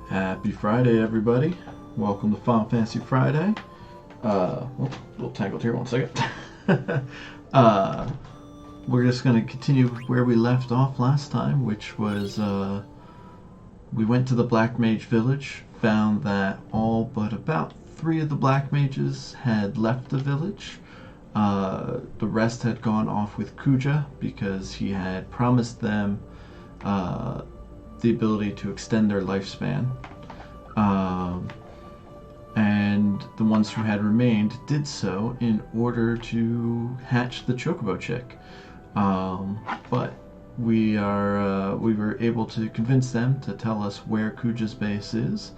Happy Friday, everybody. Welcome to Final Fantasy Friday. A little tangled here, one second. uh, we're just going to continue where we left off last time, which was we went to the Black Mage Village, found that all but about 3 of the Black Mages had left the village. The rest had gone off with Kuja because he had promised them the ability to extend their lifespan. And the ones who had remained did so in order to hatch the Chocobo chick. But we were able to convince them to tell us where Kuja's base is,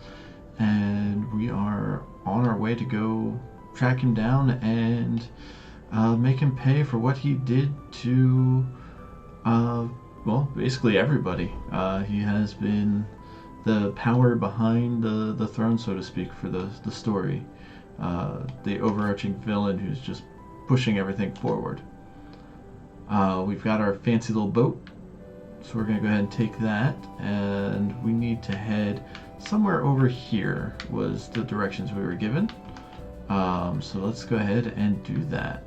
and we are on our way to go track him down and make him pay for what he did to well, basically everybody. He has been the power behind the throne, so to speak, for the story. The overarching villain who's just pushing everything forward. We've got our fancy little boat, so we're going to go ahead and take that, and we need to head somewhere over here was the directions we were given. So let's go ahead and do that.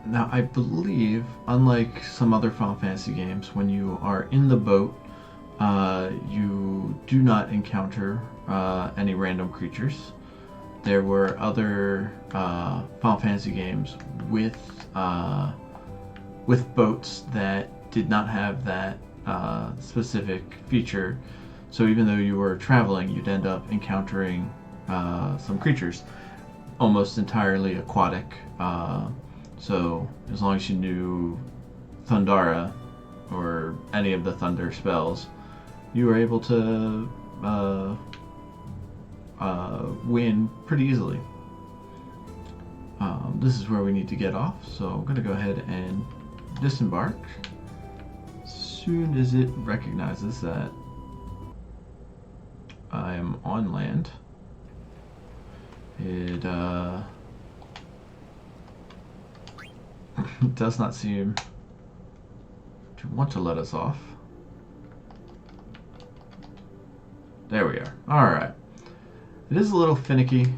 Now, I believe, unlike some other Final Fantasy games, when you are in the boat, you do not encounter any random creatures. There were other Final Fantasy games with boats that did not have that specific feature. So even though you were traveling, you'd end up encountering some creatures, almost entirely aquatic. So as long as you knew Thundara or any of the thunder spells, you were able to win pretty easily. This is where we need to get off, so I'm going to go ahead and disembark as soon as it recognizes that I am on land. It does not seem to want to let us off. There we are. Alright. It is a little finicky.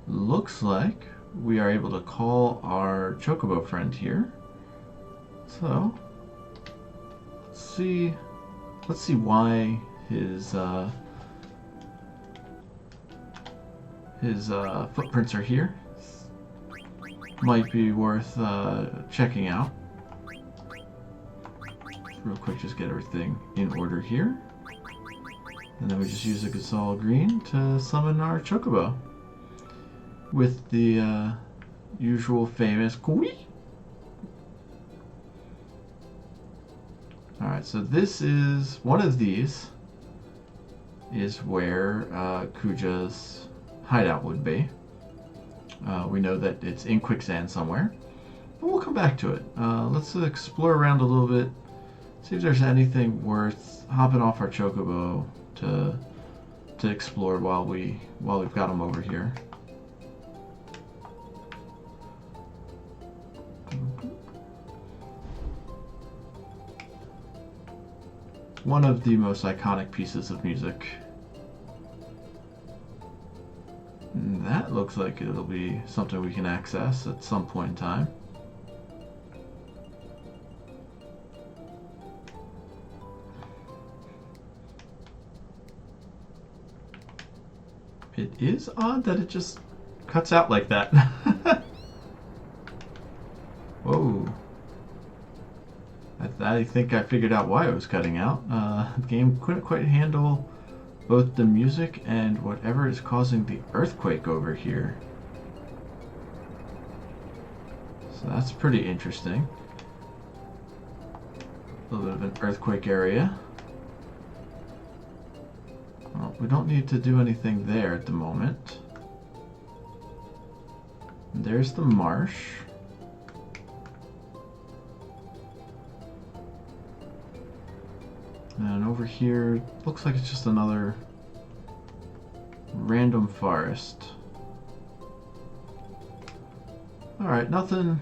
Looks like we are able to call our Chocobo friend here. So, let's see why his footprints are here. Might be worth checking out. Real quick, just get everything in order here. And then we just use a Gasol Green to summon our Chocobo. with the usual famous Kui. Alright, so this is one of these is where Kuja's hideout would be. We know that it's in quicksand somewhere, but we'll come back to it. Let's explore around a little bit, see if there's anything worth hopping off our chocobo to explore while we've got them over here. One of the most iconic pieces of music. That looks like it'll be something we can access at some point in time. It is odd that it just cuts out like that. Whoa. I think I figured out why it was cutting out. The game couldn't quite handle both the music and whatever is causing the earthquake over here. So that's pretty interesting. A little bit of an earthquake area. Well, we don't need to do anything there at the moment. There's the marsh. And over here, looks like it's just another random forest. Alright, nothing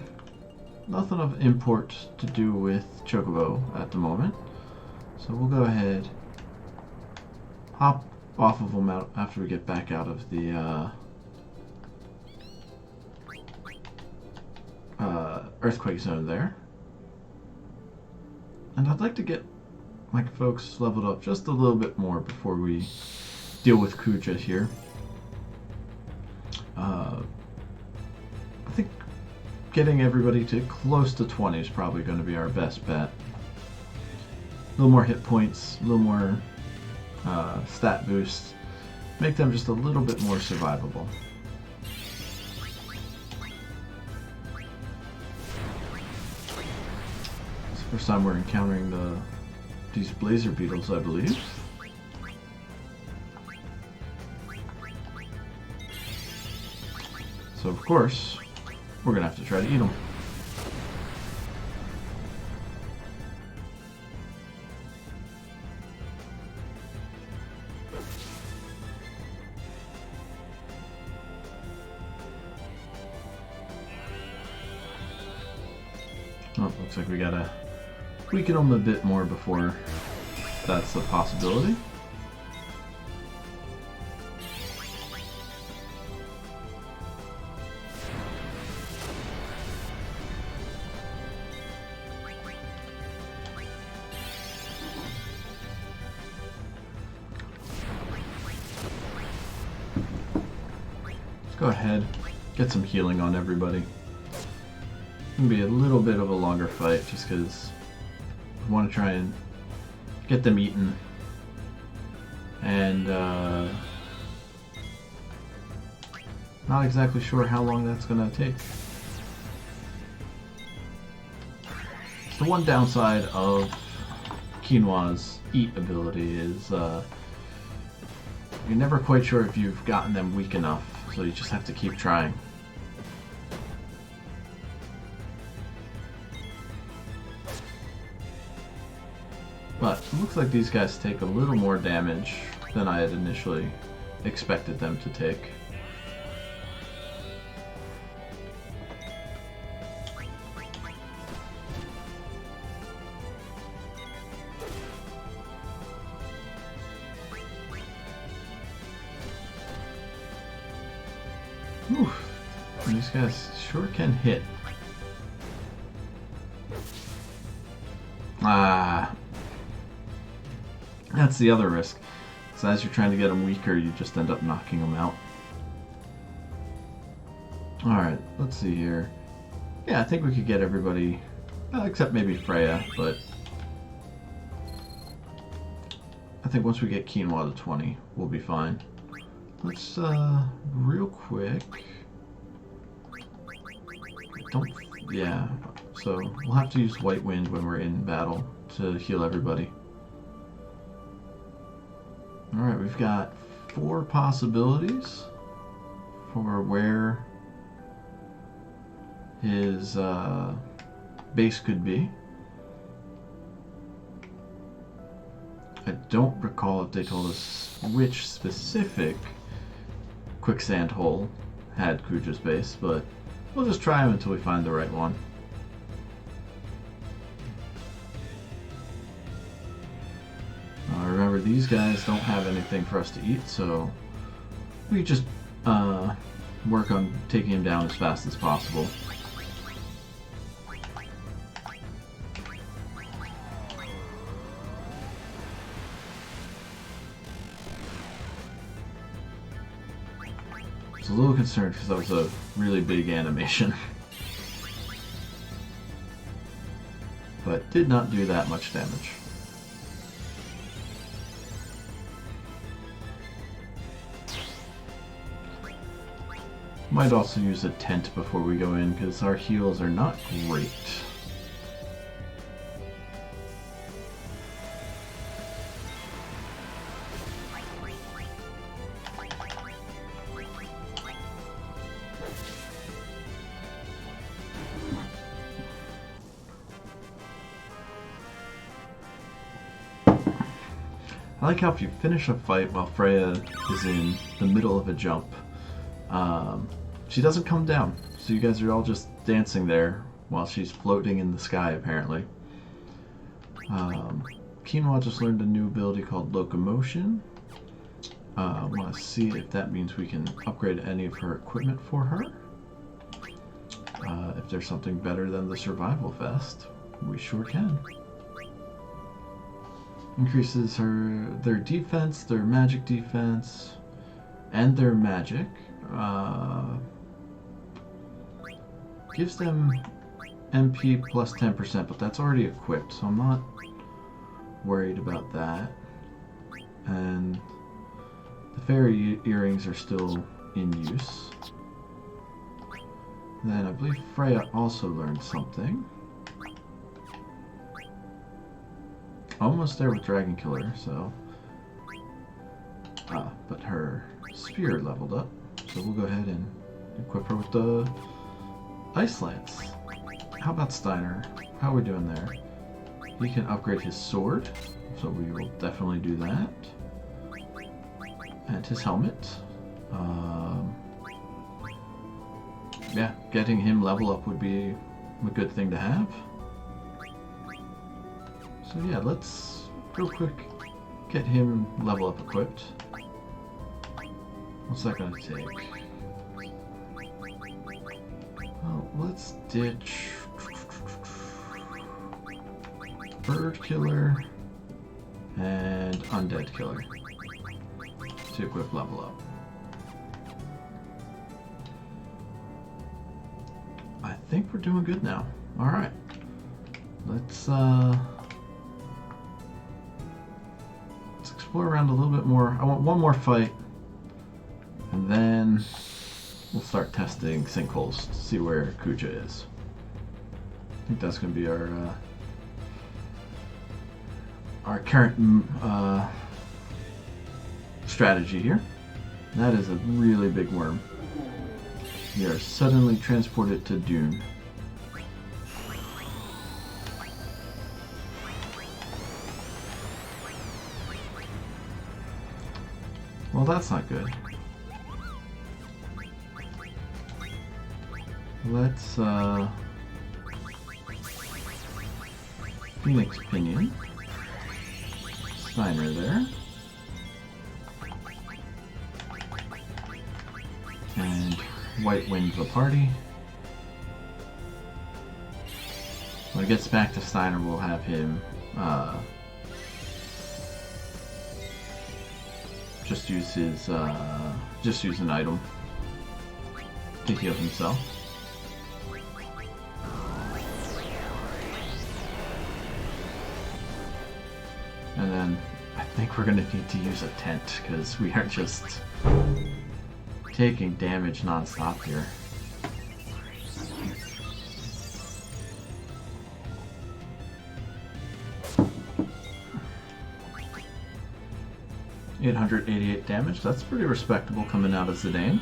of import to do with Chocobo at the moment. So we'll go ahead, hop off of them out after we get back out of the earthquake zone there. And I'd like to get my folks leveled up just a little bit more before we deal with Kuja here. I think getting everybody to close to 20 is probably going to be our best bet. A little more hit points, a little more stat boosts, make them just a little bit more survivable. It's the first time we're encountering these blazer beetles, I believe. So of course, we're gonna have to try to eat them. Oh, looks like we gotta weaken them a bit more before that's a possibility. Let's go ahead, get some healing on everybody. It's gonna be a little bit of a longer fight just because I want to try and get them eaten. And not exactly sure how long that's gonna take. The one downside of Quinoa's eat ability is you're never quite sure if you've gotten them weak enough, so you just have to keep trying. But it looks like these guys take a little more damage than I had initially expected them to take. Oof. These guys sure can hit. That's the other risk. So as you're trying to get them weaker, you just end up knocking them out. Alright, let's see here. Yeah, I think we could get everybody, except maybe Freya, but I think once we get Quinoa to 20, we'll be fine. Let's, real quick, don't... Yeah, so we'll have to use White Wind when we're in battle to heal everybody. Alright, we've got 4 possibilities for where his base could be. I don't recall if they told us which specific quicksand hole had Kuja's base, but we'll just try them until we find the right one. Remember, these guys don't have anything for us to eat, so we just work on taking him down as fast as possible. I was a little concerned because that was a really big animation. But did not do that much damage. Might also use a tent before we go in because our heals are not great. I like how if you finish a fight while Freya is in the middle of a jump, she doesn't come down. So you guys are all just dancing there while she's floating in the sky, apparently. Quinoa just learned a new ability called Locomotion. I want to see if that means we can upgrade any of her equipment for her. If there's something better than the Survival Vest, we sure can. Increases their defense, their magic defense, and their magic. Gives them MP plus 10%, but that's already equipped, so I'm not worried about that. And the fairy earrings are still in use. Then I believe Freya also learned something. Almost there with Dragon Killer, so... but her spear leveled up, so we'll go ahead and equip her with the Ice Lance. How about Steiner? How are we doing there? He can upgrade his sword, so we will definitely do that. And his helmet. Yeah, getting him level up would be a good thing to have. So yeah, let's real quick get him level up equipped. What's that gonna take? Well, let's ditch Bird Killer and Undead Killer to equip level up. I think we're doing good now. Alright. Let's explore around a little bit more. I want one more fight, and then we'll start testing sinkholes to see where Kuja is. I think that's going to be our current strategy here. That is a really big worm. We are suddenly transported to Dune. Well, that's not good. Let's, Phoenix Pinion. Steiner there. And White Wind the party. When it gets back to Steiner, we'll have him, just use his, just use an item to heal himself. And then I think we're gonna need to use a tent because we are just taking damage non-stop here. 888 damage. That's pretty respectable coming out of Zidane.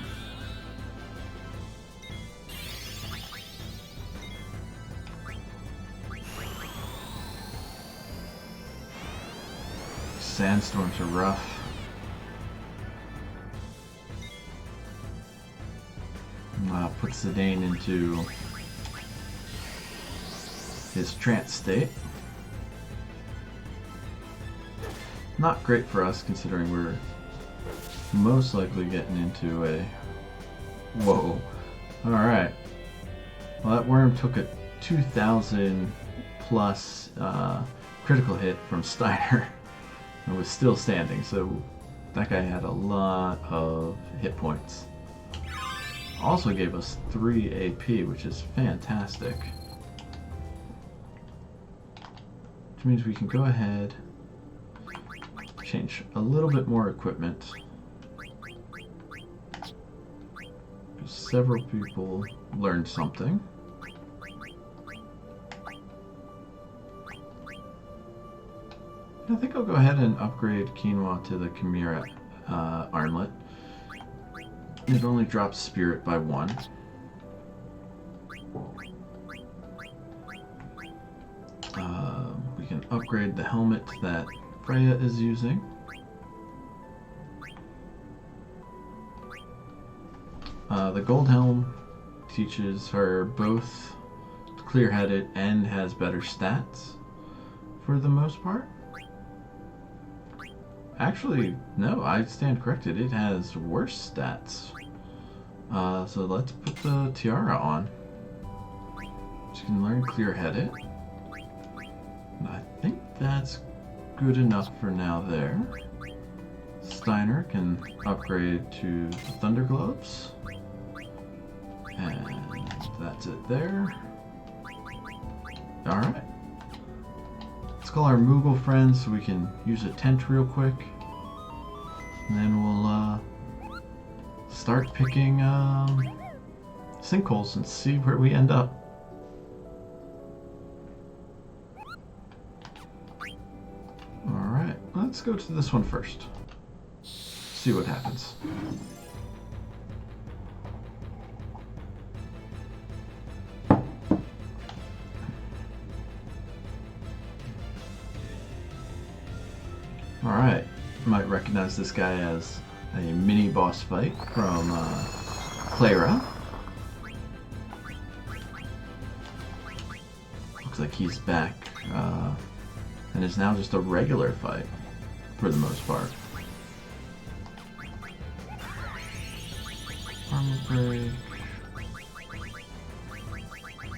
Sandstorms are rough. Put Zidane into his trance state. Not great for us considering we're most likely getting into a... Whoa. Alright. Well, that worm took a 2,000 plus critical hit from Steiner and was still standing, so that guy had a lot of hit points. Also gave us 3 AP, which is fantastic. Which means we can go ahead, change a little bit more equipment. Several people learned something. I think I'll go ahead and upgrade Quinoa to the Chimera armlet. It only drops spirit by 1. We can upgrade the helmet that Freya is using. The gold helm teaches her both clear-headed and has better stats for the most part. Actually, no, I stand corrected. It has worse stats. So let's put the tiara on. She can learn clear-headed. And I think that's good enough for now there. Steiner can upgrade to the Thunder Gloves. And that's it there. Alright. Let's call our Moogle friends so we can use a tent real quick. And then we'll start picking sinkholes and see where we end up. Alright, let's go to this one first. See what happens. Alright, you might recognize this guy as a mini boss fight from Clara. Looks like he's back and is now just a regular fight for the most part. Armor break.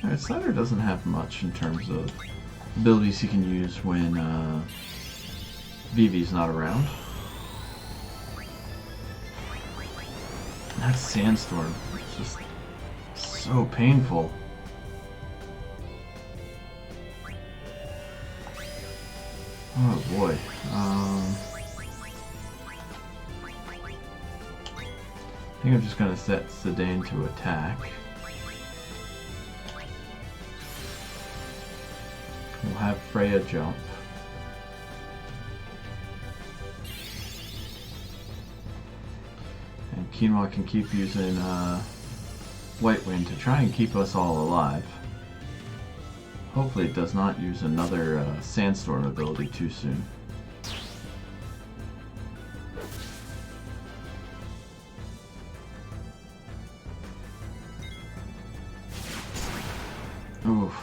Alright, Steiner doesn't have much in terms of abilities he can use when Vivi's not around. That sandstorm is just so painful. Oh boy. I think I'm just gonna set Zidane to attack. We'll have Freya jump. And Quinoa can keep using White Wind to try and keep us all alive. Hopefully it does not use another Sandstorm ability too soon. Oof,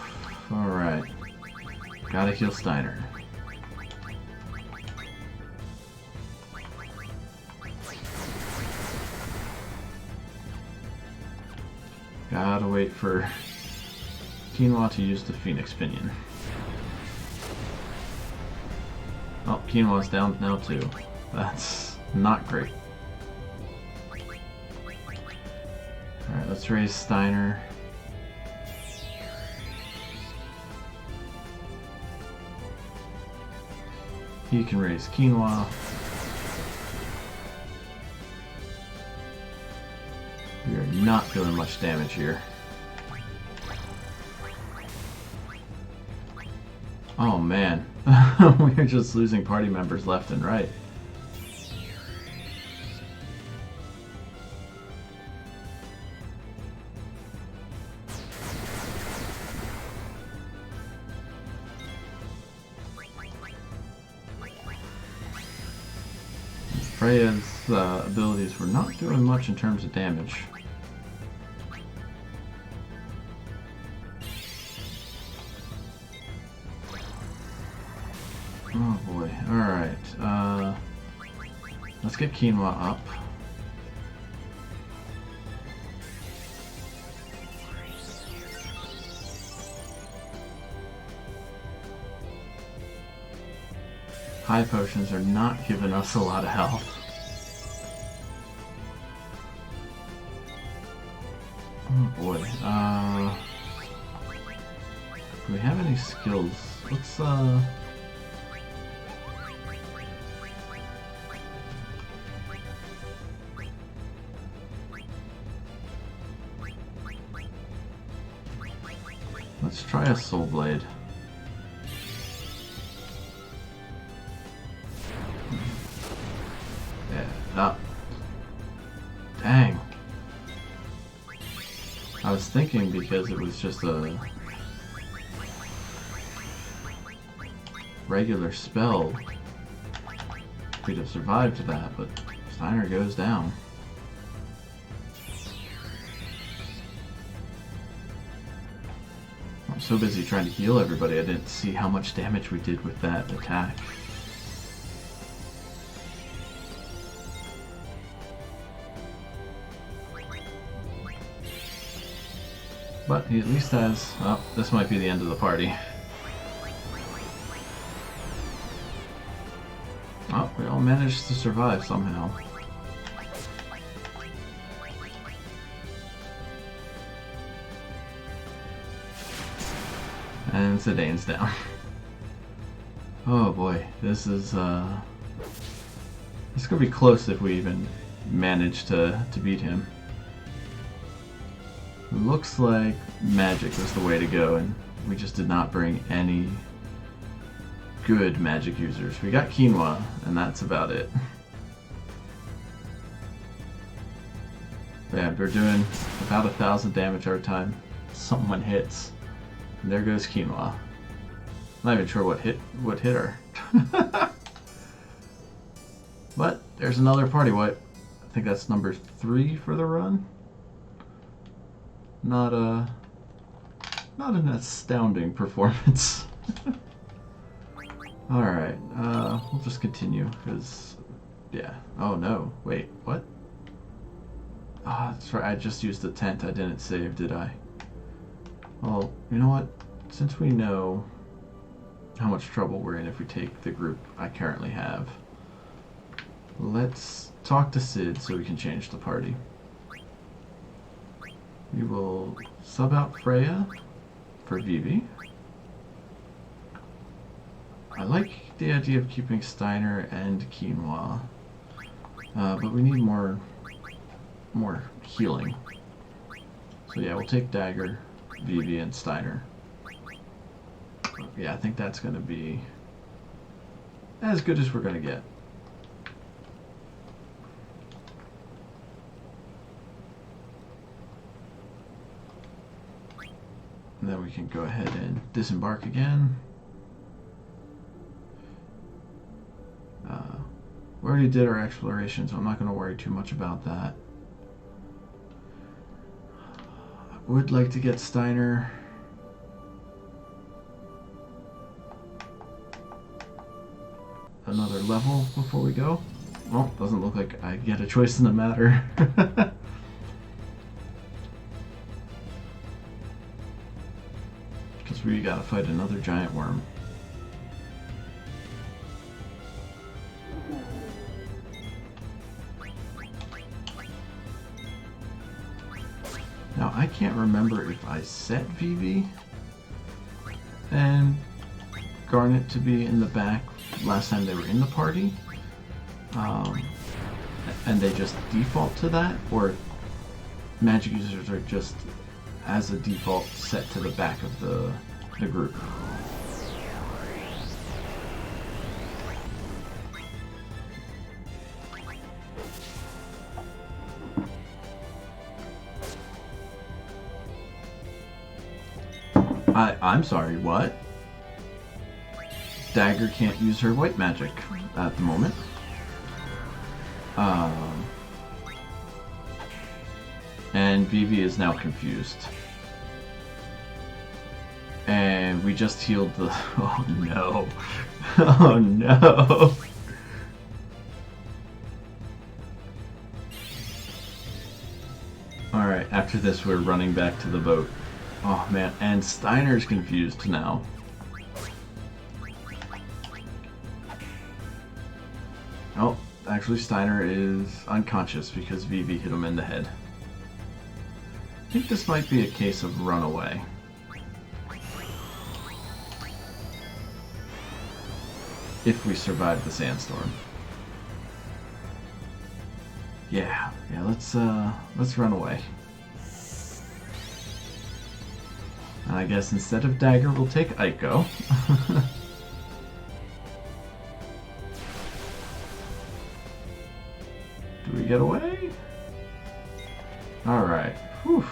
alright. Gotta heal Steiner. Gotta wait for Quinoa to use the Phoenix Pinion. Oh, Quinoa's down now too. That's not great. Alright, let's raise Steiner. He can raise Quinoa. We are not doing much damage here. Oh man, we're just losing party members left and right. Freya's abilities were not doing much in terms of damage. Oh boy. Alright. Let's get Quinoa up. High potions are not giving us a lot of health. Oh boy. Do we have any skills? Let's try a Soul Blade. Ah. Dang. I was thinking because it was just a regular spell, we'd have survived that, but Steiner goes down. I'm so busy trying to heal everybody, I didn't see how much damage we did with that attack. But he at least has... Oh, this might be the end of the party. Oh, we all managed to survive somehow. And Zidane's down. Oh boy, this is this could be close if we even manage to beat him. Looks like magic was the way to go, and we just did not bring any good magic users. We got Quinoa, and that's about it. But yeah, we're doing about 1,000 damage our time. Someone hits, and there goes Quinoa. Not even sure what hit her. But there's another party wipe. I think that's number 3 for the run. Not an astounding performance. Alright, we'll just continue, because, yeah. Oh no, wait, what? Ah, that's right, I just used the tent, I didn't save, did I? Well, you know what? Since we know how much trouble we're in if we take the group I currently have, let's talk to Cid so we can change the party. We will sub out Freya for Vivi. I like the idea of keeping Steiner and Quinoa, but we need more healing. So yeah, we'll take Dagger, Vivi, and Steiner. Yeah, I think that's going to be as good as we're going to get. And then we can go ahead and disembark again. We already did our exploration, so I'm not going to worry too much about that. I would like to get Steiner. Another level before we go. Well, doesn't look like I get a choice in the matter. Because we gotta fight another giant worm. Now, I can't remember if I set Vivi and Garnet to be in the back last time they were in the party, and they just default to that, or magic users are just, as a default, set to the back of the group. I'm sorry, what? Dagger can't use her white magic at the moment. Um, and Vivi is now confused. And we just healed the... Oh no. Oh no. Alright, after this we're running back to the boat. Oh man, and Steiner's confused now. Oh, actually Steiner is unconscious because Vivi hit him in the head. I think this might be a case of runaway. If we survive the sandstorm. Yeah, let's run away. And I guess instead of Dagger, we'll take Aiko. Do we get away? Alright. Whew.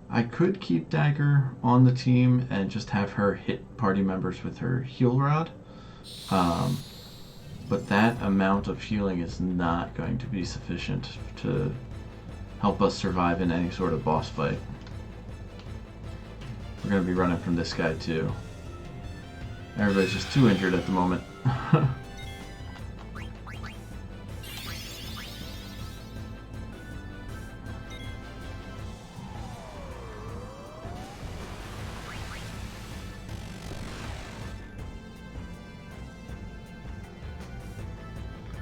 I could keep Dagger on the team and just have her hit party members with her heal rod. But that amount of healing is not going to be sufficient to help us survive in any sort of boss fight. We're going to be running from this guy too. Everybody's just too injured at the moment.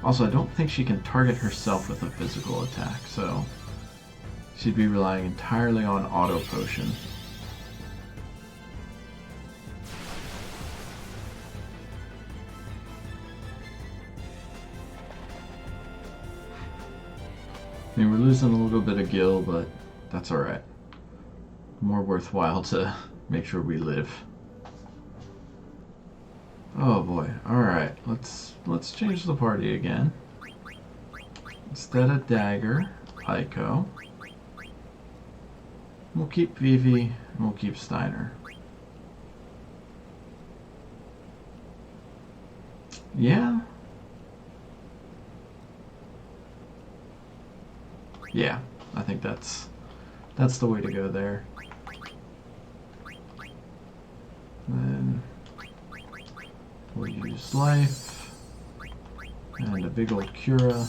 Also, I don't think she can target herself with a physical attack, so she'd be relying entirely on auto potion. I mean, we're losing a little bit of gil, but that's alright. More worthwhile to make sure we live. Oh boy. Alright, let's change the party again. Instead of Dagger, Aiko. We'll keep Vivi, and we'll keep Steiner. Yeah? Yeah, I think that's the way to go there. Then we'll use life and a big old Cura,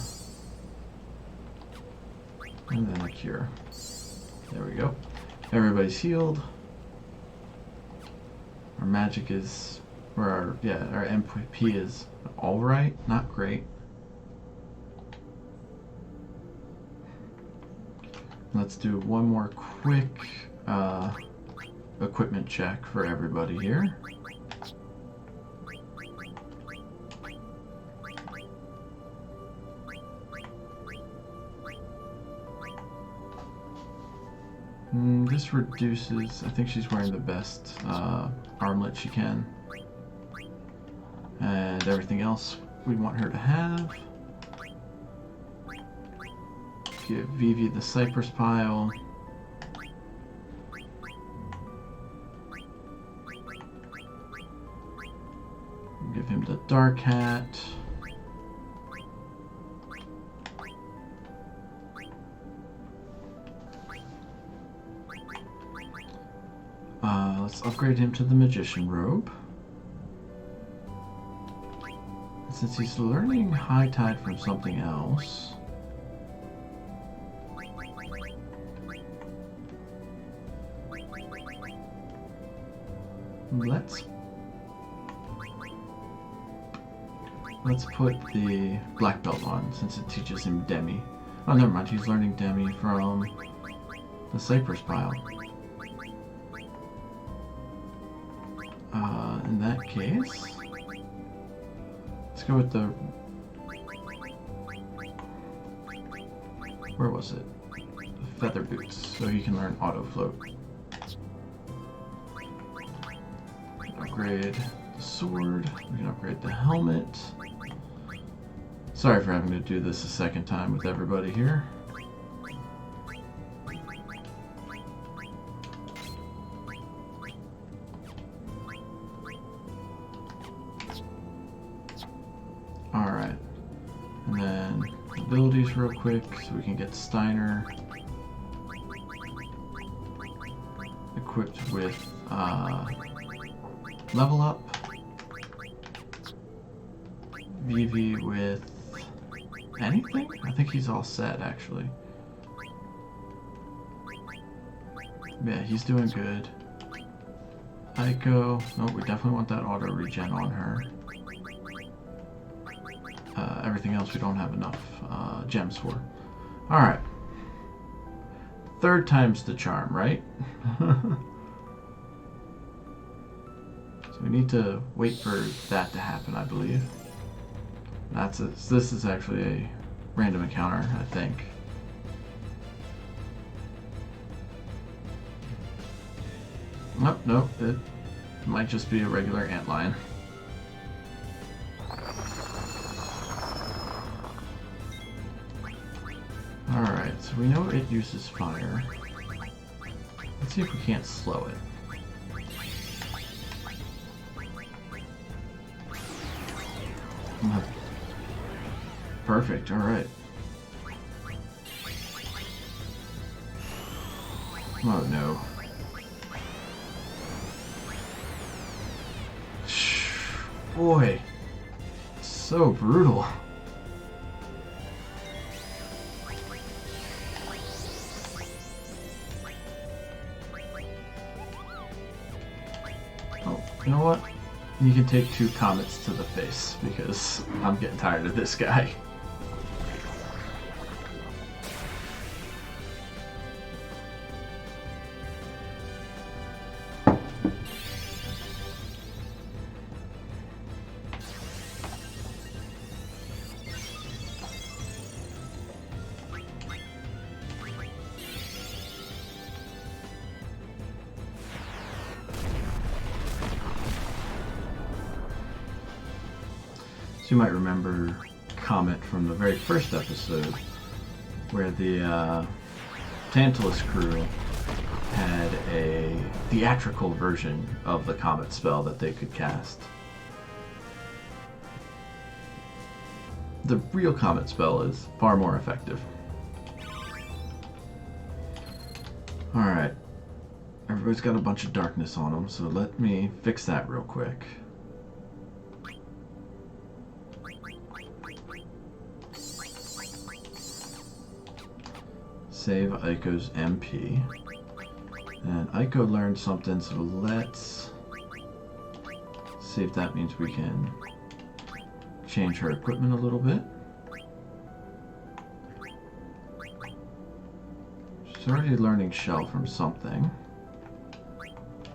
and then a cure. There we go. Everybody's healed. Our magic is, or our MP is all right, not great. Let's do one more quick equipment check for everybody here. This reduces, I think she's wearing the best armlet she can. And everything else we want her to have. Give Vivi the Cypress Pile. Give him the Dark Hat. Let's upgrade him to the Magician Robe. Since he's learning High Tide from something else, let's put the Black Belt on, since it teaches him Demi. Oh, never mind, he's learning Demi from the Cypress Pile. In that case, let's go with the... Where was it? The Feather Boots, so he can learn Auto Float. Upgrade the sword, we can upgrade the helmet. Sorry for having to do this a second time with everybody here. And then abilities real quick so we can get Steiner equipped with level up. Vivi with anything? I think he's all set actually. Yeah, he's doing good. Aiko, nope, we definitely want that auto regen on her. Everything else we don't have enough gems for. Alright. Third time's the charm, right? So we need to wait for that to happen, I believe. That's it. This is actually a random encounter, I think. Nope, nope, it might just be a regular antlion. Alright, so we know it uses fire. Let's see if we can't slow it. Perfect, alright. Oh no. Boy, so brutal. Oh, you know what? You can take 2 comets to the face because I'm getting tired of this guy. So you might remember Comet from the very first episode where the Tantalus crew had a theatrical version of the Comet spell that they could cast. The real Comet spell is far more effective. Alright, everybody's got a bunch of darkness on them, so let me fix that real quick. Save Aiko's MP. And Aiko learned something, so let's see if that means we can change her equipment a little bit. She's already learning Shell from something.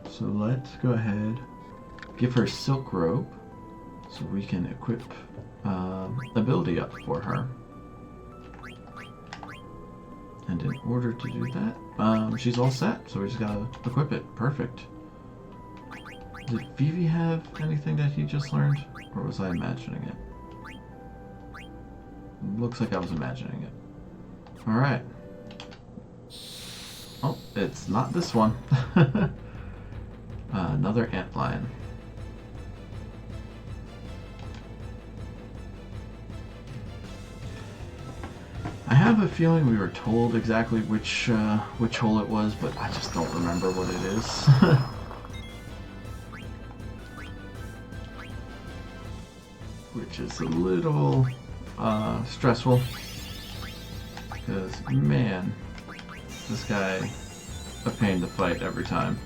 So let's go ahead, give her Silk Robe so we can equip ability up for her. And in order to do that, she's all set, so we just gotta equip it. Perfect. Did Vivi have anything that he just learned? Or was I imagining it? Looks like I was imagining it. Alright. Oh, it's not this one. Another antlion. I have a feeling we were told exactly which hole it was, but I just don't remember what it is. Which is a little stressful, because man, this guy a pain to fight every time.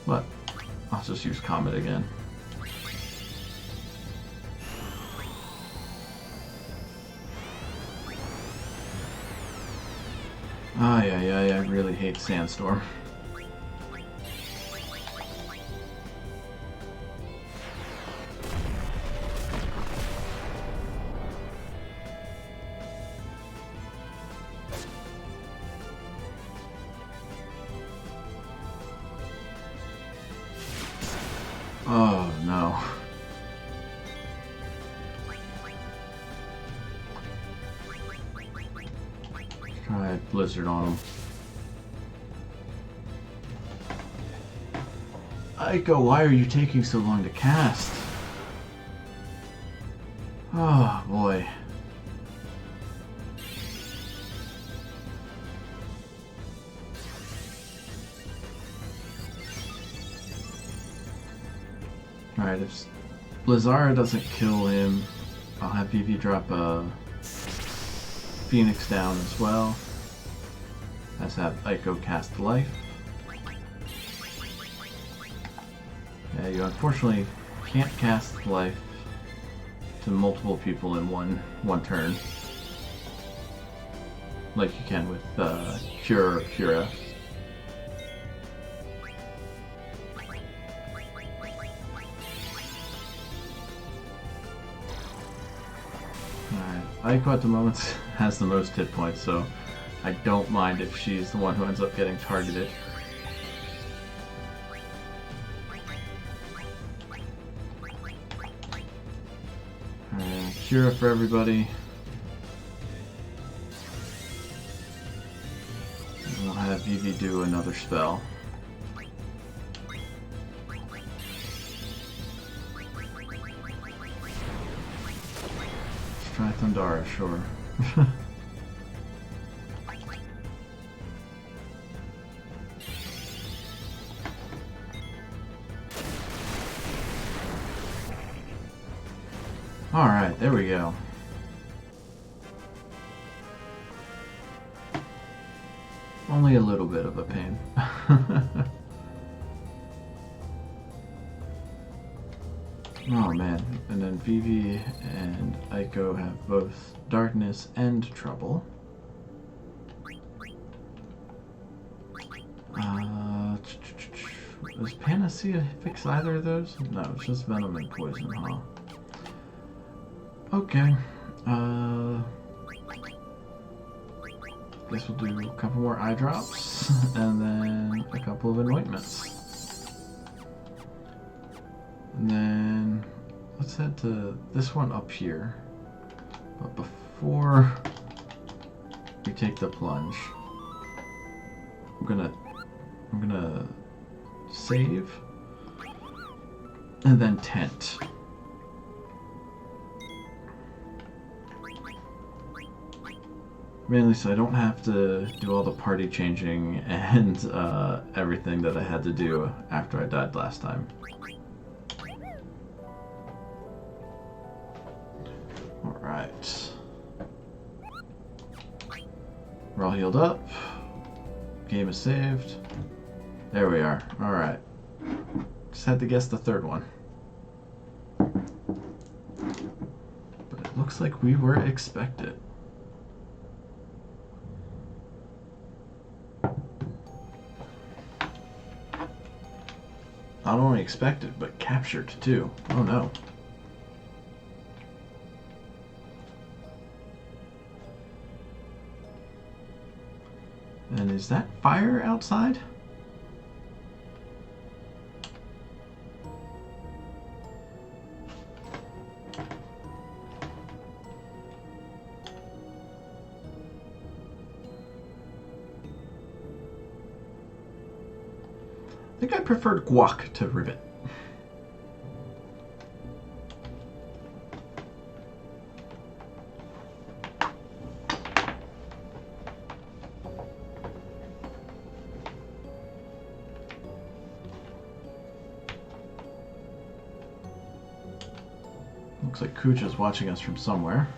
But I'll just use Comet again. I really hate Sandstorm. Oh no. Try Blizzard on him. Aiko, why are you taking so long to cast? Oh boy. Alright, if Blizzara doesn't kill him, I'll have Vivi drop a Phoenix down as well. Let's have Aiko cast Life. Yeah, you unfortunately can't cast Life to multiple people in one turn, like you can with Cure or Cura. Alright, Aiko at the moment has the most hit points, so I don't mind if she's the one who ends up getting targeted. Cura for everybody. And we'll have Vivi do another spell. Let's try Thundara, sure. Alright, there we go. Only a little bit of a pain. Oh man, and then Vivi and Aiko have both Darkness and Trouble. Does Panacea fix either of those? No, it's just Venom and Poison, huh? Okay, guess we'll do a couple more eye drops and then a couple of anointments. And then let's head to this one up here. But before we take the plunge, I'm gonna save and then tent. Mainly so I don't have to do all the party changing and everything that I had to do after I died last time. Alright. We're all healed up. Game is saved. There we are. Alright. Just had to guess the third one. But it looks like we were expected. Not only expected, but captured too. Oh no. And is that fire outside? I think I preferred guac to ribbit. Looks like Kuja's watching us from somewhere.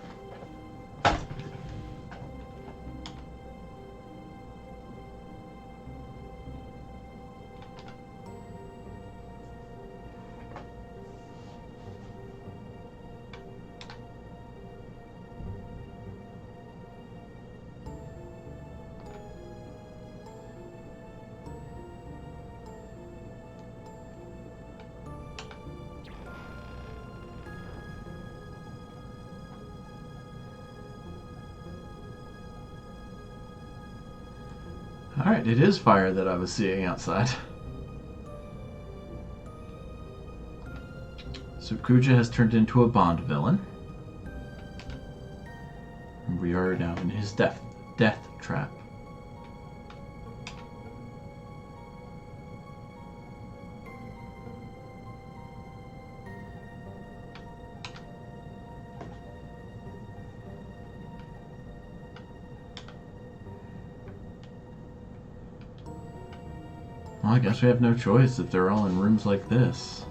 Alright, it is fire that I was seeing outside. So Kuja has turned into a Bond villain. And we are now in his death trap. Well, I guess we have no choice if they're all in rooms like this.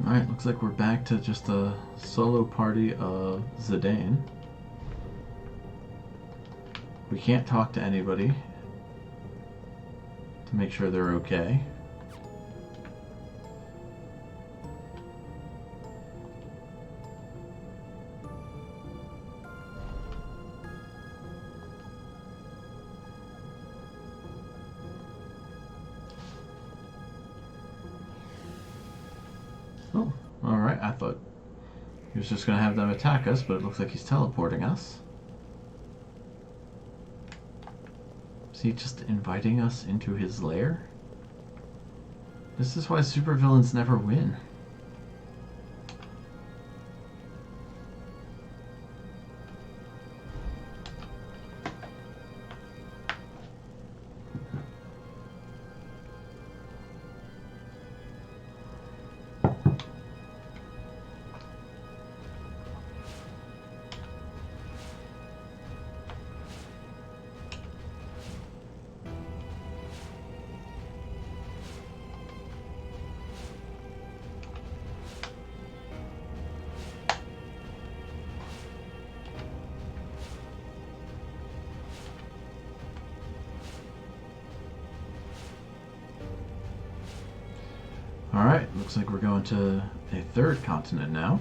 Alright, looks like we're back to just a solo party of Zidane. We can't talk to anybody to make sure they're okay. Oh, alright, I thought he was just going to have them attack us, but it looks like he's teleporting us. Is he just inviting us into his lair? This is why supervillains never win. Alright, looks like we're going to a third continent now.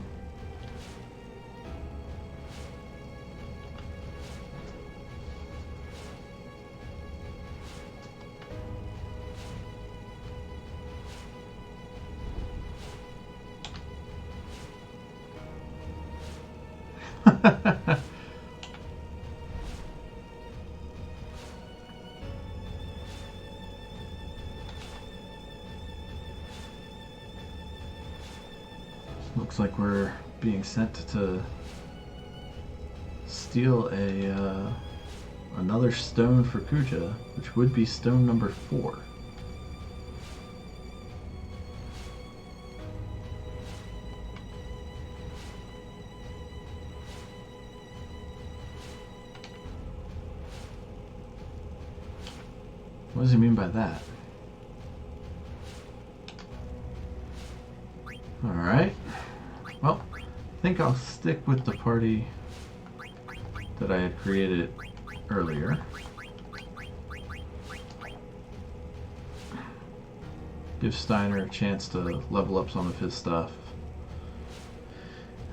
Looks like we're being sent to steal another stone for Kuja, which would be stone number 4. What does he mean by that? Alright. Well, I think I'll stick with the party that I had created earlier. Give Steiner a chance to level up some of his stuff.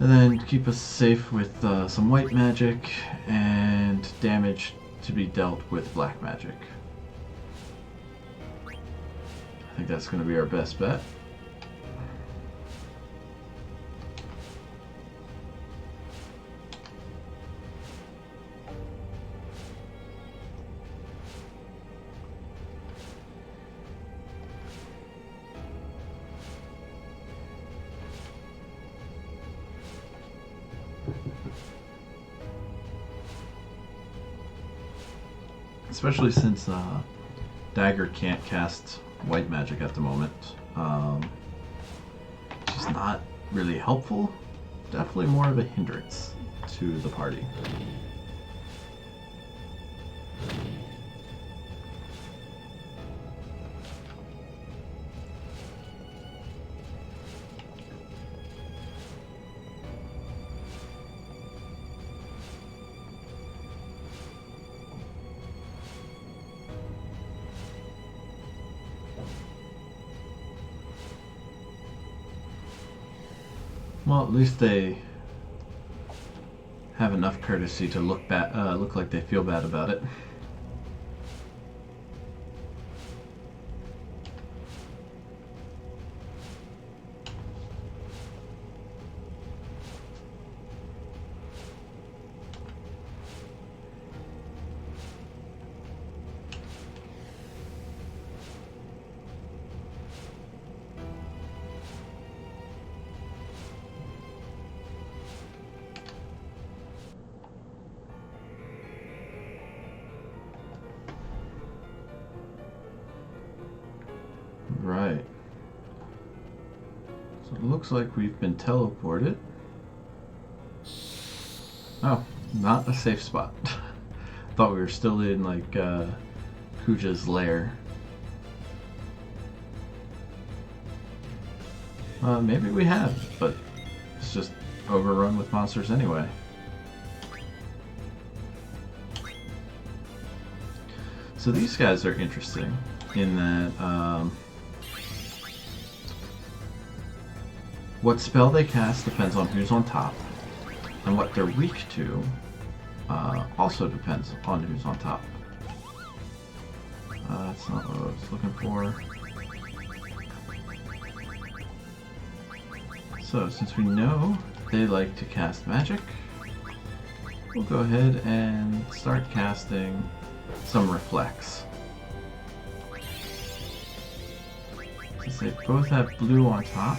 And then keep us safe with some white magic and damage to be dealt with black magic. I think that's going to be our best bet. Especially since Dagger can't cast white magic at the moment. She's not really helpful. Definitely more of a hindrance to the party. Well, at least they have enough courtesy to look like they feel bad about it. Right. So it looks like we've been teleported. Oh, not a safe spot. Thought we were still in, like, Kuja's lair. Maybe we have, but it's just overrun with monsters anyway. So these guys are interesting in that what spell they cast depends on who's on top, and what they're weak to also depends on who's on top. That's not what I was looking for. So, since we know they like to cast magic, we'll go ahead and start casting some reflects. Since they both have blue on top,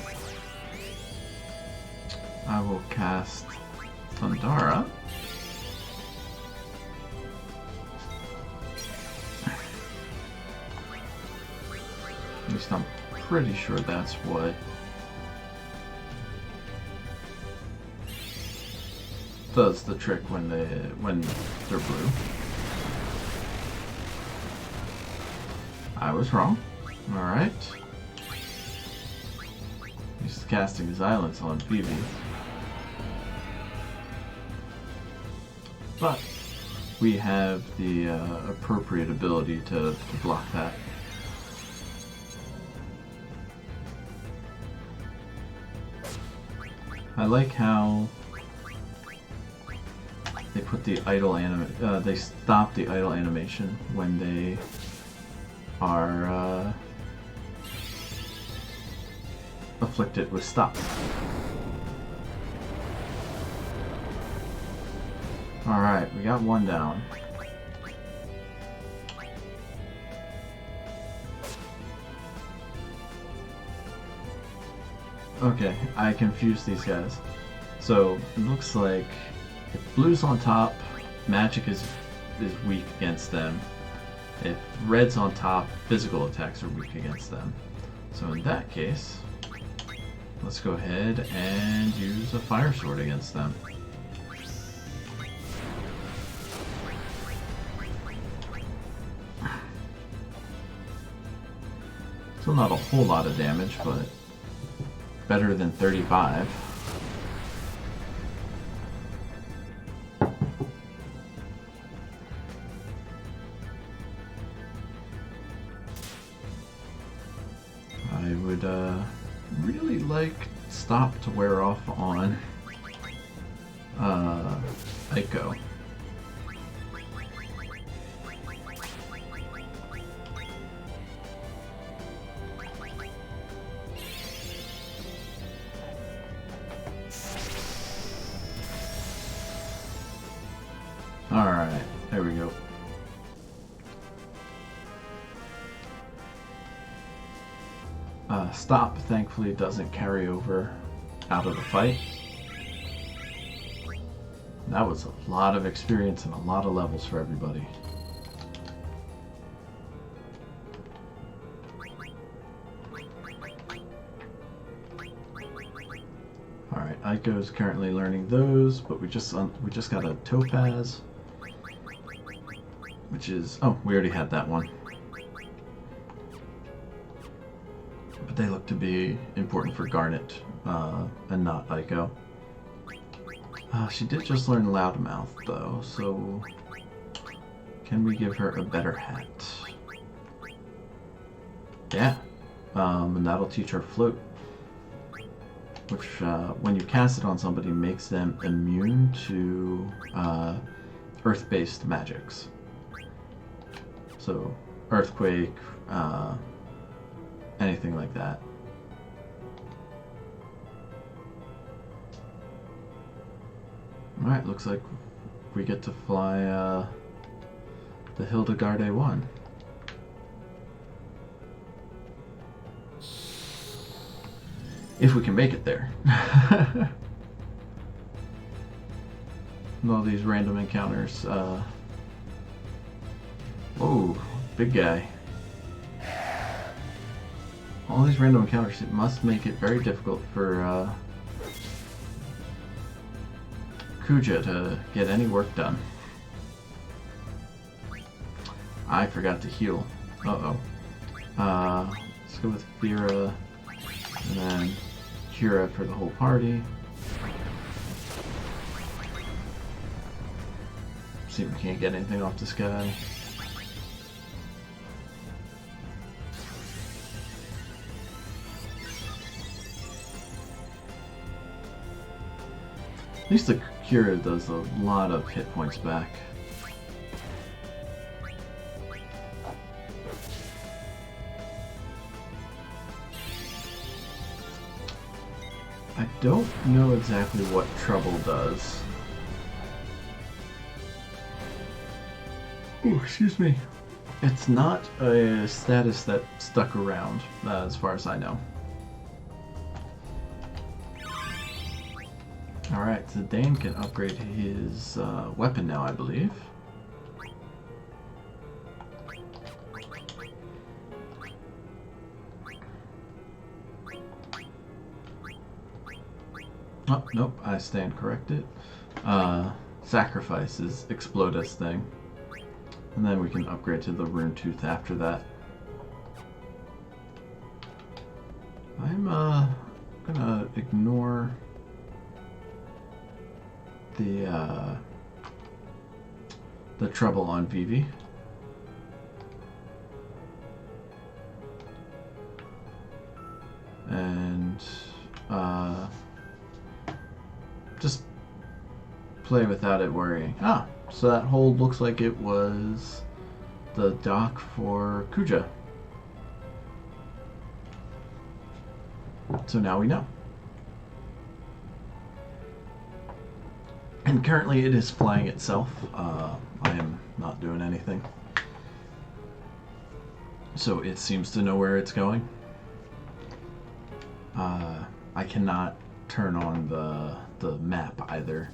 I will cast Thundara. At least I'm pretty sure that's what does the trick when they're blue. I was wrong. Alright. He's casting Silence on Phoebe. But we have the appropriate ability to block that. I like how they put the idle they stop the idle animation when they are afflicted with stop. Alright, we got one down. Okay, I confused these guys. So, it looks like if blue's on top, magic is weak against them. If red's on top, physical attacks are weak against them. So in that case, let's go ahead and use a fire sword against them. Still not a whole lot of damage, but better than 35. I would really like stop to wear off on Aiko. Alright, there we go. Stop, thankfully, doesn't carry over out of the fight. That was a lot of experience and a lot of levels for everybody. Alright, Aiko is currently learning those, but we just got a Topaz, which is, oh, we already had that one. But they look to be important for Garnet, and not Aiko. She did just learn Loudmouth, though, so can we give her a better hat? Yeah, and that'll teach her Float, which, when you cast it on somebody, makes them immune to Earth-based magics. So, Earthquake, anything like that. Alright, looks like we get to fly the Hildegarde 1. If we can make it there. And all these random encounters. Whoa, big guy. All these random encounters, it must make it very difficult for Kuja to get any work done. I forgot to heal. Uh-oh. Let's go with Fira, and then Kira for the whole party. See if we can't get anything off this guy. At least the Kira does a lot of hit points back. I don't know exactly what Trouble does. Oh, excuse me. It's not a status that stuck around, as far as I know. Alright, so Dane can upgrade his weapon now, I believe. Oh, nope, I stand corrected. Sacrifices Explodus thing. And then we can upgrade to the Rune Tooth after that. I'm gonna ignore the trouble on Vivi. And just play without it worrying. Ah, so that hold looks like it was the dock for Kuja. So now we know. And currently it is flying itself. I am not doing anything. So it seems to know where it's going. I cannot turn on the map either.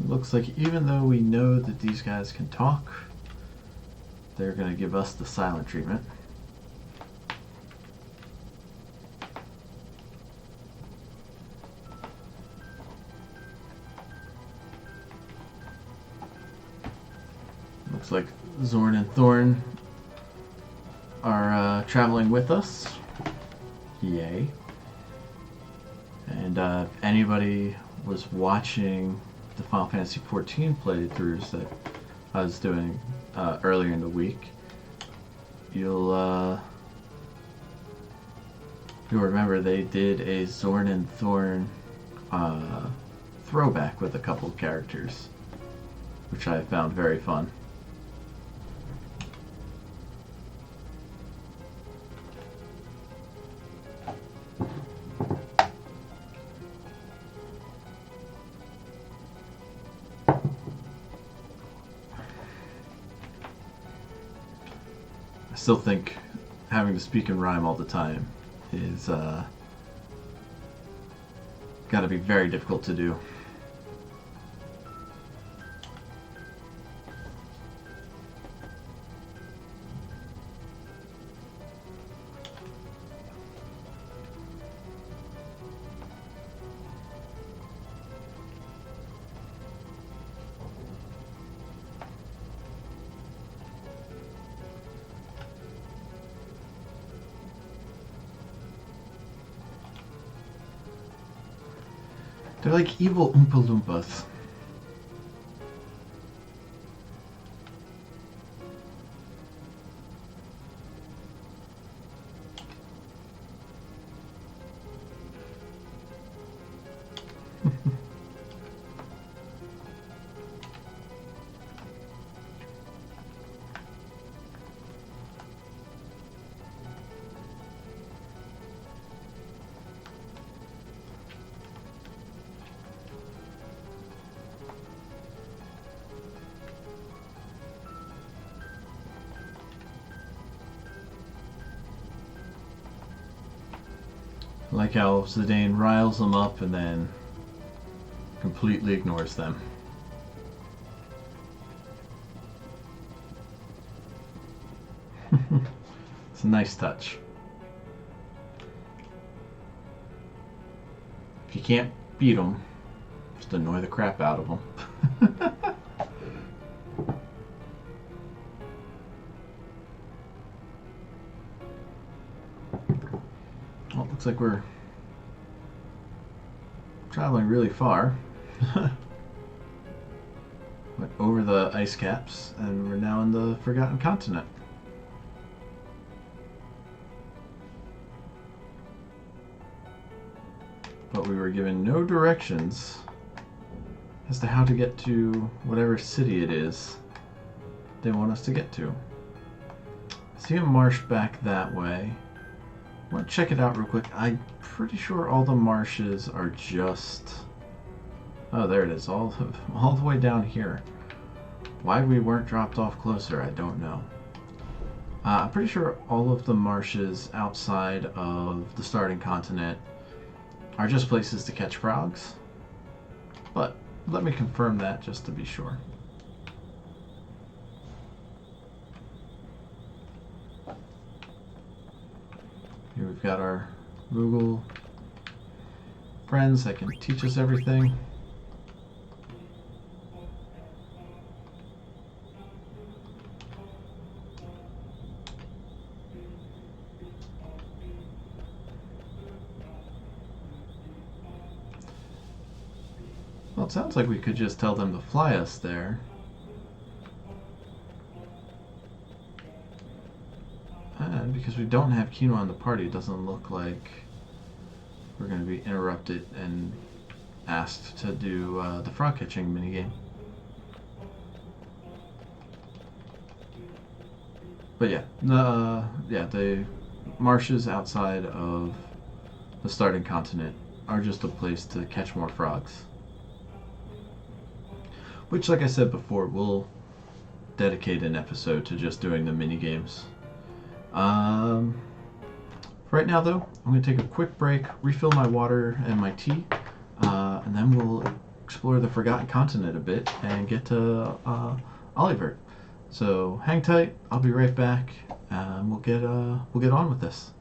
Looks like even though we know that these guys can talk, they're going to give us the silent treatment. Looks like Zorn and Thorn are traveling with us. Yay. And if anybody was watching the Final Fantasy XIV playthroughs that I was doing earlier in the week, you'll remember they did a Zorn and Thorn throwback with a couple of characters, which I found very fun. I still think having to speak in rhyme all the time is gotta be very difficult to do. They're like evil Oompa Loompas. I like how Zidane riles them up and then completely ignores them. It's a nice touch. If you can't beat them, just annoy the crap out of them. Well, it looks like we're traveling really far. Went over the ice caps, and we're now in the Forgotten Continent. But we were given no directions as to how to get to whatever city it is they want us to get to. I see a marsh back that way. I want to check it out real quick. I'm pretty sure all the marshes are just... Oh, there it is, all the way down here. Why we weren't dropped off closer, I don't know. I'm pretty sure all of the marshes outside of the starting continent are just places to catch frogs. But let me confirm that just to be sure. Here we've got our Moogle friends that can teach us everything. Well, it sounds like we could just tell them to fly us there. And because we don't have Kino on the party, it doesn't look like we're going to be interrupted and asked to do the frog catching minigame. But yeah, the marshes outside of the starting continent are just a place to catch more frogs. Which, like I said before, we'll dedicate an episode to just doing the mini games. Right now, though, I'm going to take a quick break, refill my water and my tea, and then we'll explore the Forgotten Continent a bit and get to Olivert. So hang tight. I'll be right back, and we'll get on with this.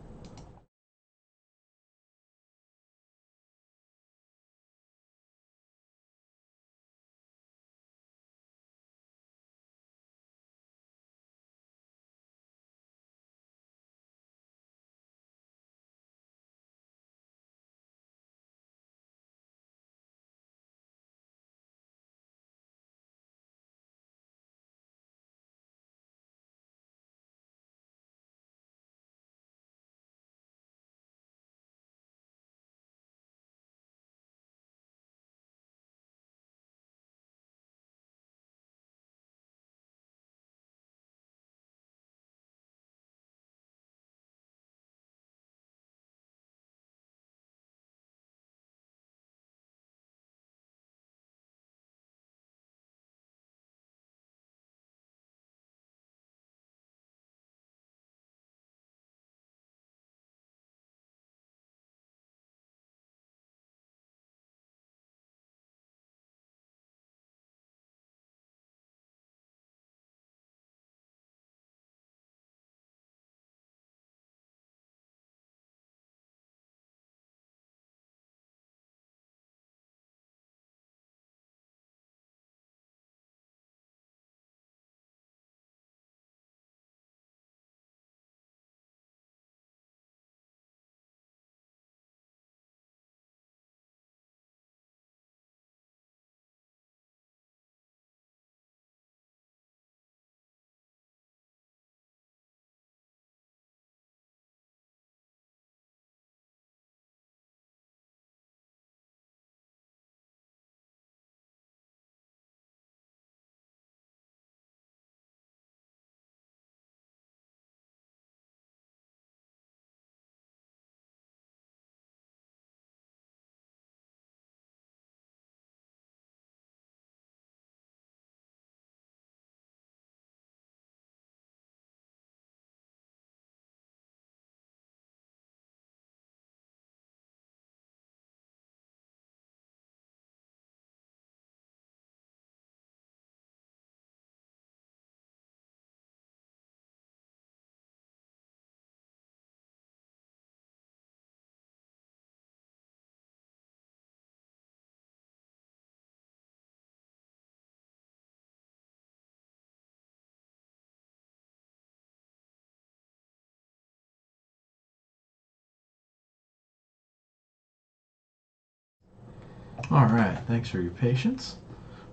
Alright, thanks for your patience.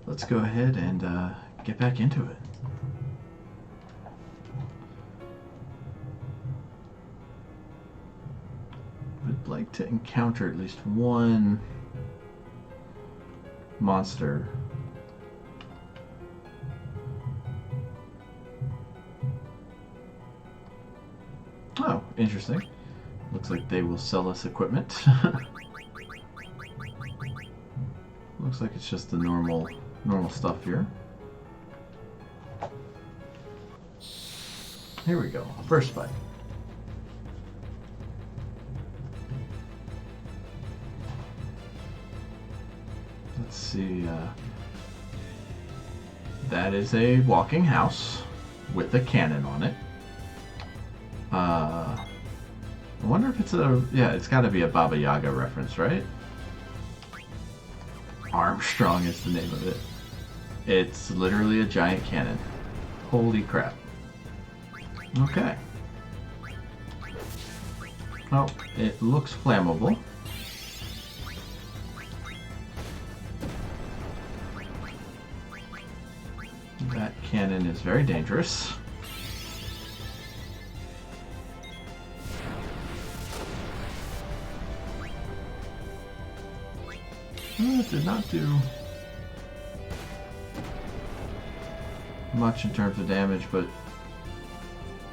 Let's go ahead and get back into it. I'd like to encounter at least one monster. Oh, interesting. Looks like they will sell us equipment. Looks like it's just the normal stuff here. Here we go. First fight. Let's see. That is a walking house with a cannon on it. I wonder if it's a... Yeah, it's got to be a Baba Yaga reference, right? Armstrong is the name of it. It's literally a giant cannon. Holy crap. Okay. Oh, it looks flammable. That cannon is very dangerous. It did not do much in terms of damage, but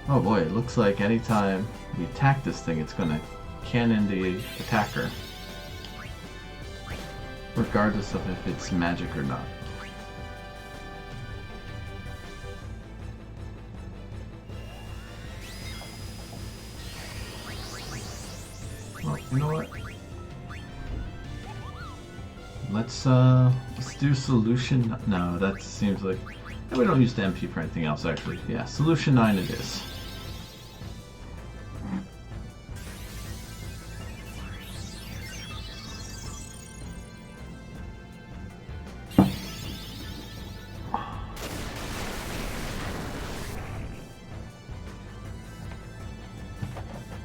oh boy, it looks like anytime we attack this thing, it's going to cannon the attacker, regardless of if it's magic or not. Well, you know what? Let's do solution. No, that seems like we don't use the MP for anything else. Actually, yeah, solution 9 it is.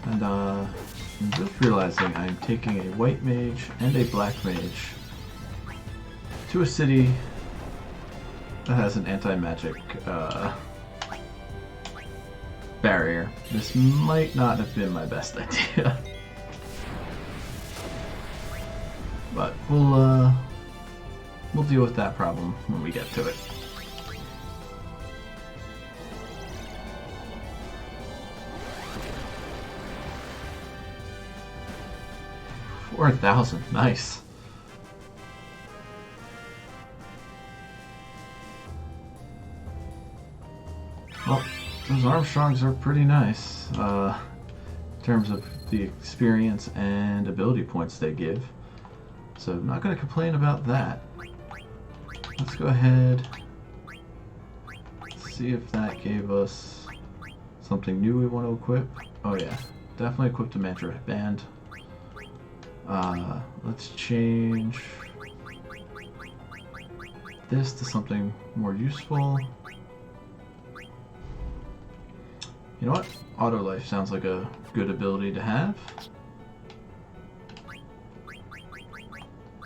And I'm just realizing I'm taking a white mage and a black mage to a city that has an anti-magic barrier. This might not have been my best idea. But we'll deal with that problem when we get to it. $4,000, nice. Well, those Armstrongs are pretty nice in terms of the experience and ability points they give. So I'm not going to complain about that. Let's go ahead, see if that gave us something new we want to equip. Oh yeah, definitely equip the Mantra Band. Let's change this to something more useful. You know what? Auto Life sounds like a good ability to have.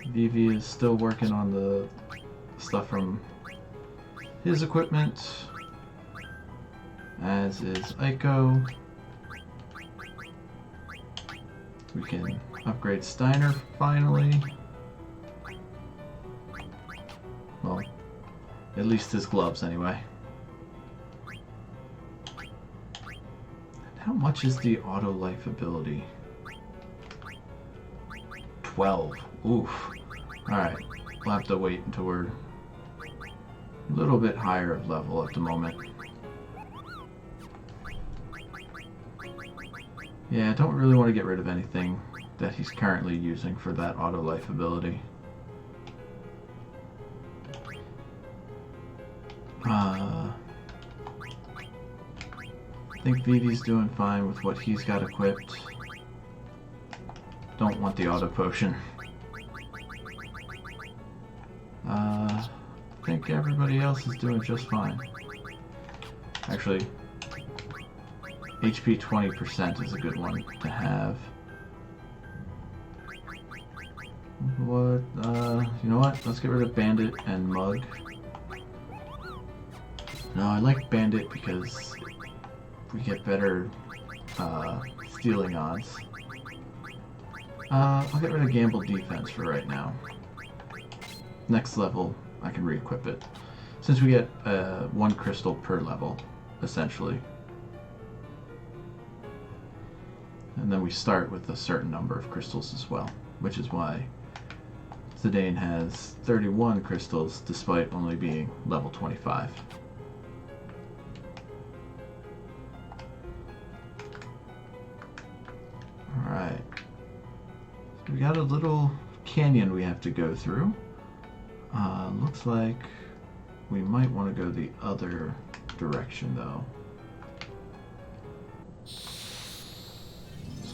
Vivi is still working on the stuff from his equipment, as is Aiko. We can upgrade Steiner finally. Well, at least his gloves anyway. How much is the auto life ability? 12. Oof. Alright, we'll have to wait until we're a little bit higher of level at the moment. Yeah, I don't really want to get rid of anything that he's currently using for that auto life ability. I think Vivi's doing fine with what he's got equipped. Don't want the auto potion. I think everybody else is doing just fine. Actually, HP 20% is a good one to have. What? You know what? Let's get rid of Bandit and Mug. No, I like Bandit because we get better stealing odds. I'll get rid of Gamble Defense for right now. Next level, I can re-equip it. Since we get 1 crystal per level, essentially. And then we start with a certain number of crystals as well, which is why Zidane has 31 crystals despite only being level 25. Alright. So we got a little canyon we have to go through. Looks like we might want to go the other direction though.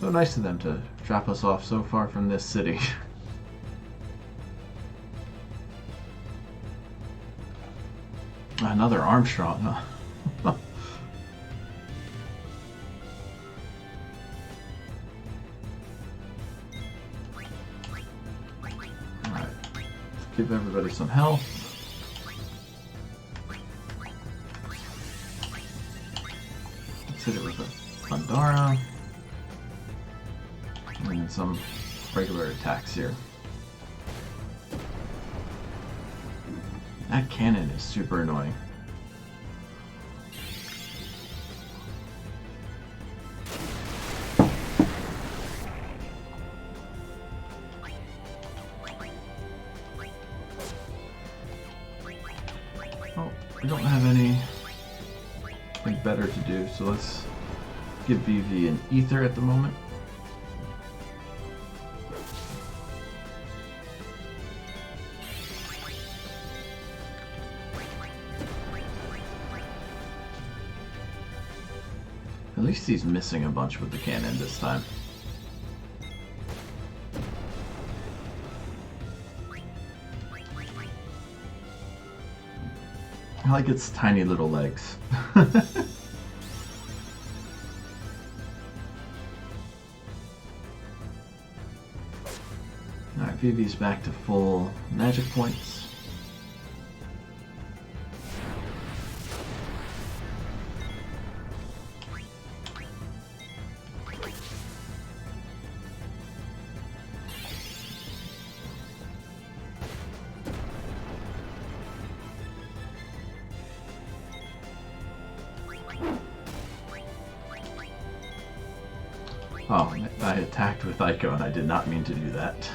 So nice of them to drop us off so far from this city. Another Armstrong, huh? Alright, give everybody some health. Let's hit it with a Thundara. And some regular attacks here. That cannon is super annoying. Oh, we don't have anything better to do, so let's give Vivi an ether at the moment. At least he's missing a bunch with the cannon this time. I like its tiny little legs. Alright, Vivi's back to full magic points. Oh, I attacked with Ico and I did not mean to do that.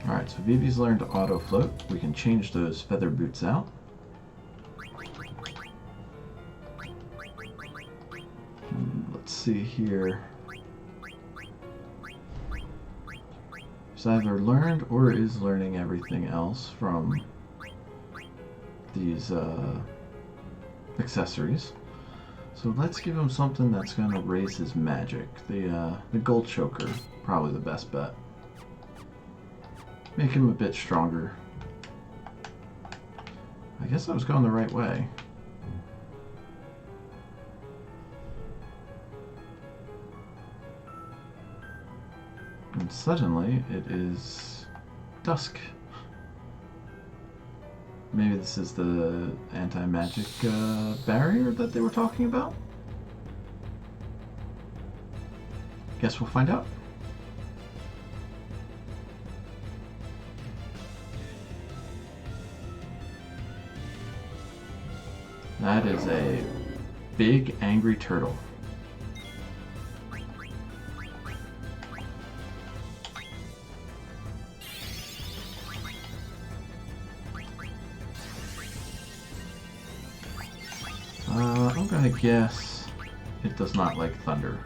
Alright, so Vivi's learned to auto float. We can change those feather boots out. Let's see here. He's either learned or is learning everything else from these accessories. So let's give him something that's going to raise his magic. The Gold Choker, probably the best bet. Make him a bit stronger. I guess I was going the right way. And suddenly it is dusk. Maybe this is the anti-magic barrier that they were talking about? Guess we'll find out. That is a big angry turtle. I'm gonna guess it does not like thunder.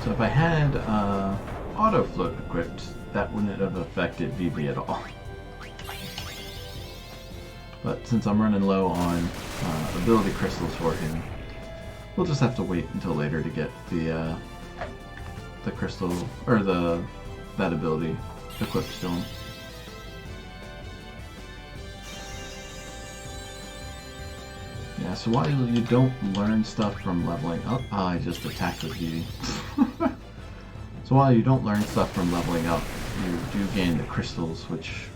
So if I had auto float equipped, that wouldn't have affected Vivi at all. But since I'm running low on ability crystals for him, we'll just have to wait until later to get the the crystal or that ability equipped to him. Yeah, so while you don't learn stuff from leveling up, I just attacked with Vivi. So while you don't learn stuff from leveling up, you do gain the crystals, which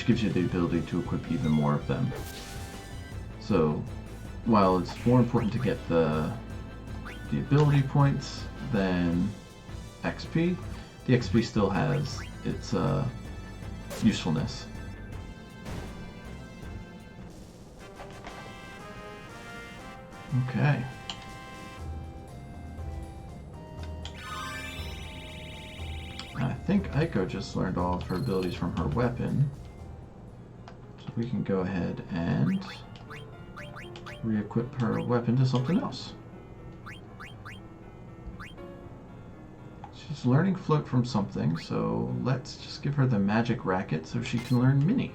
gives you the ability to equip even more of them. So while it's more important to get the ability points than XP, the XP still has its usefulness. Okay. I think Aiko just learned all of her abilities from her weapon. So we can go ahead and re-equip her weapon to something else. She's learning float from something, so let's just give her the magic racket so she can learn mini.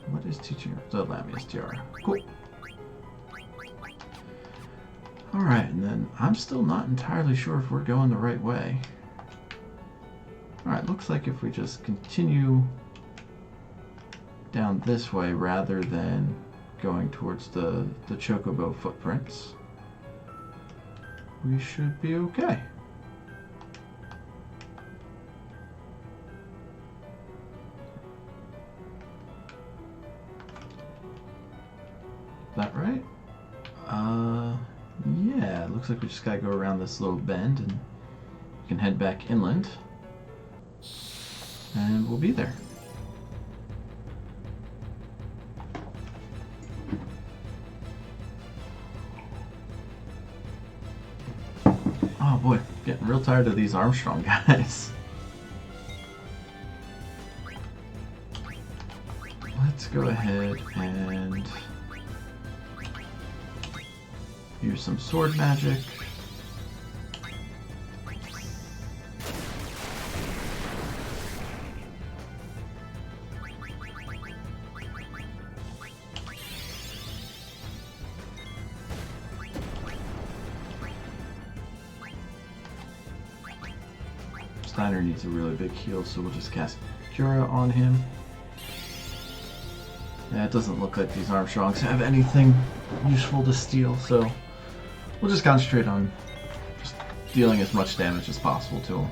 What is teaching her? The Lamia's Tiara. Cool. Alright, and then I'm still not entirely sure if we're going the right way. Alright, looks like if we just continue down this way rather than going towards the Chocobo footprints, we should be okay. Is that right? Yeah, it looks like we just gotta go around this little bend and we can head back inland. And we'll be there. Oh boy, getting real tired of these Armstrong guys. Let's go ahead and use some sword magic. Steiner needs a really big heal, so we'll just cast Cura on him. Yeah, it doesn't look like these Armstrongs have anything useful to steal, so we'll just concentrate on just dealing as much damage as possible to them.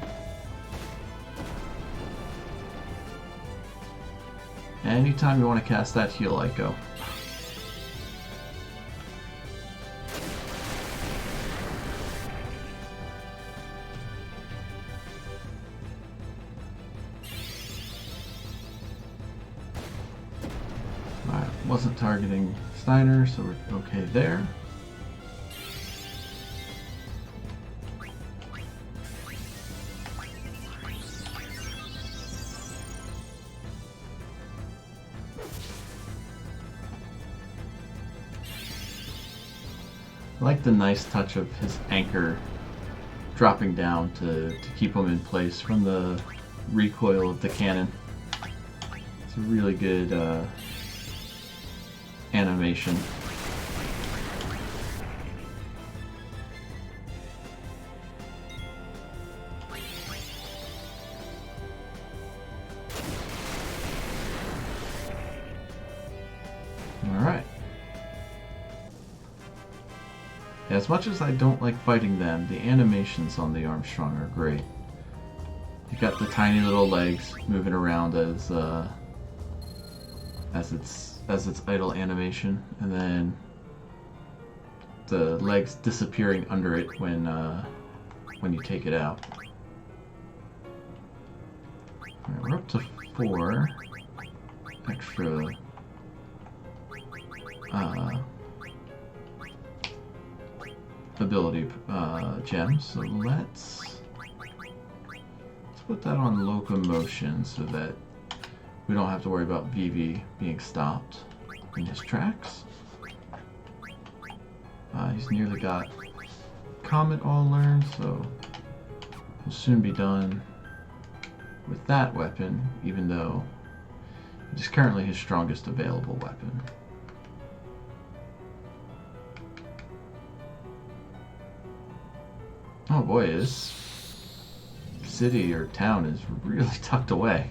Anytime you want to cast that heal, Aiko. Alright, wasn't targeting Steiner, so we're okay there. I like the nice touch of his anchor dropping down to keep him in place from the recoil of the cannon. It's a really good animation. Alright. As much as I don't like fighting them, the animations on the Armstrong are great. You got the tiny little legs moving around as its idle animation, and then the legs disappearing under it when you take it out. Alright, we're up to 4 extra ability gems, so let's put that on locomotion so that we don't have to worry about Vivi being stopped in his tracks. He's nearly got Comet all learned, so we'll soon be done with that weapon, even though it is currently his strongest available weapon. Oh boy, this city or town is really tucked away.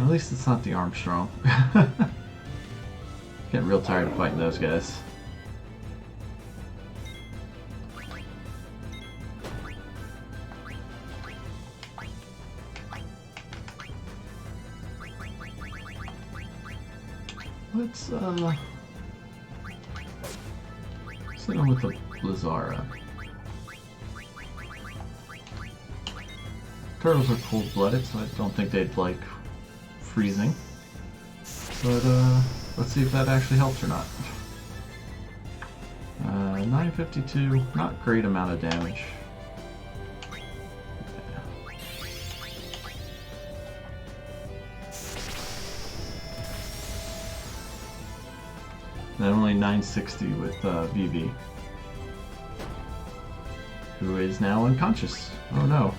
At least it's not the Armstrong. Getting real tired of fighting those guys. Let's sit on with the Blizzara. Turtles are cold-blooded, so I don't think they'd like freezing. But let's see if that actually helps or not. 952, not great amount of damage. And only 960 with VV, who is now unconscious. Oh no.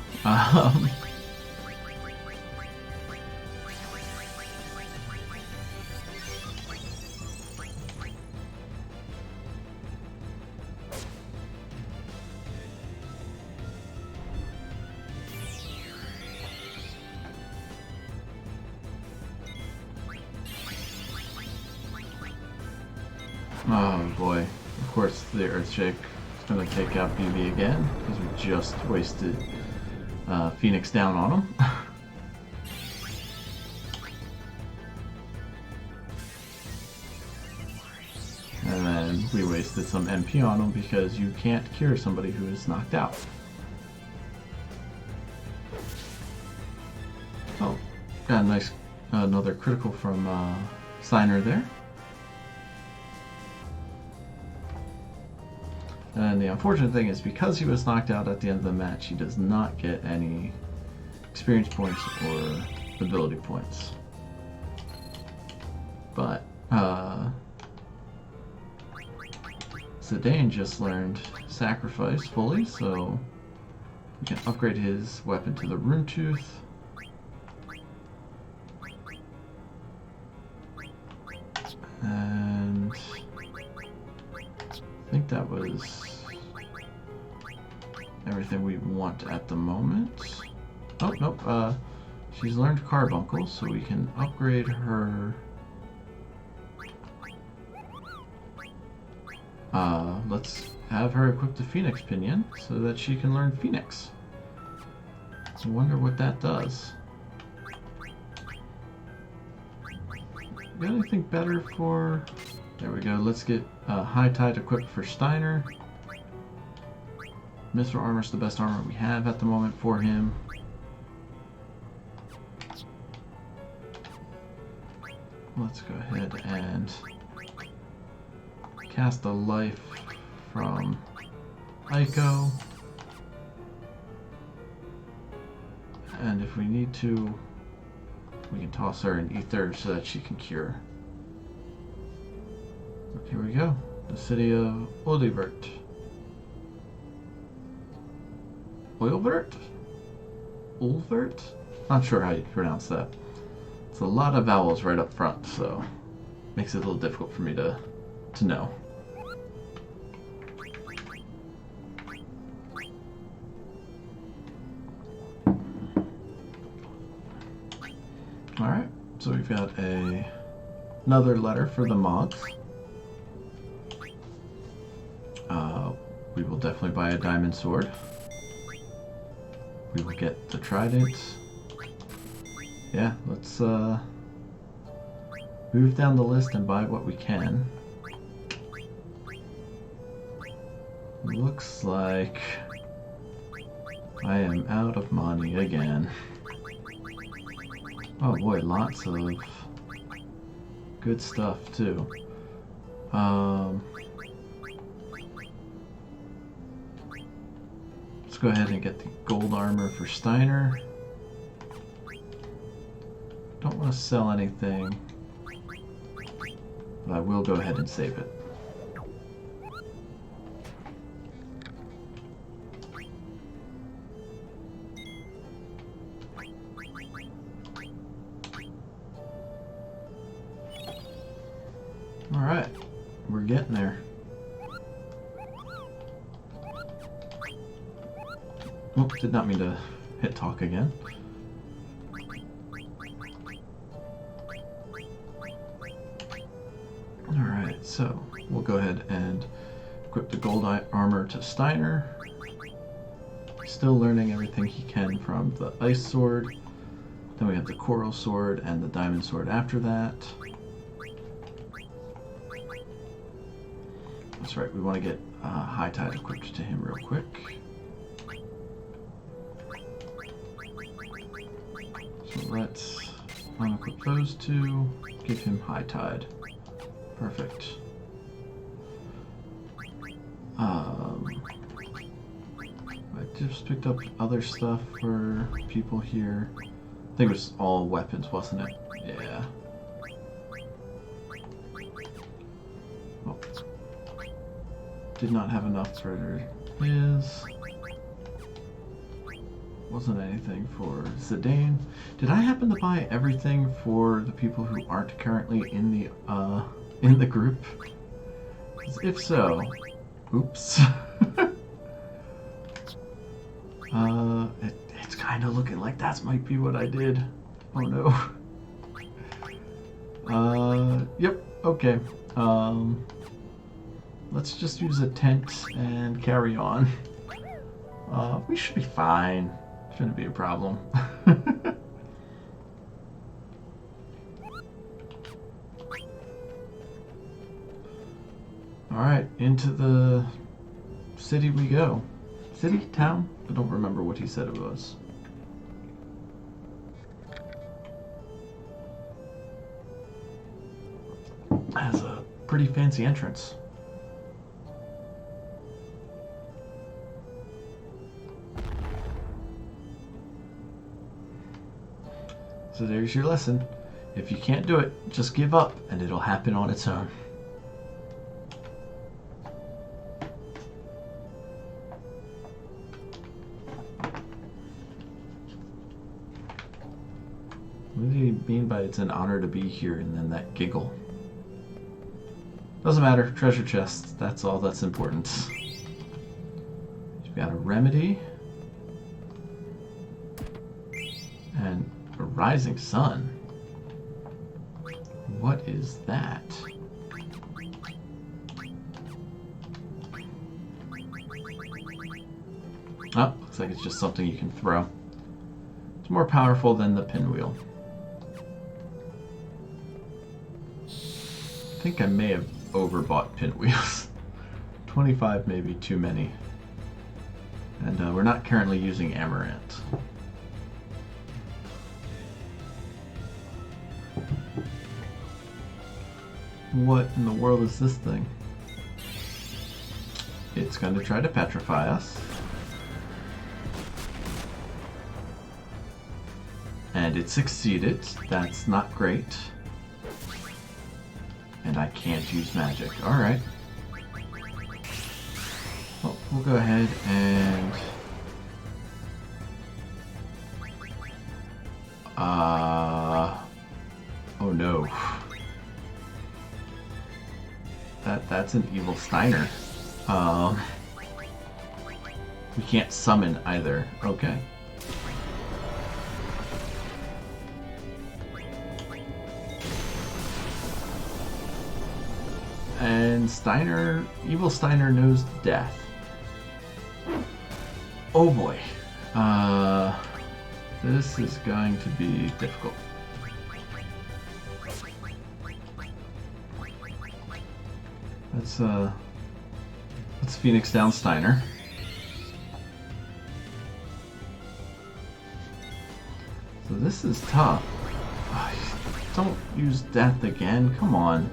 Oh boy, of course the Earthshake is going to take out BB again, because we just wasted Phoenix down on him. And then we wasted some MP on him because you can't cure somebody who is knocked out. Oh, got a nice, another critical from Steiner there. And the unfortunate thing is, because he was knocked out at the end of the match, he does not get any experience points or ability points. But, Zidane just learned Sacrifice fully, so we can upgrade his weapon to the Rune Tooth. And I think that was everything we want at the moment. Oh, nope, she's learned Carbuncle, so we can upgrade her. Let's have her equip the Phoenix Pinion so that she can learn Phoenix. I wonder what that does. Got anything better for... There we go, let's get High Tide equipped for Steiner. Missile Armor is the best armor we have at the moment for him. Let's go ahead and cast a life from Aiko. And if we need to, we can toss her in Ether so that she can cure. Here we go. The city of Olivert. Oilvert? Ulvert? Not sure how you pronounce that. It's a lot of vowels right up front, so makes it a little difficult for me to know. Alright, so we've got another letter for the mods. We will definitely buy a diamond sword. We will get the trident. Yeah, let's move down the list and buy what we can. Looks like I am out of money again. Oh boy, lots of good stuff too. Let's go ahead and get the gold armor for Steiner. Don't want to sell anything, but I will go ahead and save it. Alright, we're getting there. Oh, did not mean to hit talk again. Alright, so we'll go ahead and equip the gold armor to Steiner. Still learning everything he can from the ice sword. Then we have the coral sword and the diamond sword after that. That's right, we want to get High Tide equipped to him real quick. So let's unequip those two, give him High Tide. Perfect. I just picked up other stuff for people here. I think it was all weapons, wasn't it? Yeah. Oh. Did not have enough for his. Wasn't anything for Zidane. Did I happen to buy everything for the people who aren't currently in the group? If so, oops. It's kind of looking like that might be what I did. Oh no. Yep. Okay. Let's just use a tent and carry on. We should be fine. Shouldn't be a problem. Alright, into the city we go. City? Town? I don't remember what he said it was. Has a pretty fancy entrance. So there's your lesson. If you can't do it, just give up and it'll happen on its own. What do you mean by it's an honor to be here and then that giggle? Doesn't matter. Treasure chest. That's all that's important. You've got a remedy. And a rising sun. What is that? Oh, looks like it's just something you can throw. It's more powerful than the pinwheel. I think I may have overbought pinwheels. 25 may be too many. And we're not currently using Amaranth. What in the world is this thing? It's going to try to petrify us. And it succeeded. That's not great. And I can't use magic. Alright. Well, we'll go ahead and... Oh no. That's an evil Steiner. We can't summon either. Okay. And Steiner, evil Steiner knows death. Oh boy. This is going to be difficult. Let's Phoenix down Steiner. So this is tough. Don't use death again, come on.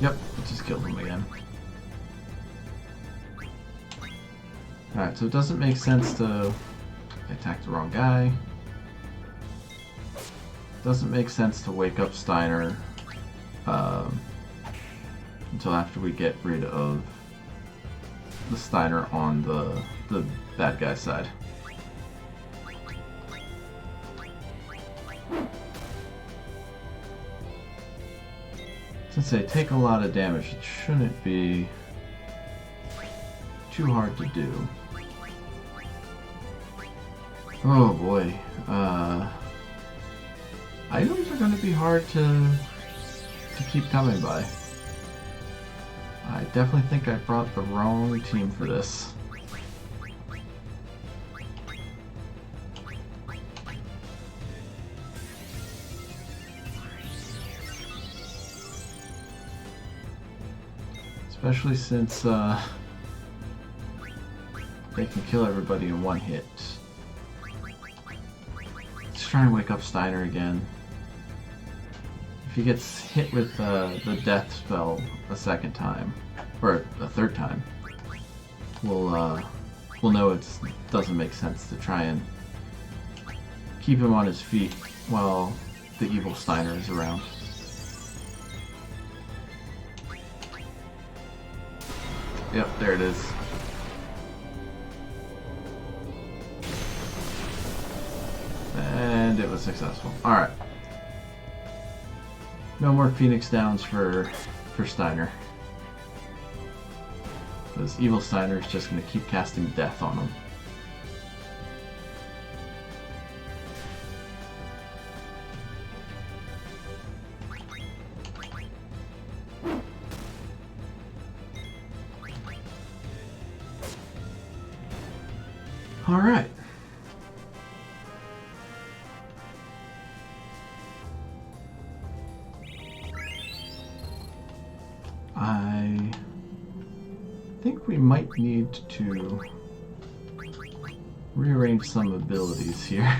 Yep, it just killed him again. Alright, so it doesn't make sense to attack the wrong guy. Doesn't make sense to wake up Steiner until after we get rid of the Steiner on the bad guy's side. Since they take a lot of damage, it shouldn't be too hard to do. Oh boy. Items are going to be hard to keep coming by. I definitely think I brought the wrong team for this. Especially since they can kill everybody in one hit. Let's try and wake up Steiner again. If he gets hit with the death spell a second time, or a third time, we'll know it doesn't make sense to try and keep him on his feet while the evil Steiner is around. Yep, there it is. And it was successful. Alright. No more Phoenix Downs for Steiner. Because evil Steiner is just going to keep casting death on him. Alright. I think we might need to rearrange some abilities here.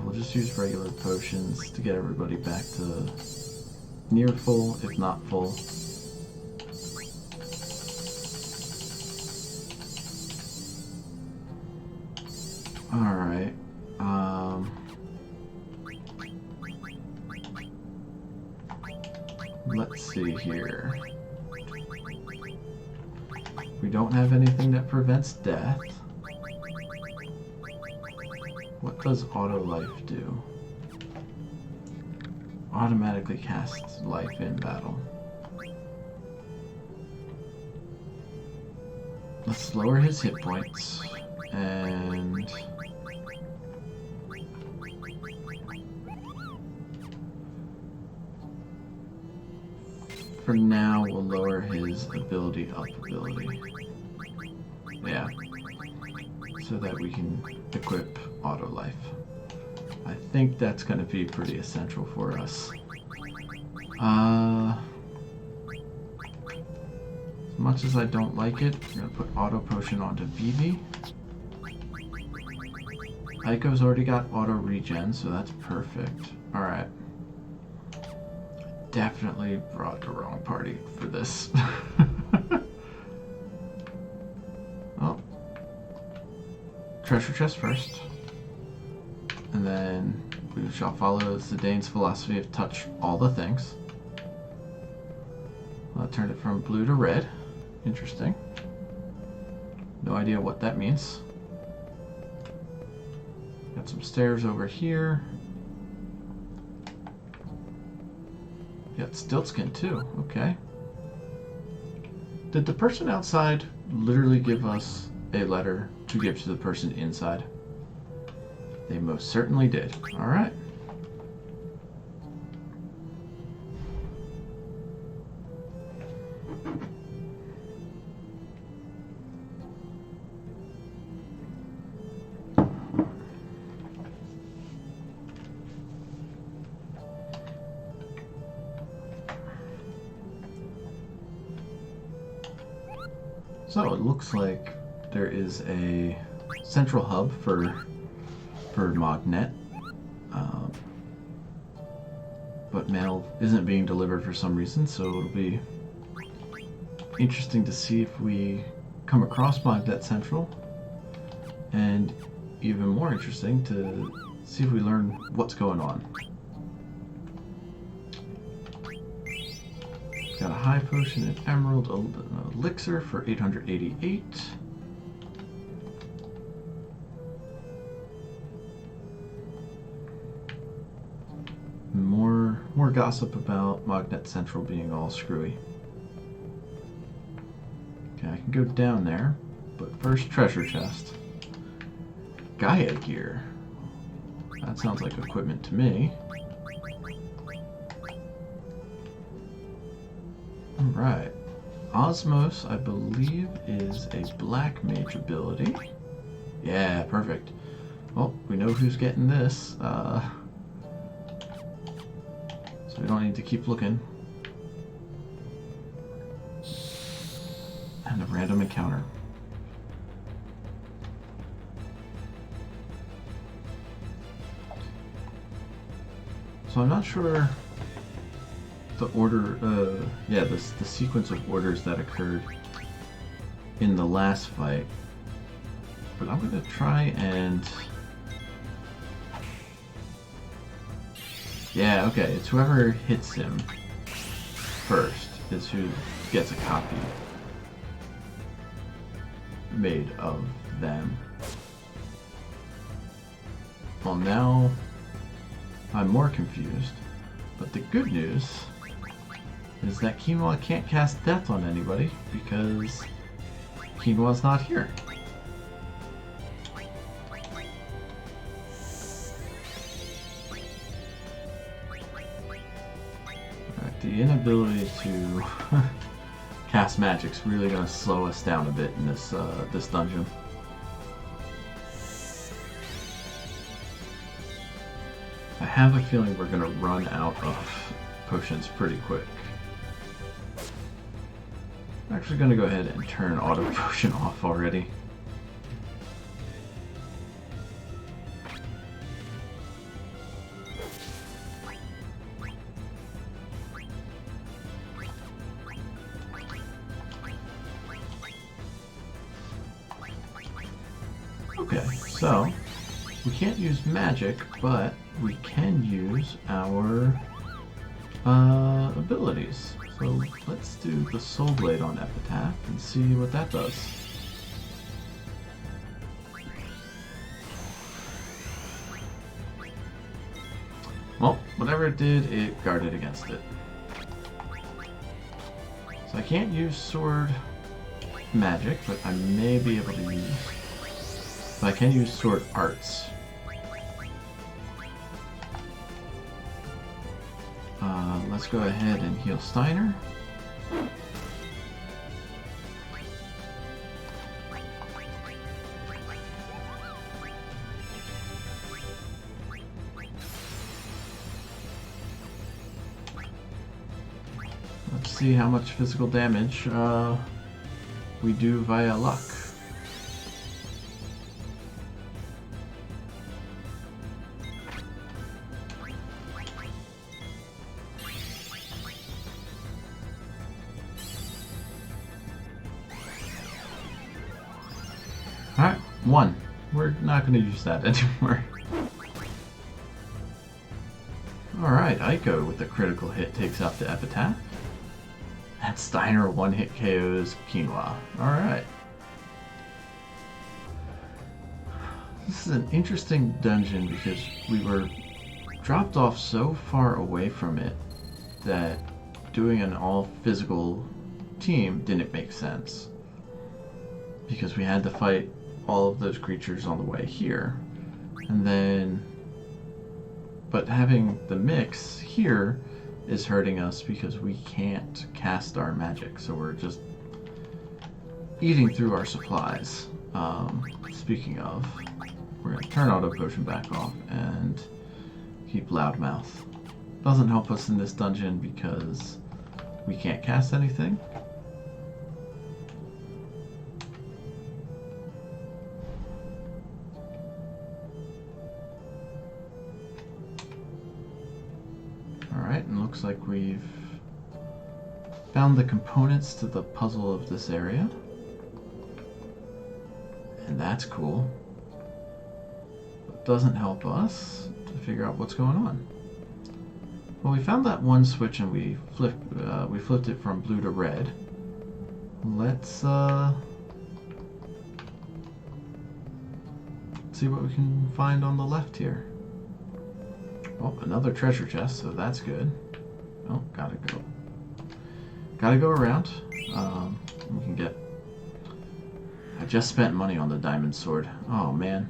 We'll just use regular potions to get everybody back to near full, if not full. Alright. Let's see here. We don't have anything that prevents death. What does auto life do? Automatically casts life in battle. Let's lower his hit points and for now we'll lower his ability up ability. Yeah. So that we can equip auto life. I think that's going to be pretty essential for us. As much as I don't like it, I'm going to put auto potion onto Vivi. Aiko's already got auto regen, so that's perfect. Alright. Definitely brought the wrong party for this. Oh. Treasure chest first. And then we shall follow Zidane's philosophy of touch all the things. I'll turn it from blue to red. Interesting. No idea what that means. Got some stairs over here. Got Stiltskin too, okay. Did the person outside literally give us a letter to give to the person inside? They most certainly did. Alright. So it looks like there is a central hub for Mognet, but mail isn't being delivered for some reason, so it'll be interesting to see if we come across Mognet Central, and even more interesting to see if we learn what's going on. Got a high potion and emerald elixir for 888. more gossip about Magnet Central being all screwy. Okay, I can go down there, but first treasure chest. Gaia gear. That sounds like equipment to me. Alright. Osmos, I believe, is a black mage ability. Yeah, perfect. Well, we know who's getting this. So we don't need to keep looking. And a random encounter. So I'm not sure the order, the sequence of orders that occurred in the last fight. But I'm going to try and... Yeah, okay, it's whoever hits him first is who gets a copy made of them. Well, now I'm more confused, but the good news is that Quinoa can't cast death on anybody because Quinoa's not here. Alright, the inability to cast magic's really going to slow us down a bit in this this dungeon. I have a feeling we're going to run out of potions pretty quick. I'm actually going to go ahead and turn auto potion off already. Okay, so we can't use magic, but we can use our abilities. So let's do the Soul Blade on Epitaph and see what that does. Well, whatever it did, it guarded against it. So I can't use sword magic, but I may be able to use... But I can use sword arts. Let's go ahead and heal Steiner. Let's see how much physical damage we do via luck. Alright, 1. We're not going to use that anymore. Alright, Aiko with a critical hit takes out the Epitaph. And Steiner one-hit KOs Quinoa. Alright. This is an interesting dungeon because we were dropped off so far away from it that doing an all-physical team didn't make sense. Because we had to fight all of those creatures on the way here. And then... But having the mix here is hurting us because we can't cast our magic. So we're just eating through our supplies. Speaking of, we're going to turn auto potion back off and keep Loudmouth. Doesn't help us in this dungeon because we can't cast anything. Alright, and looks like we've found the components to the puzzle of this area. And that's cool. But doesn't help us to figure out what's going on. Well, we found that one switch and we flipped it from blue to red. Let's see what we can find on the left here. Oh, another treasure chest, so that's good. Oh, gotta go. Gotta go around. We can get... I just spent money on the diamond sword. Oh, man.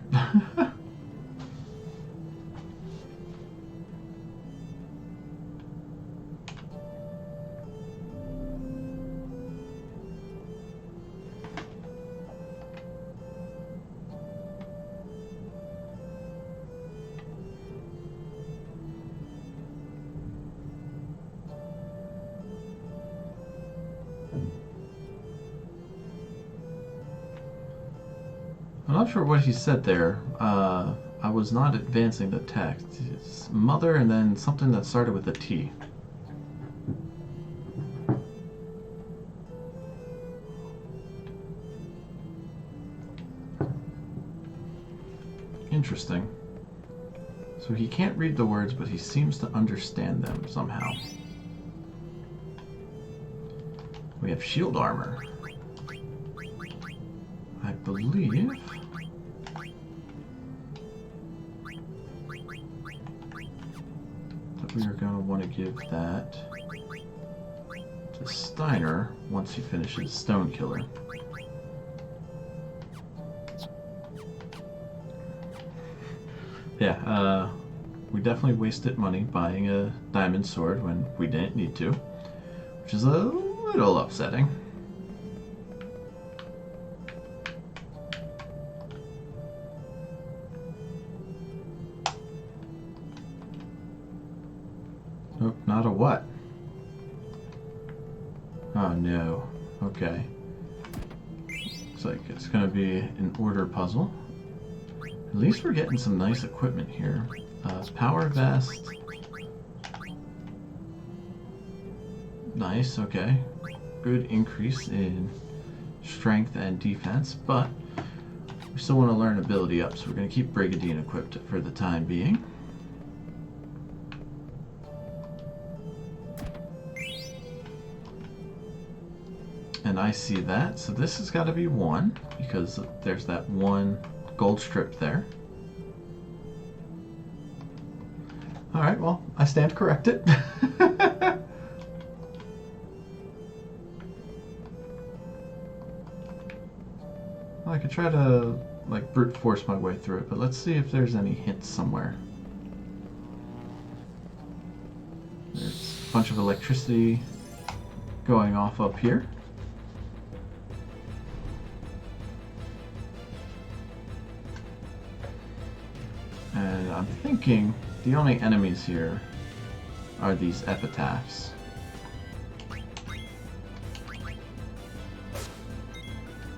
I'm not sure what he said there. I was not advancing the text. It's mother and then something that started with a T. Interesting. So he can't read the words, but he seems to understand them somehow. We have shield armor. I believe... that we are going to want to give that to Steiner once he finishes Stone Killer. Yeah, we definitely wasted money buying a diamond sword when we didn't need to, which is a little upsetting. Nope, not a what? Oh no. Okay. Looks like it's gonna be an order puzzle. At least we're getting some nice equipment here. Power vest. Nice, okay. Good increase in strength and defense, but we still want to learn ability up, so we're going to keep Brigadine equipped for the time being. And I see that, so this has got to be 1, because there's that 1 gold strip there. Alright, well, I stand corrected. Well, I could try to, like, brute force my way through it, but let's see if there's any hints somewhere. There's a bunch of electricity going off up here. And I'm thinking the only enemies here are these epitaphs.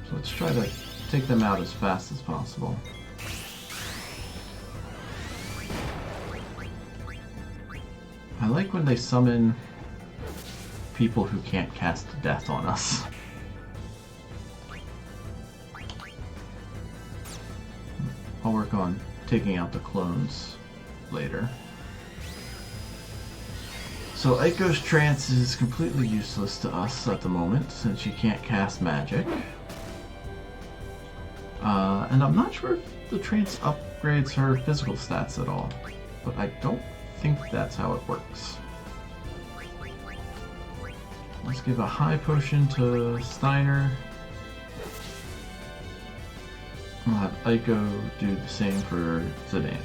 So let's try to take them out as fast as possible. I like when they summon people who can't cast death on us. I'll work on taking out the clones later. So Aiko's trance is completely useless to us at the moment since she can't cast magic. And I'm not sure if the trance upgrades her physical stats at all, but I don't think that's how it works. Let's give a high potion to Steiner. We'll have Aiko do the same for Zidane.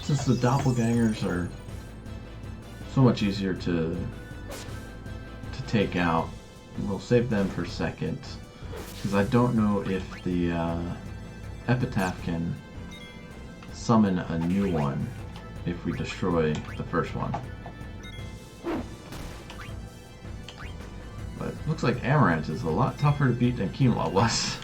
Since the doppelgangers are so much easier to take out, we'll save them for second, because I don't know if the epitaph can summon a new one if we destroy the first one. But it looks like Amaranth is a lot tougher to beat than Quinoa was.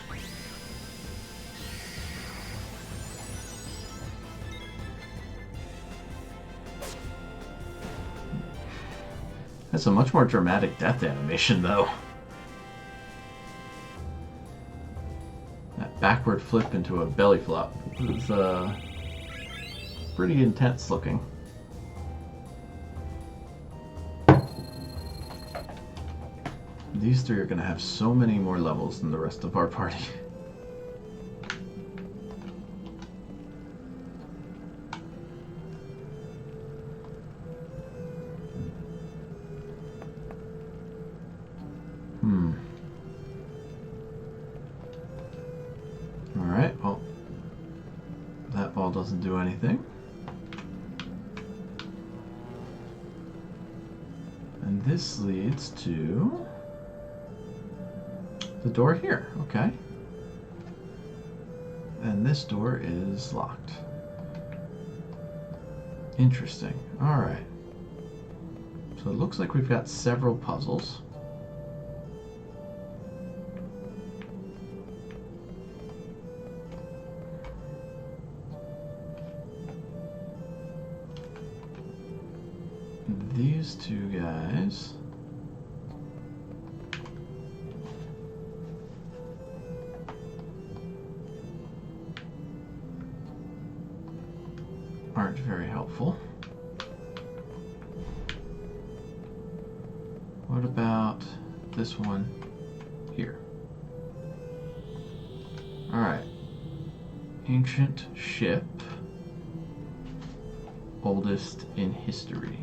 That's a much more dramatic death animation, though. That backward flip into a belly flop is pretty intense looking. These three are going to have so many more levels than the rest of our party. Alright, well, that ball doesn't do anything. And this leads to the door here, okay. And this door is locked. Interesting, alright. So it looks like we've got several puzzles. These two guys aren't very helpful. What about this one here? Alright. Ancient ship. Oldest in history.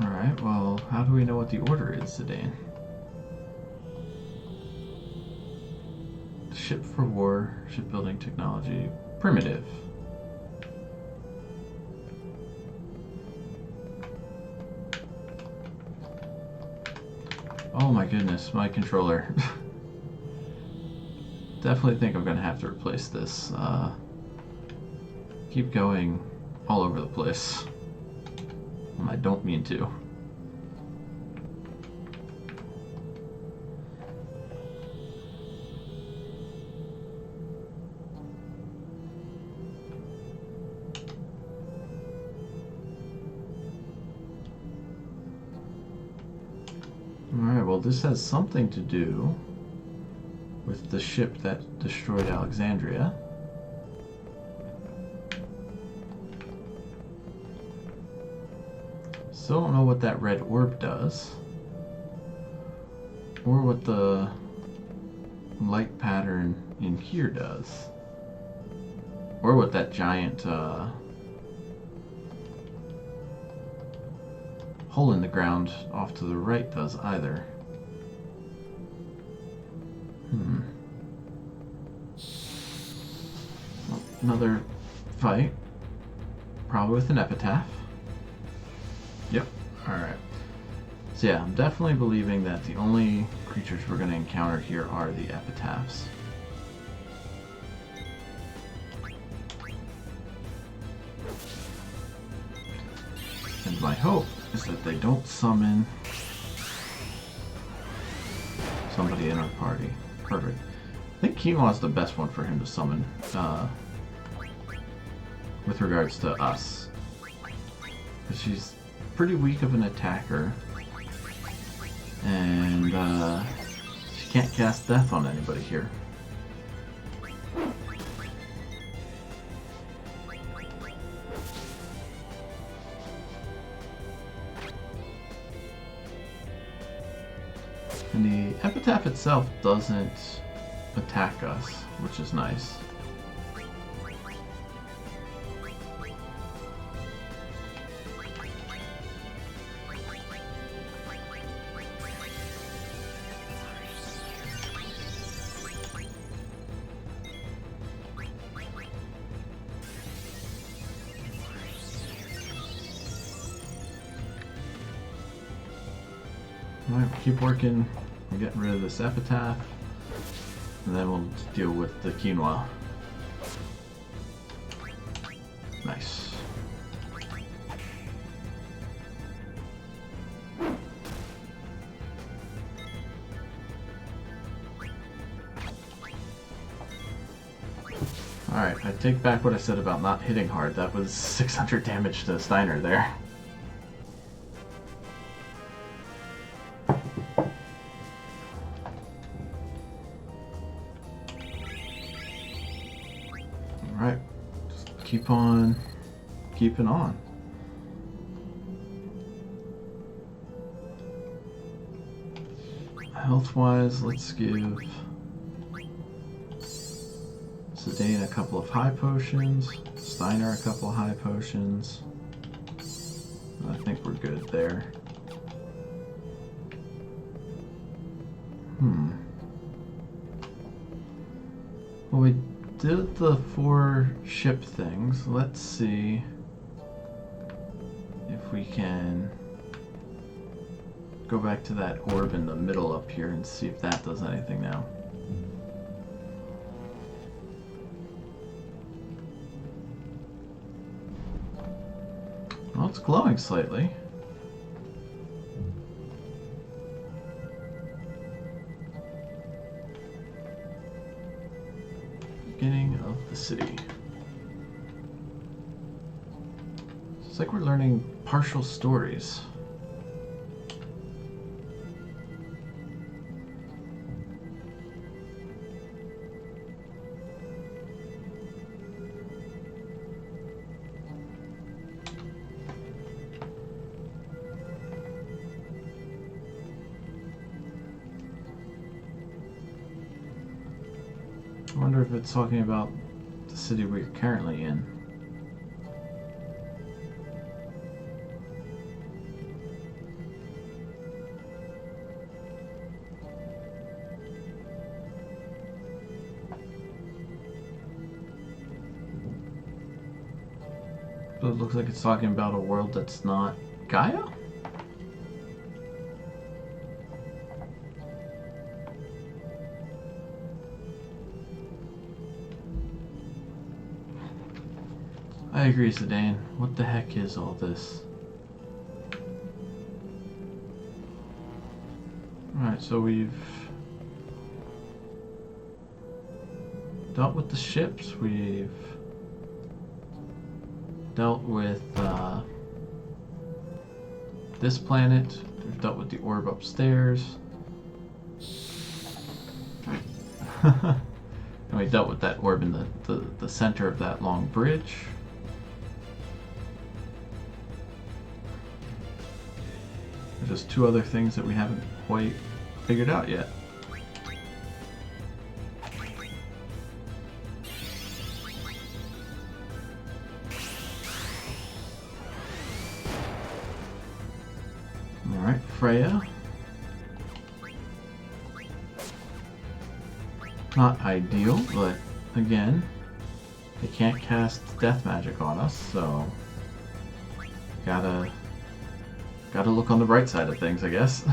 Alright, well, how do we know what the order is, Zidane? Ship for war, shipbuilding technology, primitive. Oh my goodness, my controller. Definitely think I'm gonna have to replace this. Keep going all over the place. And I don't mean to. Alright, well this has something to do with the ship that destroyed Alexandria. Still don't know what that red orb does. Or what the light pattern in here does. Or what that giant hole in the ground off to the right does either. Well, another fight. Probably with an epitaph. Yep. Alright. So yeah, I'm definitely believing that the only creatures we're going to encounter here are the epitaphs. And my hope is that they don't summon somebody in our party. Perfect. I think Quinoa is the best one for him to summon with regards to us. Because she's pretty weak of an attacker. And she can't cast death on anybody here. And the epitaph itself doesn't attack us, which is nice. Alright, we'll keep working. We're getting rid of this epitaph. And then we'll deal with the Quinoa. Nice. Alright, I take back what I said about not hitting hard. That was 600 damage to Steiner there. keep on keeping on. Health-wise, let's give Zidane a couple of high potions, Steiner a couple of high potions. I think we're good there. Well, we did the 4 ship things. Let's see if we can go back to that orb in the middle up here and see if that does anything now. Well, it's glowing slightly. Beginning of the city. It's like we're learning partial stories. I wonder if it's talking about the city we're currently in. So it looks like it's talking about a world that's not Gaia? I agree, Zidane. What the heck is all this? Alright, so we've dealt with the ships, we've dealt with this planet, we've dealt with the orb upstairs. And we dealt with that orb in the center of that long bridge. There's just 2 other things that we haven't quite figured out yet. Alright, Freya. Not ideal, but again, they can't cast death magic on us, so gotta look on the bright side of things, I guess.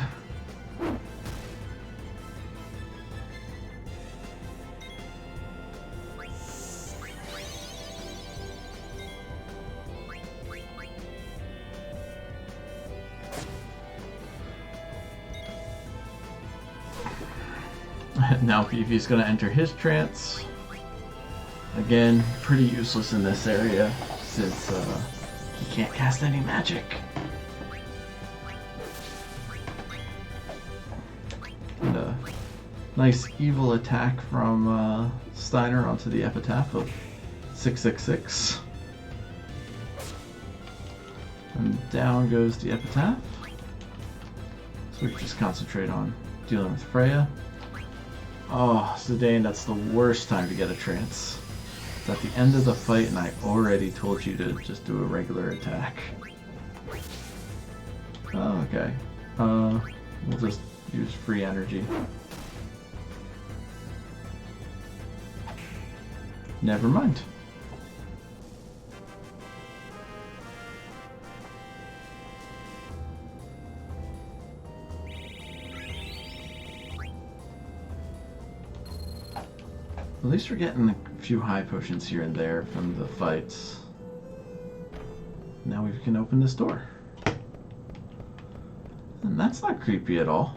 Now Vivi's gonna enter his trance. Again, pretty useless in this area since he can't cast any magic. And a nice evil attack from Steiner onto the epitaph of 666. And down goes the epitaph. So we can just concentrate on dealing with Freya. Oh, Zidane, that's the worst time to get a trance. It's at the end of the fight and I already told you to just do a regular attack. Oh, okay. We'll just use free energy. Never mind. At least we're getting a few high potions here and there from the fights. Now we can open this door. And that's not creepy at all.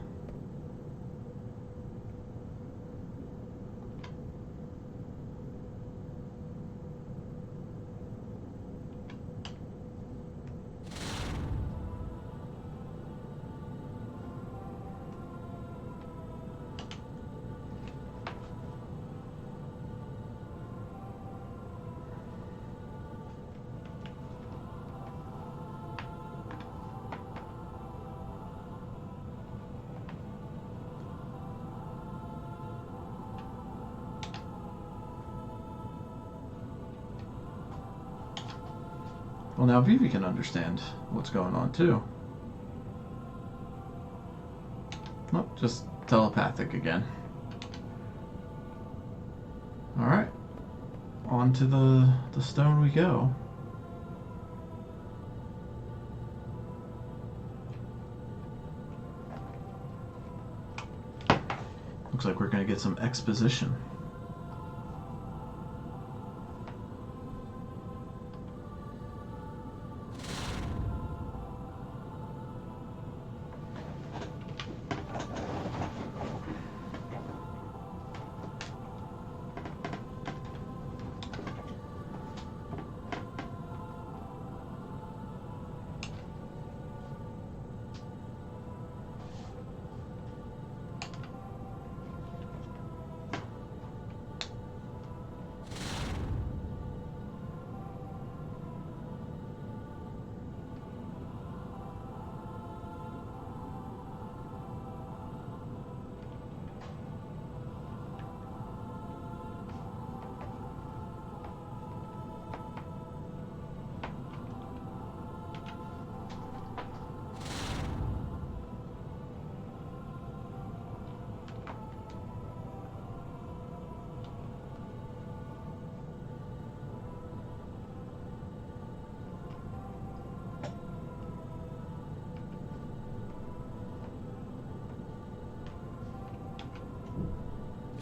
Well, now Vivi can understand what's going on too. Nope, just telepathic again. Alright. On to the stone we go. Looks like we're going to get some exposition.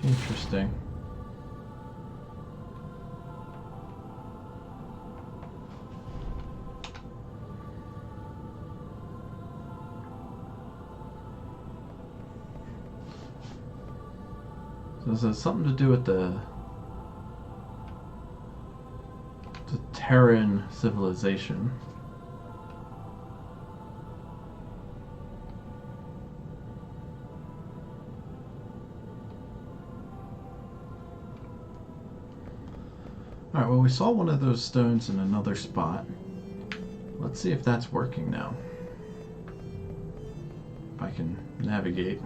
Interesting. So is it something to do with the Terran civilization? Alright, well, we saw one of those stones in another spot. Let's see if that's working now. If I can navigate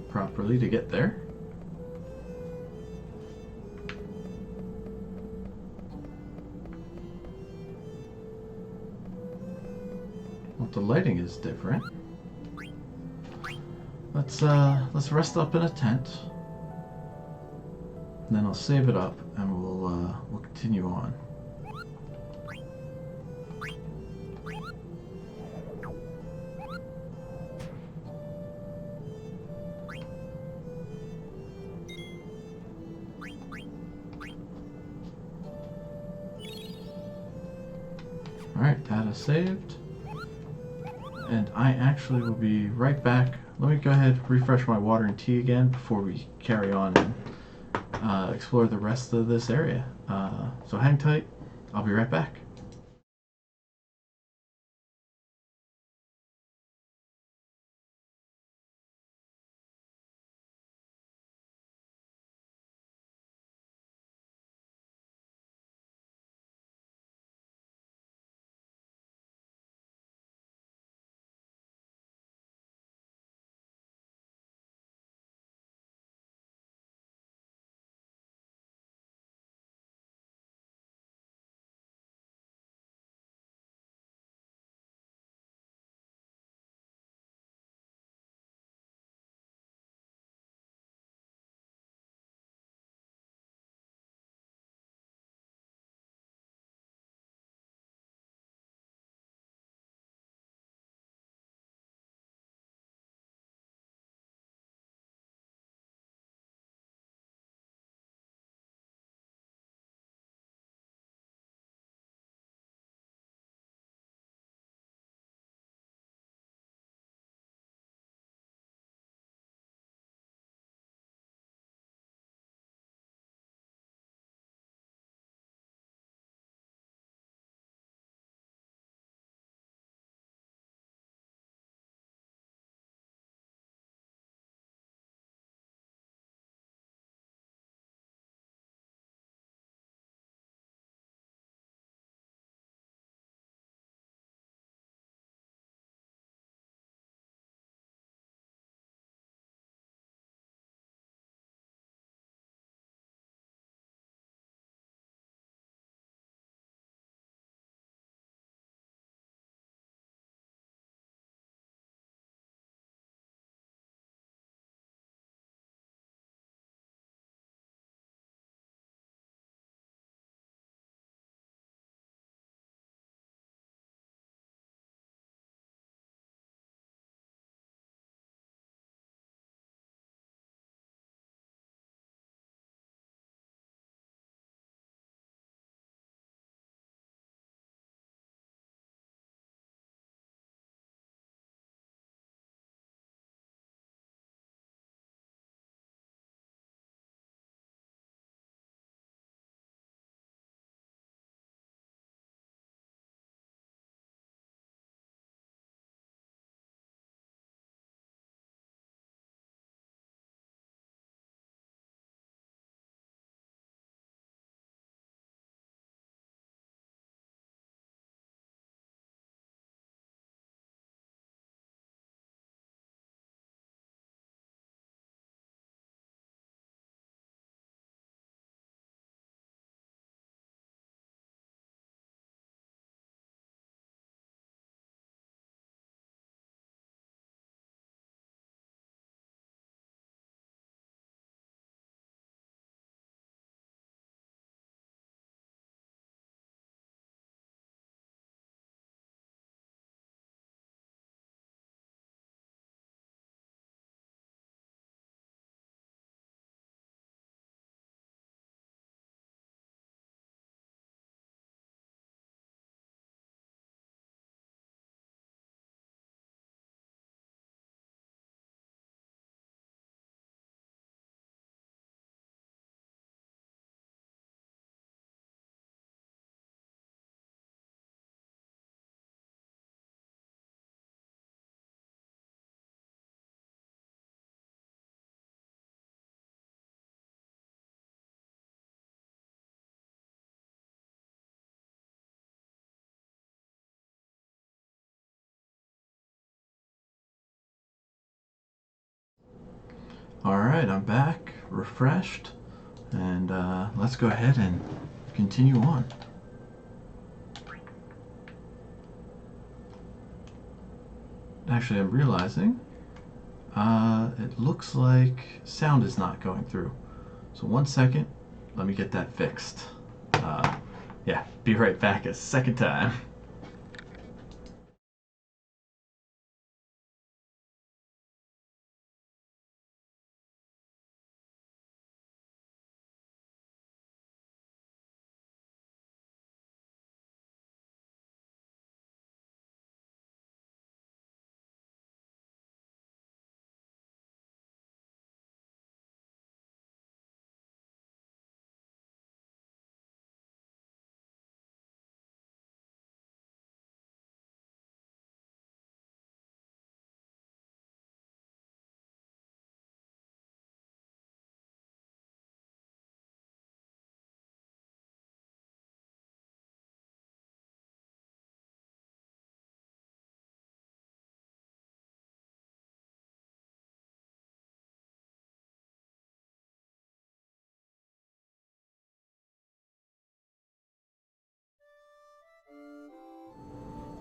properly to get there. Well, the lighting is different. Let's rest up in a tent. And then I'll save it up and we'll continue on. Alright, data saved. And I actually will be right back. Let me go ahead and refresh my water and tea again before we carry on and explore the rest of this area. So hang tight. I'll be right back. Alright, I'm back, refreshed, and let's go ahead and continue on. Actually, I'm realizing it looks like sound is not going through. So 1 second, let me get that fixed. Yeah, be right back a second time.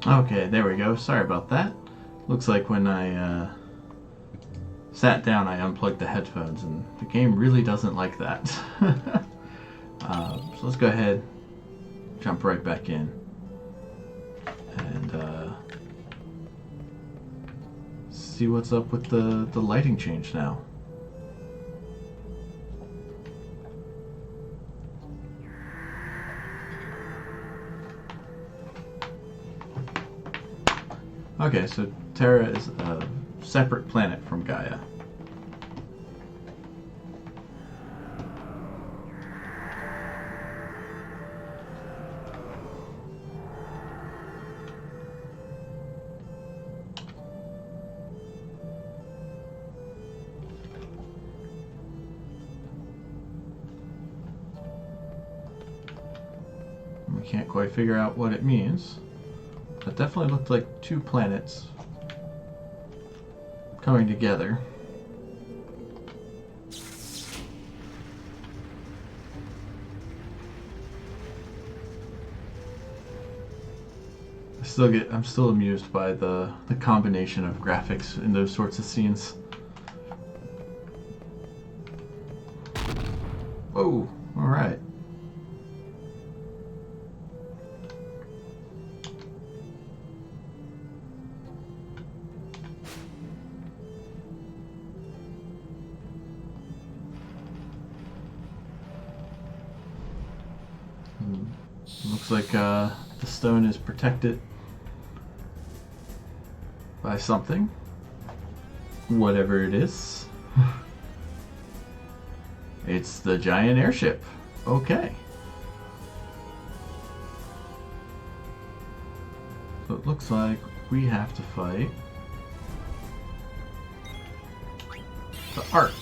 Okay, there we go. Sorry about that. Looks like when I sat down, I unplugged the headphones, and the game really doesn't like that. So let's go ahead, jump right back in, and see what's up with the lighting change now. Okay, so Terra is a separate planet from Gaia. We can't quite figure out what it means. It definitely looked like two planets coming together. I'm still amused by the combination of graphics in those sorts of scenes. Whoa, alright. Looks like the stone is protected by something. Whatever it is. It's the giant airship. Okay. So it looks like we have to fight the Ark.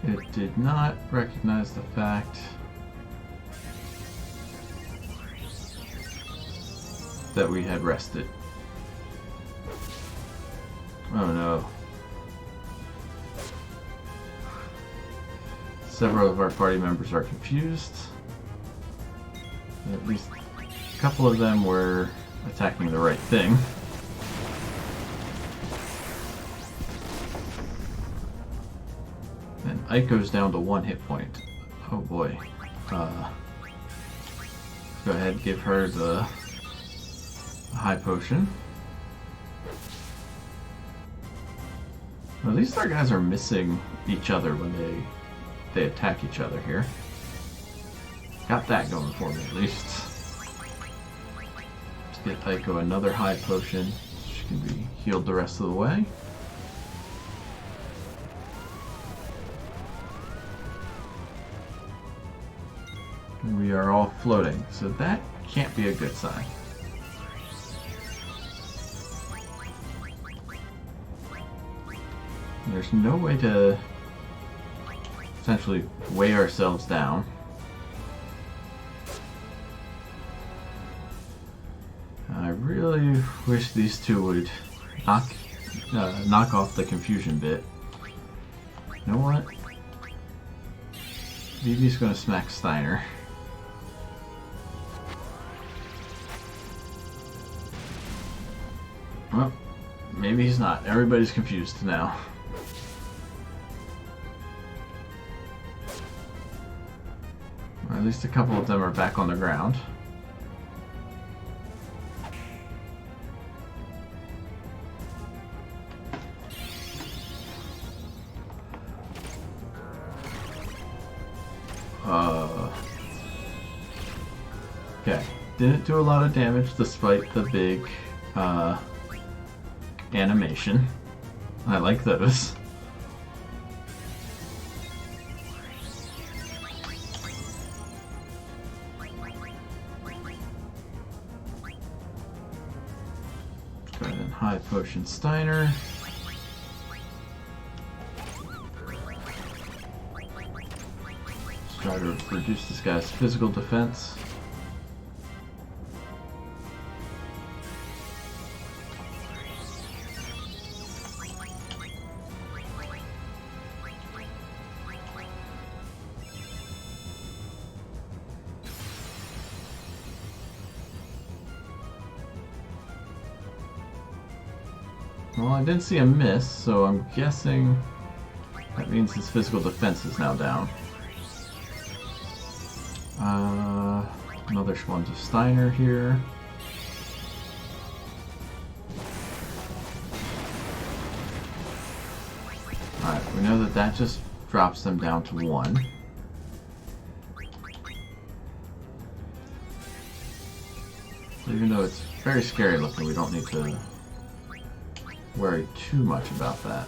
It did not recognize the fact that we had rested. Oh no. Several of our party members are confused. At least a couple of them were attacking the right thing. And Ike goes down to 1 hit point. Oh boy. Go ahead and give her the high potion. Well, these other guys are missing each other when they attack each other here. Got that going for me at least. Let's get Aiko another high potion. She can be healed the rest of the way. We are all floating, so that can't be a good sign. There's no way to essentially weigh ourselves down. really wish these two would knock off the confusion bit. You know what? Vivi's gonna smack Steiner. Well, maybe he's not. Everybody's confused now. Or at least a couple of them are back on the ground. Okay, didn't do a lot of damage despite the big animation. I like those. Let's go ahead and high potion Steiner. Let's try to reduce this guy's physical defense. Well, I didn't see a miss, so I'm guessing that means his physical defense is now down. Another one to Steiner here. Alright, we know that that just drops them down to 1. Even though it's very scary looking, we don't need to worry too much about that.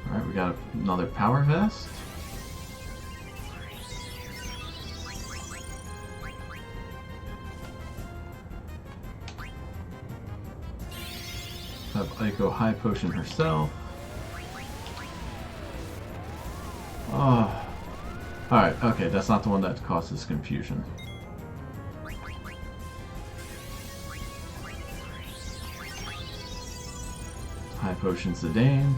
Alright, we got another power vest. Have Aiko high potion herself. Oh. Alright, okay, that's not the one that causes confusion. High potion Zidane.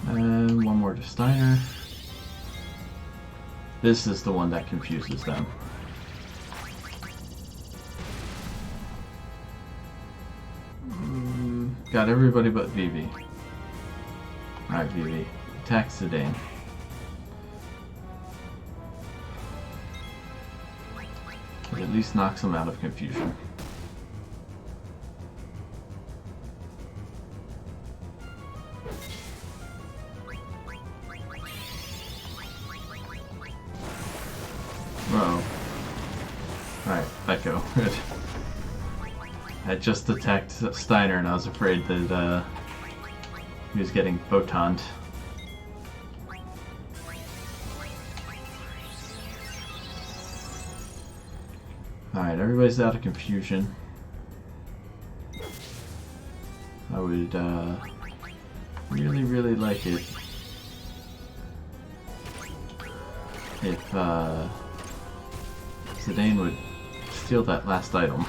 And one more to Steiner. This is the one that confuses them. Got everybody but Vivi. Alright, Vivi. Attack Zidane. It at least knocks him out of confusion. Uh-oh. Alright, Echo. Good. I just attacked Steiner and I was afraid that he was getting photoned. Alright, everybody's out of confusion. I would really, really like it if Zidane would steal that last item.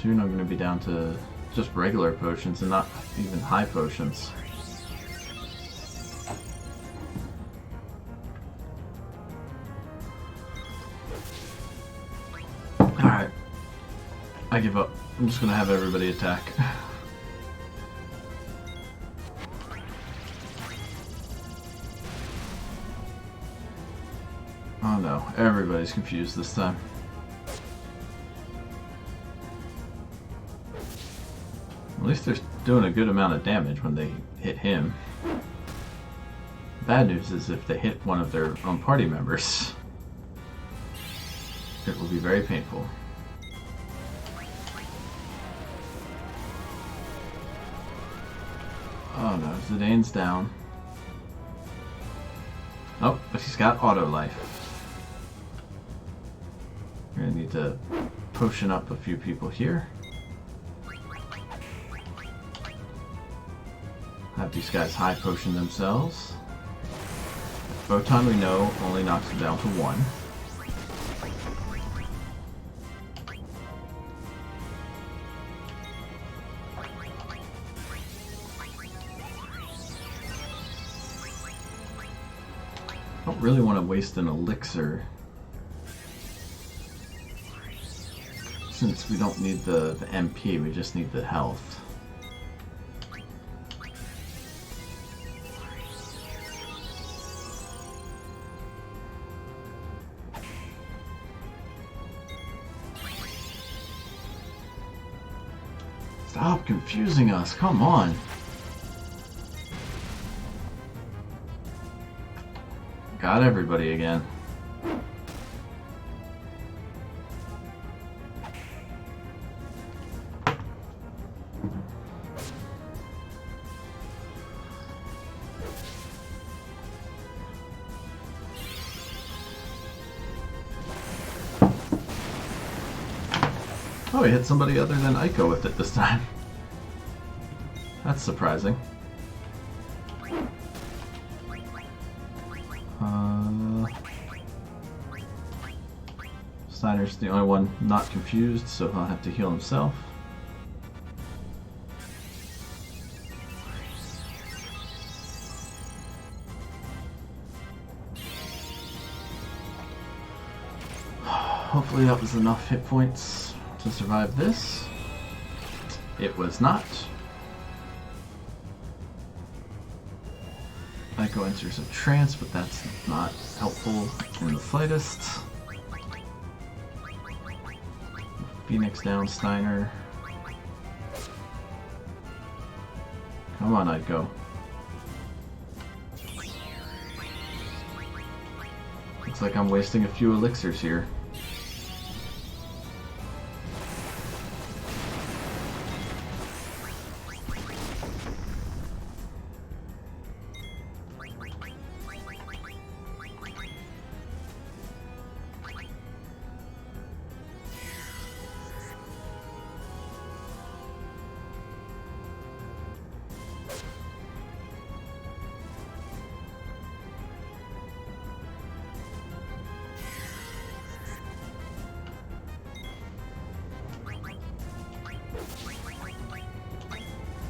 Soon I'm going to be down to just regular potions and not even high potions. Alright. I give up. I'm just going to have everybody attack. Oh no, everybody's confused this time. At least they're doing a good amount of damage when they hit him. Bad news is if they hit one of their own party members, it will be very painful. Oh no, Zidane's down. Oh, but he's got auto life. We're gonna need to potion up a few people here. Have these guys high potion themselves. Photon, we know, only knocks him down to 1. I don't really want to waste an elixir, since we don't need the MP, we just need the health. Stop confusing us, come on! Got everybody again. Oh, he hit somebody other than Aiko with it this time. That's surprising. Steiner's the only one not confused, so he'll have to heal himself. Hopefully that was enough hit points to survive this. It was not. Aiko enters a trance, but that's not helpful in the slightest. Phoenix down, Steiner. Come on, Aiko. Looks like I'm wasting a few elixirs here.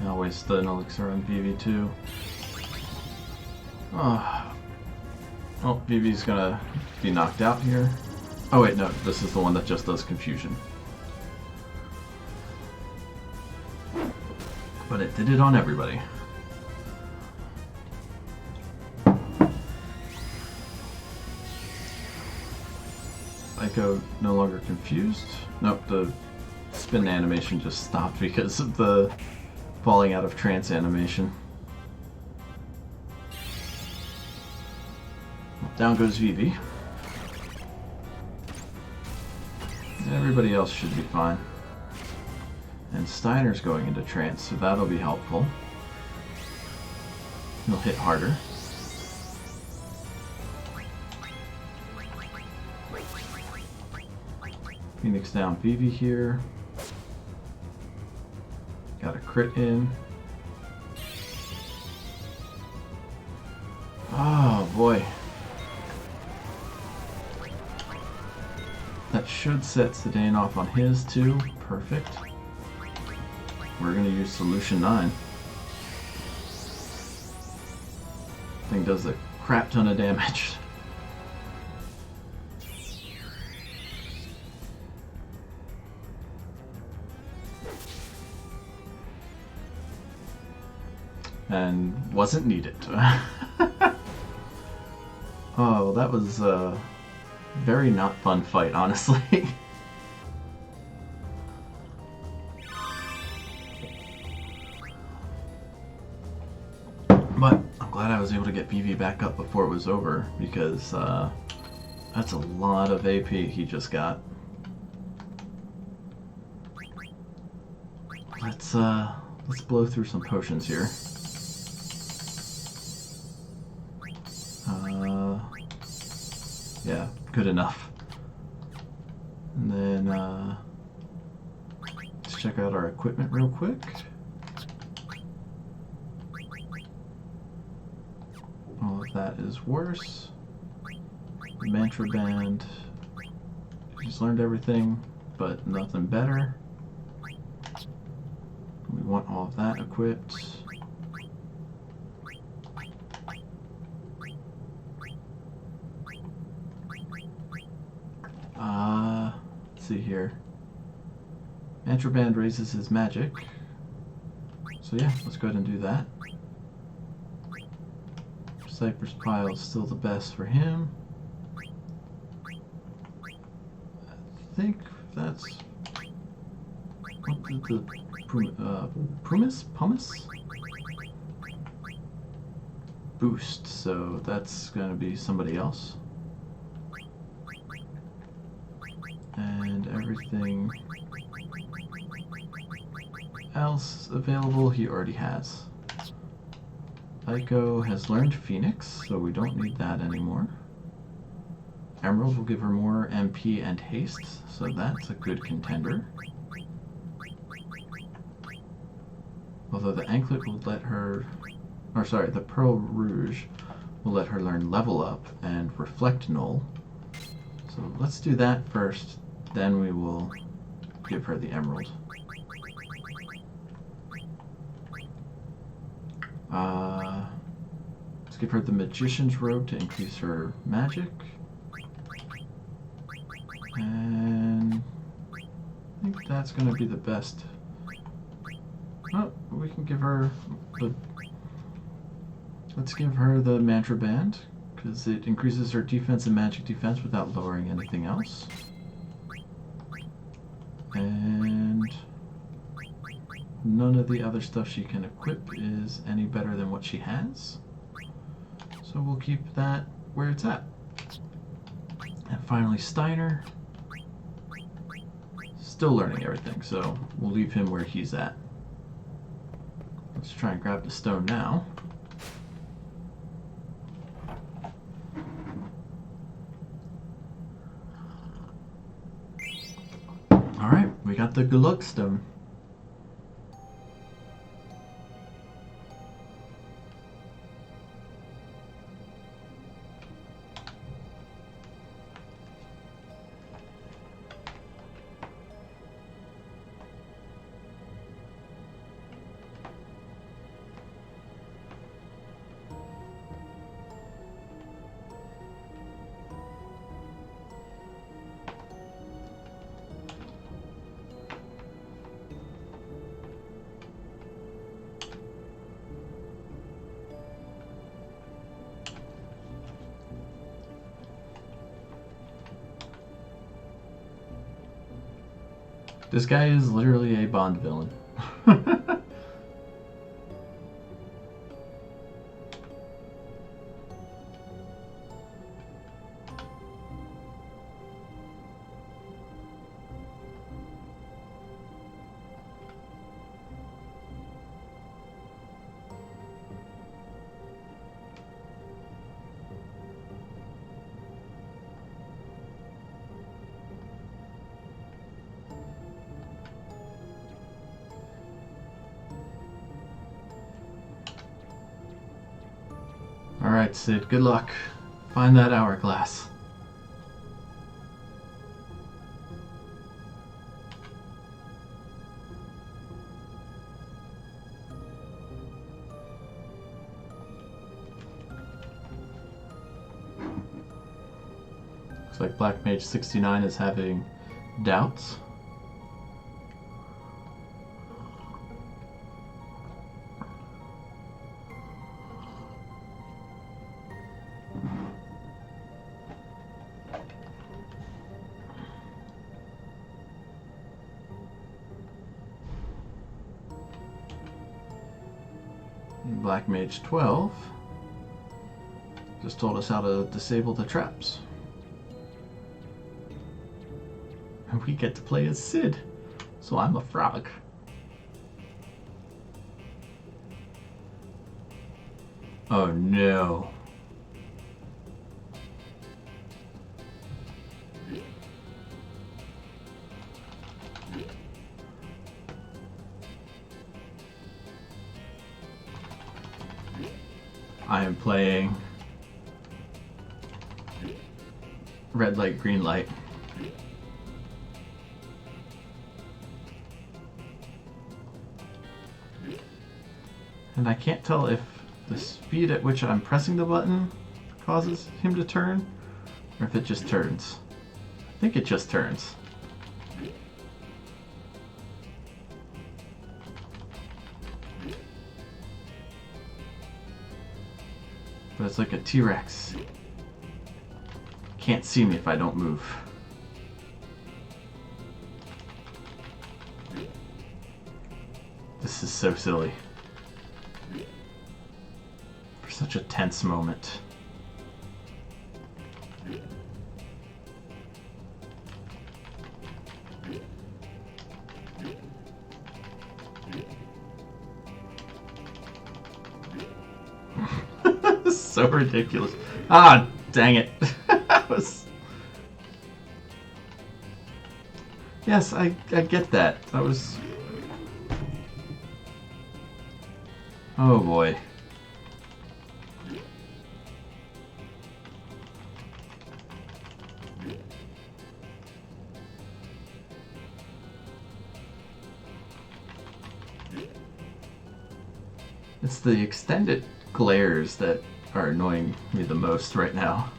I'll waste an elixir on Vivi too. Oh, Vivi's gonna be knocked out here. Oh wait, no, this is the one that just does confusion. But it did it on everybody. Aiko no longer confused. Nope, the spin animation just stopped because of the falling out of trance animation. Down goes Vivi. Everybody else should be fine. And Steiner's going into trance, so that'll be helpful. He'll hit harder. Phoenix down Vivi here. Got a crit in. Oh boy. That should set Zidane off on his too. Perfect. We're gonna use Solution 9. Thing does a crap ton of damage. And wasn't needed. Oh, that was a very not fun fight, honestly. But I'm glad I was able to get Vivi back up before it was over, because that's a lot of AP he just got. Let's blow through some potions here. enough. And then let's check out our equipment real quick. All of that is worse. The Mantra Band. He's learned everything, but nothing better. We want all of that equipped. Let's see here. Mantra Band raises his magic. So yeah, let's go ahead and do that. Cypress Pile is still the best for him. I think that's what did the Pumice boost, so that's gonna be somebody else. And everything else available he already has. Aiko has learned Phoenix, so we don't need that anymore. Emerald will give her more MP and haste, so that's a good contender. Although the anklet will let her, or sorry, the Pearl Rouge will let her learn Level Up and Reflect Null. So let's do that first, then we will give her the Emerald. Let's give her the Magician's Robe to increase her magic. And I think that's going to be the best. Oh, we can give her the... Let's give her the Mantra Band, because it increases her defense and magic defense without lowering anything else. And none of the other stuff she can equip is any better than what she has. So we'll keep that where it's at. And finally Steiner. Still learning everything, so we'll leave him where he's at. Let's try and grab the stone now. Alright, we got the good luck stone. This guy is literally a Bond villain. Alright, Sid, good luck. Find that hourglass. Looks like Black Mage 69 is having doubts. Black Mage 12 just told us how to disable the traps. And we get to play as Sid, so I'm a frog. Oh no. I am playing red light, green light. And I can't tell if the speed at which I'm pressing the button causes him to turn, or if it just turns. I think it just turns. But it's like a T-Rex. Can't see me if I don't move. This is so silly. For such a tense moment. So ridiculous. Ah, dang it. That was... Yes, I get that. That was... Oh boy. It's the extended glares that are annoying me the most right now.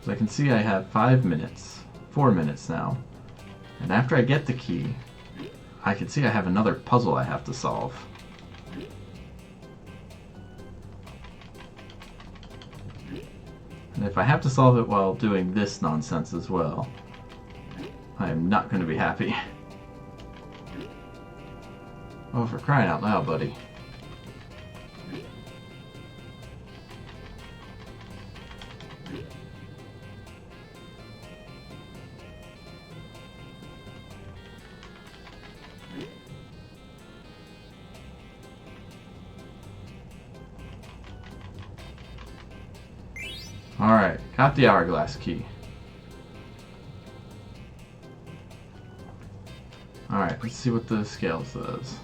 So I can see I have 5 minutes, 4 minutes now. And after I get the key, I can see I have another puzzle I have to solve. And if I have to solve it while doing this nonsense as well, I am not going to be happy. Oh, for crying out loud, buddy. Alright, got the hourglass key. Alright, let's see what the scale says.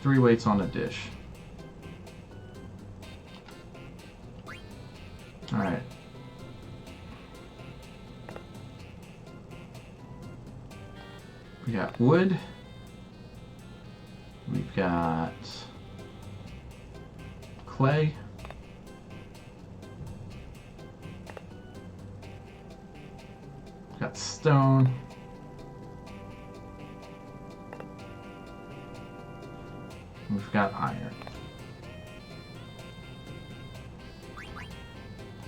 3 weights on a dish. Alright. We got wood. We've got clay. We've got stone. We've got iron.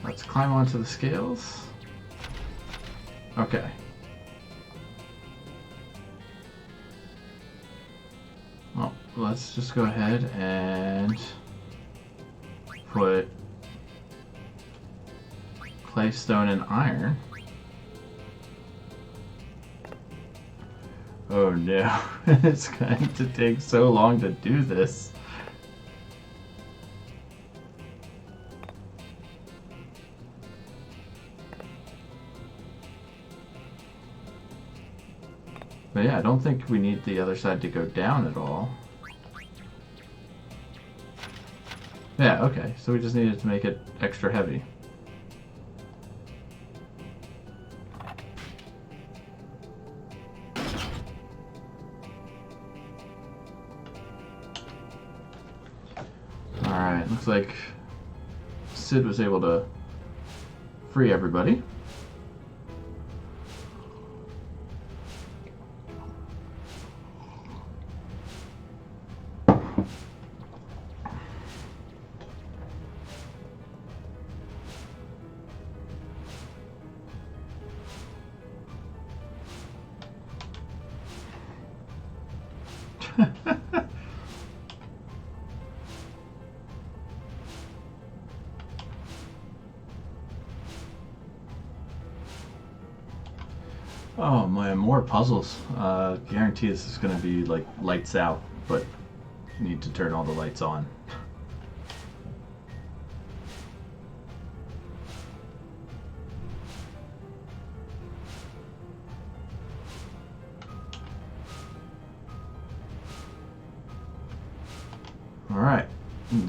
Let's climb onto the scales. Okay. Well, let's just go ahead and put clay, stone, and iron. Oh no, it's going to take so long to do this. But yeah, I don't think we need the other side to go down at all. Yeah, okay, so we just needed to make it extra heavy. Alright, looks like Sid was able to free everybody. Oh man, more puzzles. Guarantee this is going to be like lights out, but you need to turn all the lights on. Alright,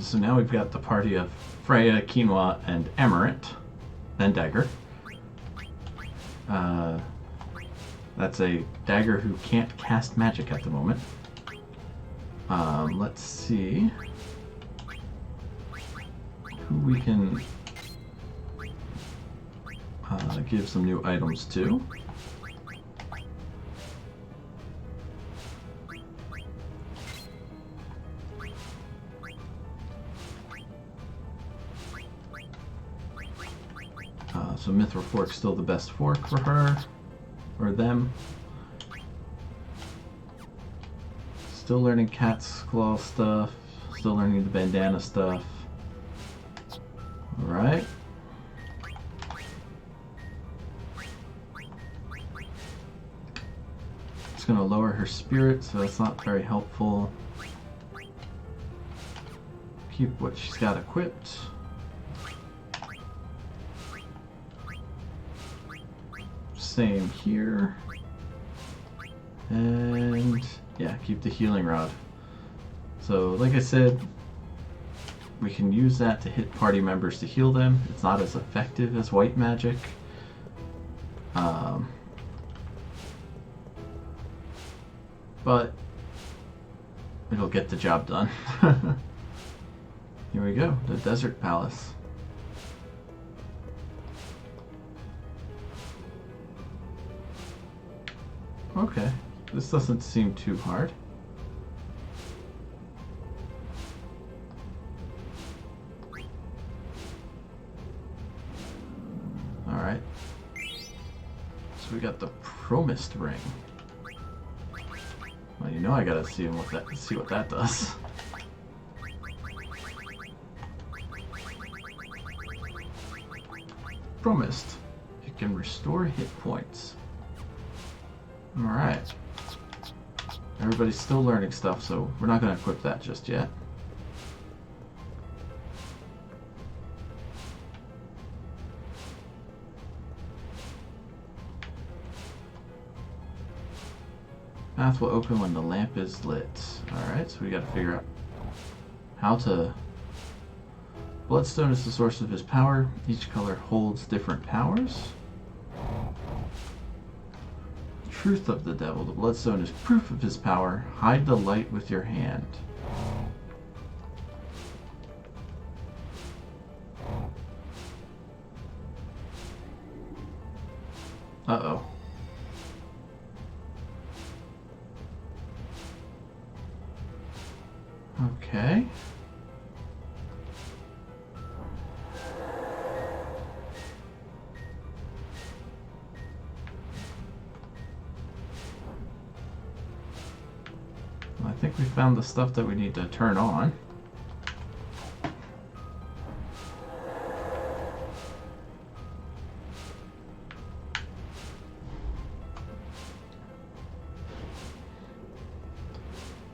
so now we've got the party of Freya, Quinoa, and Amarant, then Dagger. That's a Dagger who can't cast magic at the moment. Let's see who we can give some new items to. So Mithril Fork's still the best fork for her, or them. Still learning Cat's Claw stuff, still learning the bandana stuff. Alright. It's going to lower her spirit, so that's not very helpful. Keep what she's got equipped. Same here. And yeah, keep the healing rod. So like I said, we can use that to hit party members to heal them. It's not as effective as white magic. But it'll get the job done. Here we go, the Desert Palace. Okay, this doesn't seem too hard. Alright. So we got the Promised Ring. Well, you know I gotta see what that does. Promised. It can restore hit points. Alright. Everybody's still learning stuff, so we're not going to equip that just yet. Path will open when the lamp is lit. Alright, so we got to figure out how to... Bloodstone is the source of his power. Each color holds different powers. Truth of the Devil. The Bloodstone is proof of his power. Hide the light with your hand. Uh-oh. Okay. I think we found the stuff that we need to turn on.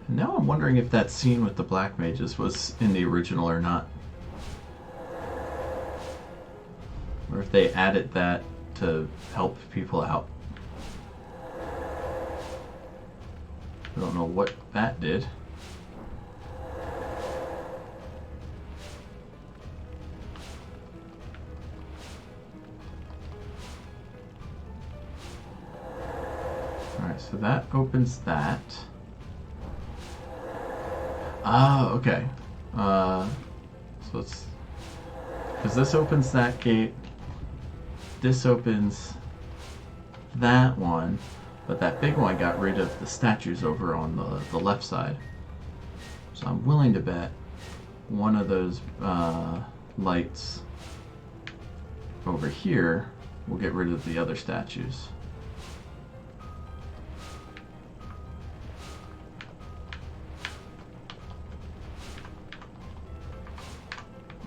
And now I'm wondering if that scene with the Black Mages was in the original or not. Or if they added that to help people out. I don't know what that did. Alright, so that opens that. Ah, okay. So it's... Because this opens that gate. This opens that one. But that big one got rid of the statues over on the left side. So I'm willing to bet one of those lights over here will get rid of the other statues.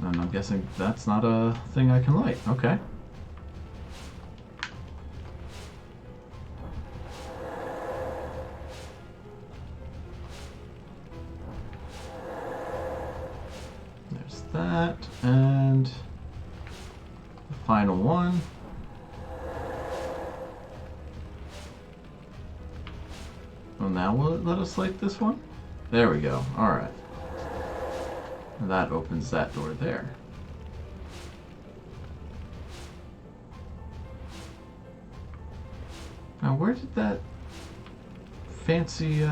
And I'm guessing that's not a thing I can light. Okay. There's that, and the final one. Well, now will it let us light this one? There we go. All right. And that opens that door there. Now, where did that fancy,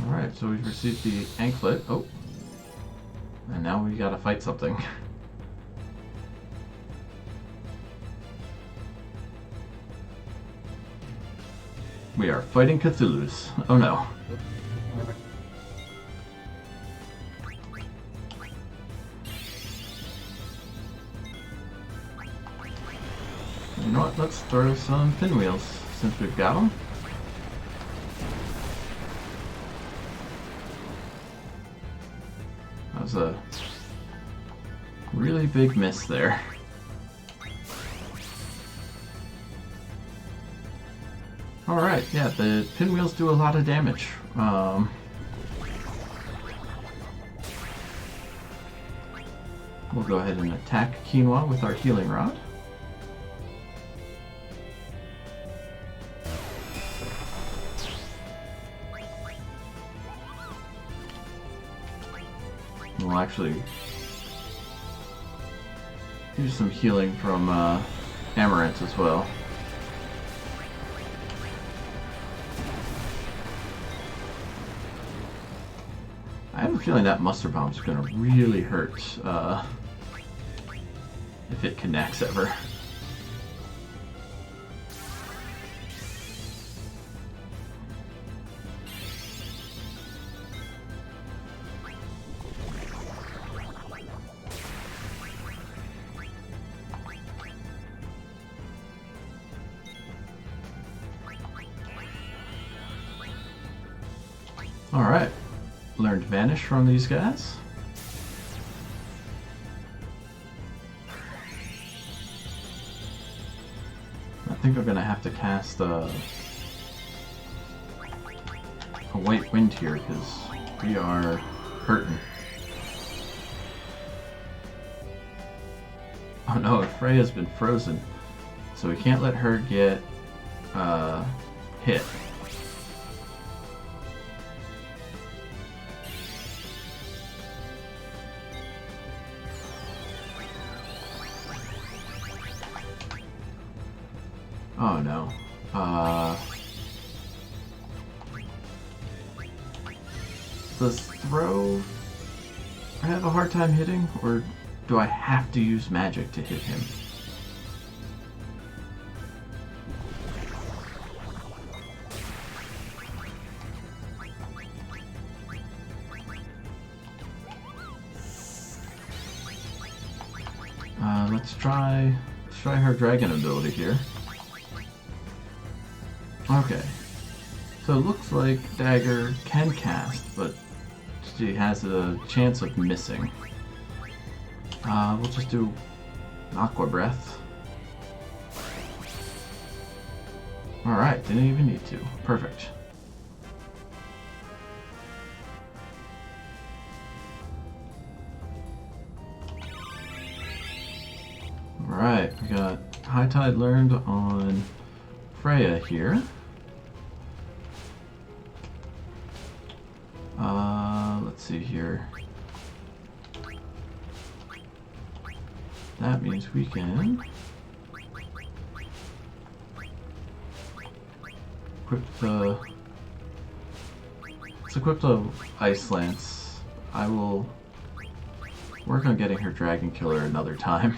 Alright, so we've received the anklet. Oh. And now we gotta fight something. We are fighting Cthulhu's. Oh no. You know what? Let's throw some pinwheels since we've got them. That was a really big miss there. Alright, yeah, the pinwheels do a lot of damage. We'll go ahead and attack Quinoa with our healing rod. We'll actually use some healing from Amaranth as well. I have a feeling that mustard bomb is going to really hurt if it connects ever. Alright, learned Vanish from these guys. I think we're gonna have to cast a White Wind here because we are hurting. Oh no, Freya's been frozen, so we can't let her get hit. Oh no. Does throw have a hard time hitting, or do I have to use magic to hit him? Let's try her dragon ability here. Okay, so it looks like Dagger can cast, but she has a chance of missing. We'll just do Aqua Breath. Alright, didn't even need to. Perfect. Alright, we got High Tide learned on Freya here. Let's see here. That means we can equip the... Let's equip the Ice Lance. I will work on getting her Dragon Killer another time.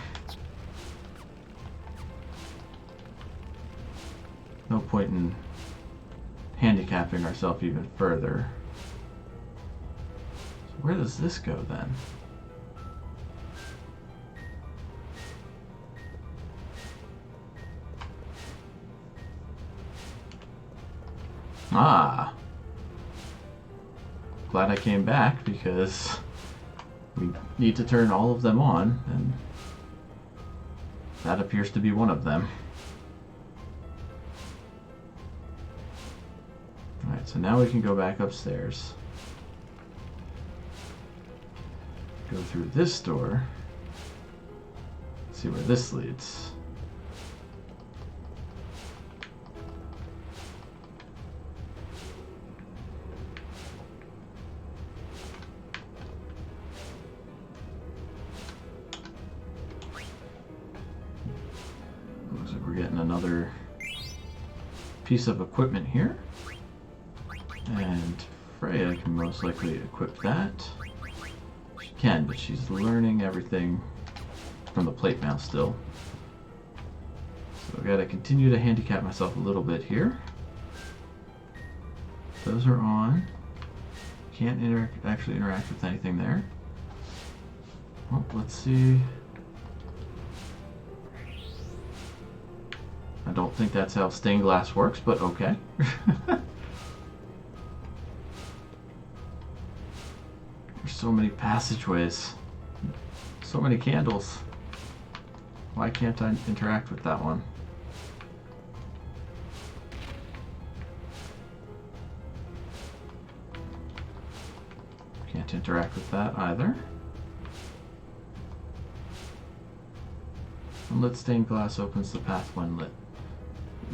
No point in handicapping ourselves even further. So where does this go then? Ah! Glad I came back because we need to turn all of them on, and that appears to be one of them. Alright, so now we can go back upstairs. Go through this door. see where this leads. Looks like we're getting another piece of equipment here. And Freya can most likely equip that. She can, but she's learning everything from the plate mail still. So I've got to continue to handicap myself a little bit here. Those are on. Can't actually interact with anything there. Well, let's see. I don't think that's how stained glass works, but okay. There's so many passageways. So many candles. Why can't I interact with that one? Can't interact with that either. Unlit stained glass opens the path when lit.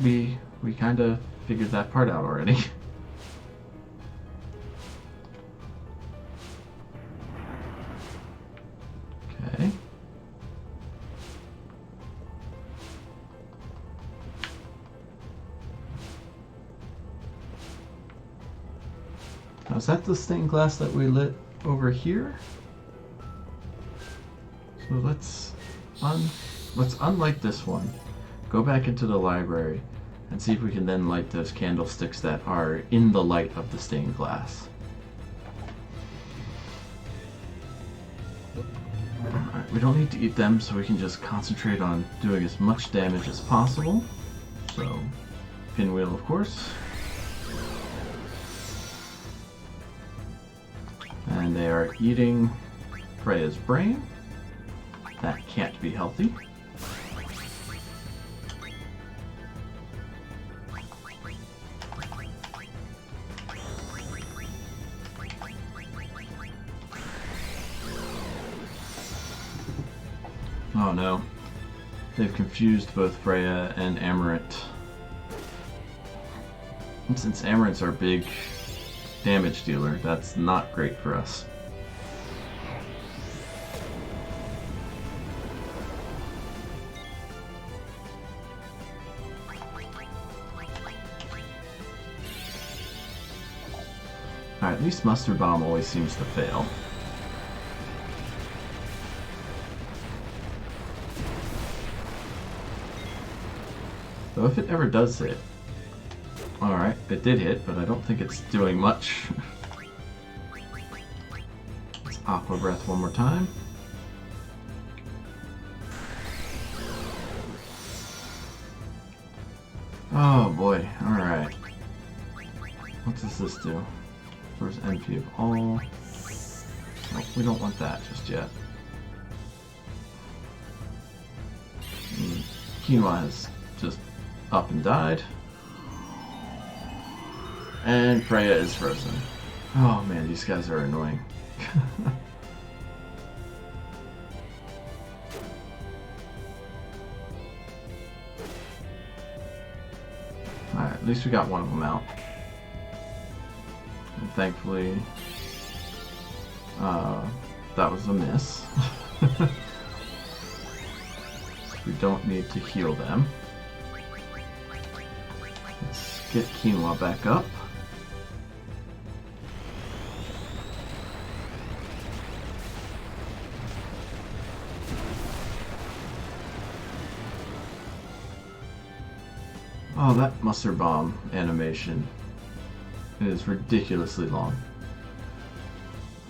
We kind of figured that part out already. Okay. Now is that the stained glass that we lit over here? So let's unlight this one. Go back into the library and see if we can then light those candlesticks that are in the light of the stained glass. Alright, we don't need to eat them, so we can just concentrate on doing as much damage as possible. So, pinwheel, of course. And they are eating Freya's brain. That can't be healthy. Oh no. They've confused both Freya and Amarant. And since Amarant's our big damage dealer, that's not great for us. Alright, at least Mustard Bomb always seems to fail. So if it ever does hit... Alright, it did hit, but I don't think it's doing much. Let's Aqua Breath one more time. Oh boy, alright. What does this do? First NP of all. Nope, we don't want that just yet. Quinoa has just up and died. And Freya is frozen. Oh man, these guys are annoying. Alright, at least we got one of them out. And thankfully, that was a miss. We don't need to heal them. Let's get Quinoa back up. Oh, that Mustard Bomb animation is ridiculously long.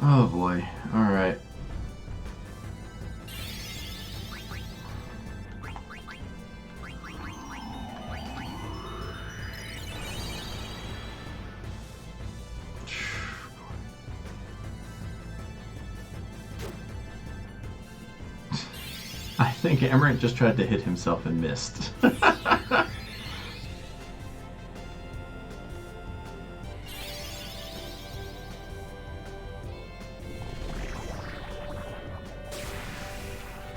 Oh boy, alright. I think Amarant just tried to hit himself and missed.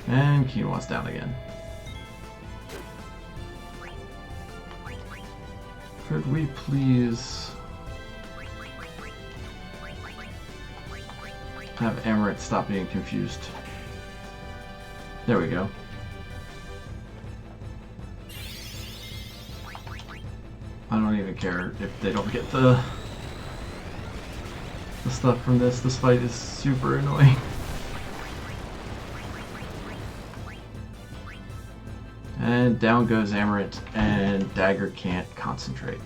And Quinoa's down again. Could we please have Amaret stop being confused? There we go. I don't even care if they don't get the stuff from this. This fight is super annoying. And down goes Amaret, and Dagger can't concentrate.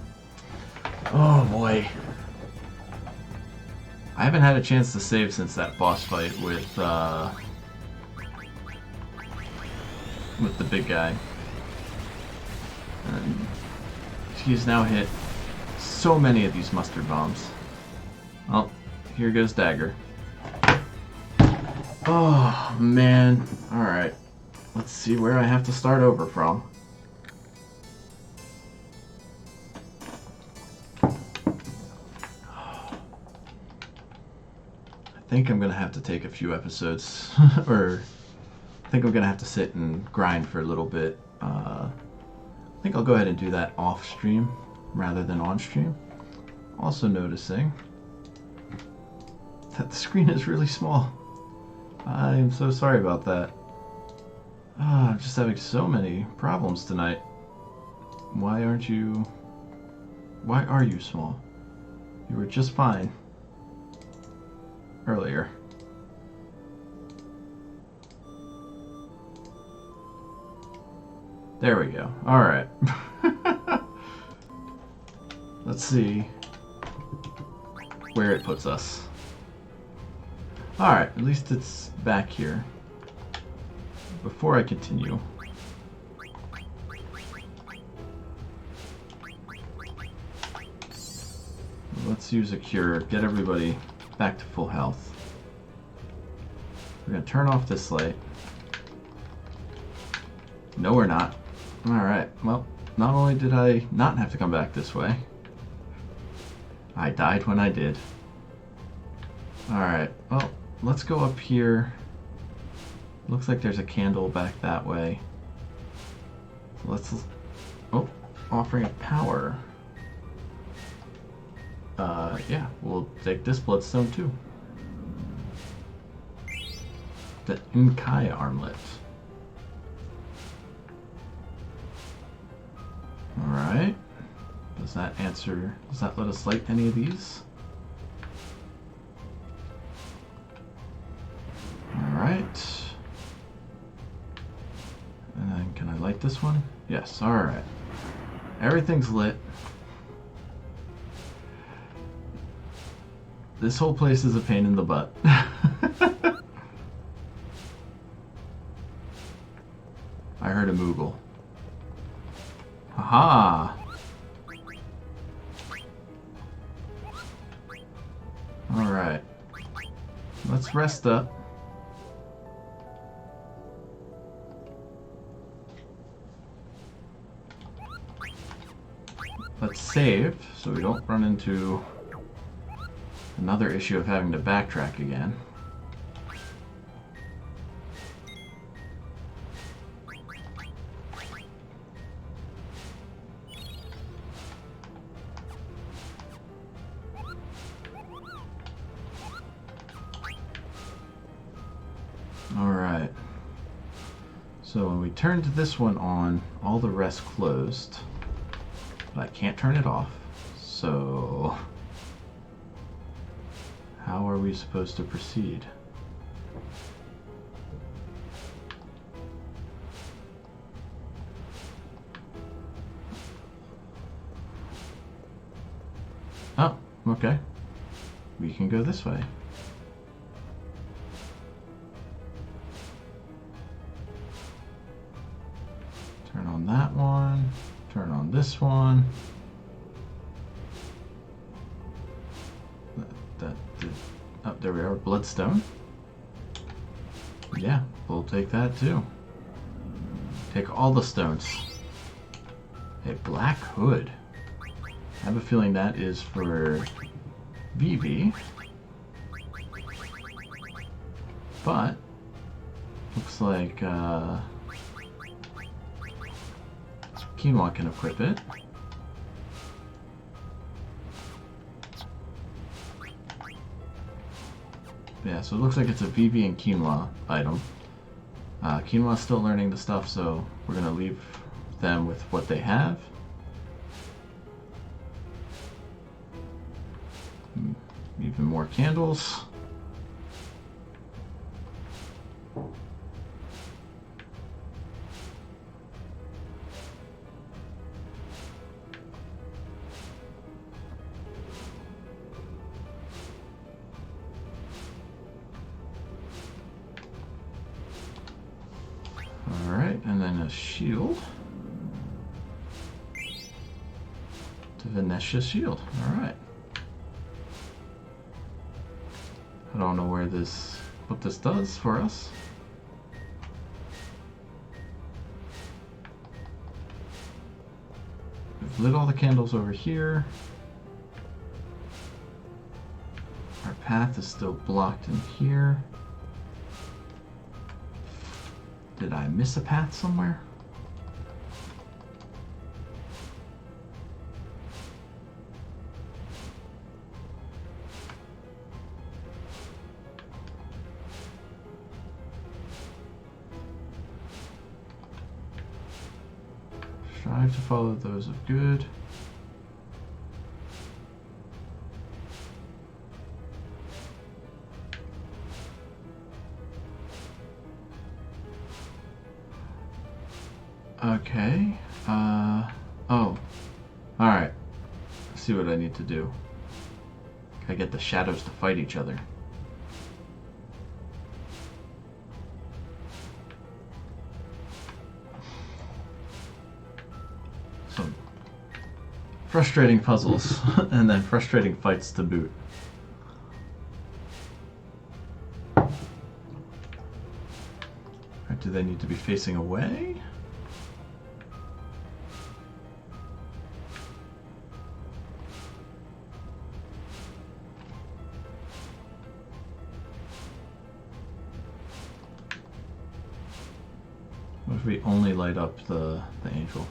Oh boy. I haven't had a chance to save since that boss fight with the big guy. And he's now hit so many of these mustard bombs. Well, here goes Dagger. Oh man. Alright. Let's see where I have to start over from. I think I'm gonna have to take a few episodes, or I think I'm gonna have to sit and grind for a little bit. I think I'll go ahead and do that off stream rather than on stream. Also noticing that the screen is really small. I'm so sorry about that. I'm just having so many problems tonight. Why are you small? You were just fine earlier. There we go. Alright. Let's see where it puts us. Alright, at least it's back here. Before I continue, let's use a cure, get everybody back to full health. We're going to turn off this light. No, we're not. Alright, well, not only did I not have to come back this way, I died when I did. Alright, well, let's go up here. Looks like there's a candle back that way. So let's... Oh, offering of power. Yeah, we'll take this bloodstone too. The Inkai armlet. Alright. Does that let us light any of these? Alright. And then can I light this one? Yes, alright. Everything's lit. This whole place is a pain in the butt. I heard a Moogle. Haha! Alright. Let's rest up. Let's save so we don't run into another issue of having to backtrack again. Alright. So when we turned this one on, all the rest closed. But I can't turn it off. So how are we supposed to proceed? Oh, okay. We can go this way. Turn on that one. Turn on this one. Oh, there we are. Bloodstone. Yeah, we'll take that too. Take all the stones. A black hood. I have a feeling that is for Vivi. But looks looks like Quinoa can equip it. Yeah, so it looks like it's a Vivi and Quinoa item. Quinoa's still learning the stuff, so we're gonna leave them with what they have. Even more candles. Alright, and then a shield. To Venetia shield. Alright. I don't know where this, what this does for us. We've lit all the candles over here. Our path is still blocked in here. Did I miss a path somewhere? Strive to follow those of good. Okay. Oh. Alright. Let's see what I need to do. I get the shadows to fight each other. Some frustrating puzzles and then frustrating fights to boot. Alright, do they need to be facing away? What if we only light up the angel?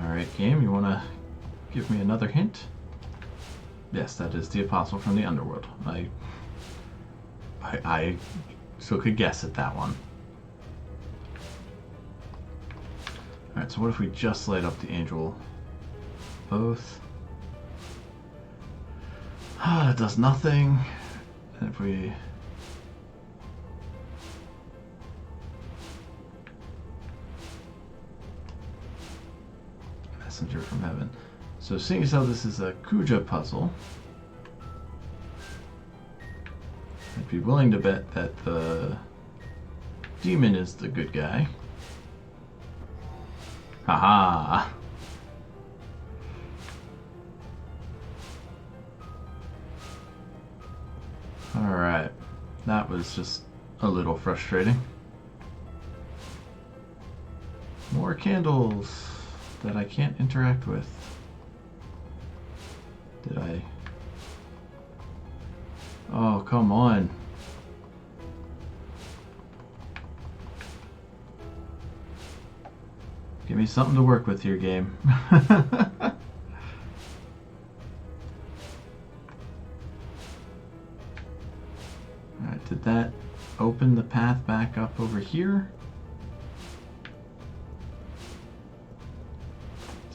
Alright, game, you want to give me another hint? Yes, that is the apostle from the underworld. I still could guess at that one. Alright, so what if we just light up the angel? Both. It does nothing. And if we... Messenger from heaven. So seeing as how this is a Kuja puzzle, I'd be willing to bet that the demon is the good guy. Haha! Alright, that was just a little frustrating. More candles that I can't interact with. Did I? Oh, come on. Give me something to work with here, game. Alright, did that open the path back up over here?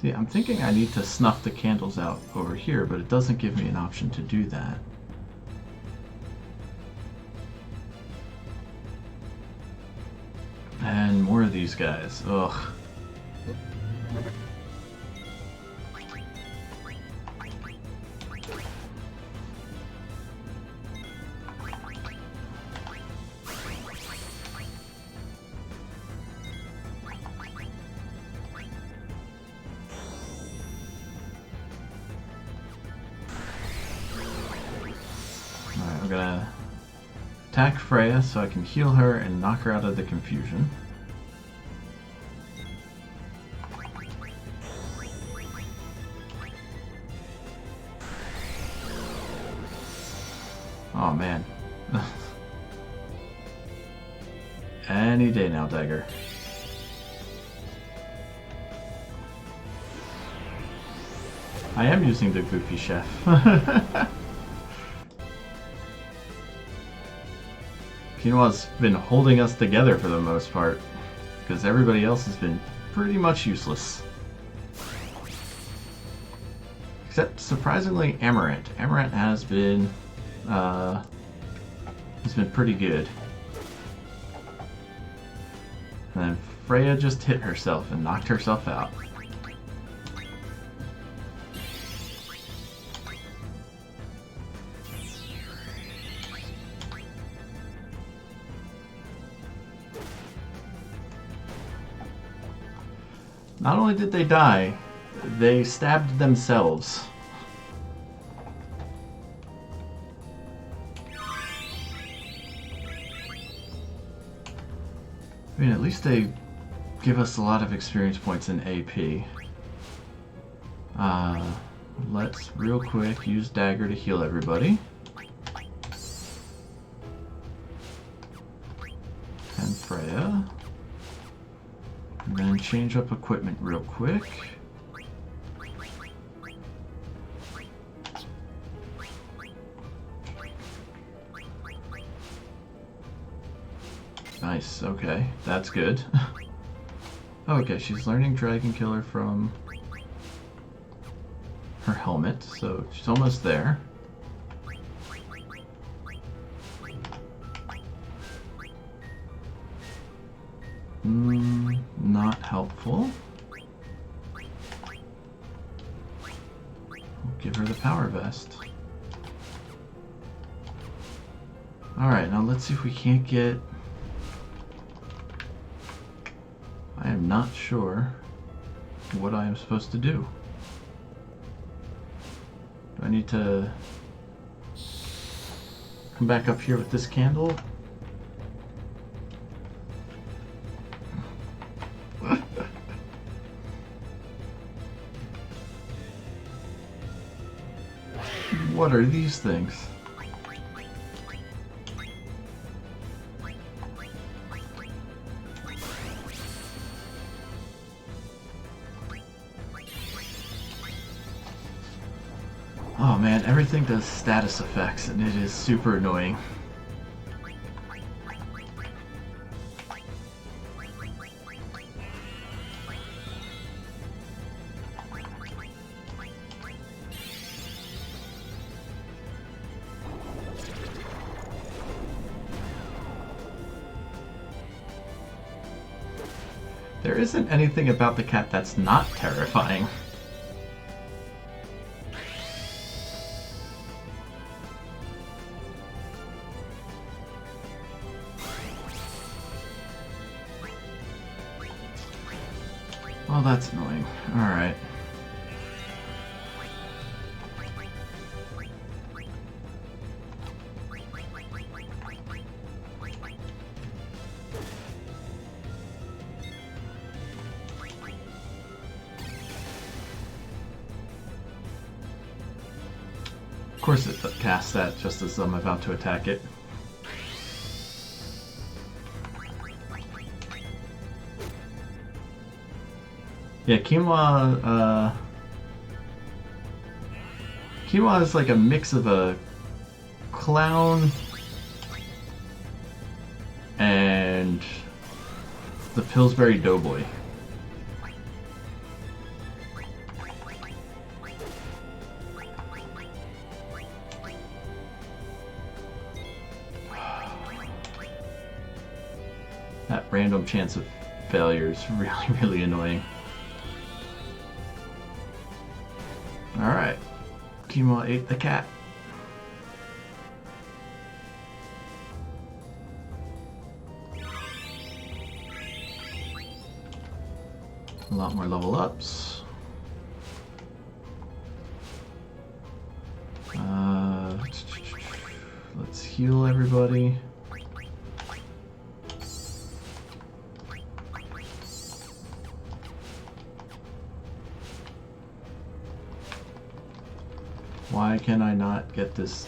See, I'm thinking I need to snuff the candles out over here, but it doesn't give me an option to do that. And more of these guys. Ugh. Alright, I'm gonna attack Freya so I can heal her and knock her out of the confusion. Oh man. Any day now, Dagger. I am using the Goofy Chef. Quinoa's been holding us together for the most part, because everybody else has been pretty much useless. Except, surprisingly, Amaranth. Amaranth has been pretty good. And then Freya just hit herself and knocked herself out. Not only did they die, they stabbed themselves. I mean, at least they give us a lot of experience points in AP. Let's real quick use Dagger to heal everybody. And Freya. And then change up equipment real quick. Nice, okay, that's good. Okay, she's learning Dragon Killer from her helmet, so she's almost there. Not helpful. We'll give her the Power Vest. Alright, now let's see if we can't get... I am not sure what I am supposed to do. Do I need to come back up here with this candle? What are these things? Oh man, everything does status effects and it is super annoying. There isn't anything about the cat that's not terrifying. Well, that's annoying. Alright. Of course it casts that just as I'm about to attack it. Yeah, Quinoa is like a mix of a clown and the Pillsbury Doughboy. That random chance of failure is really, really annoying. Alright. Quinoa ate the cat. A lot more level ups. Let's heal everybody. Why can I not get this?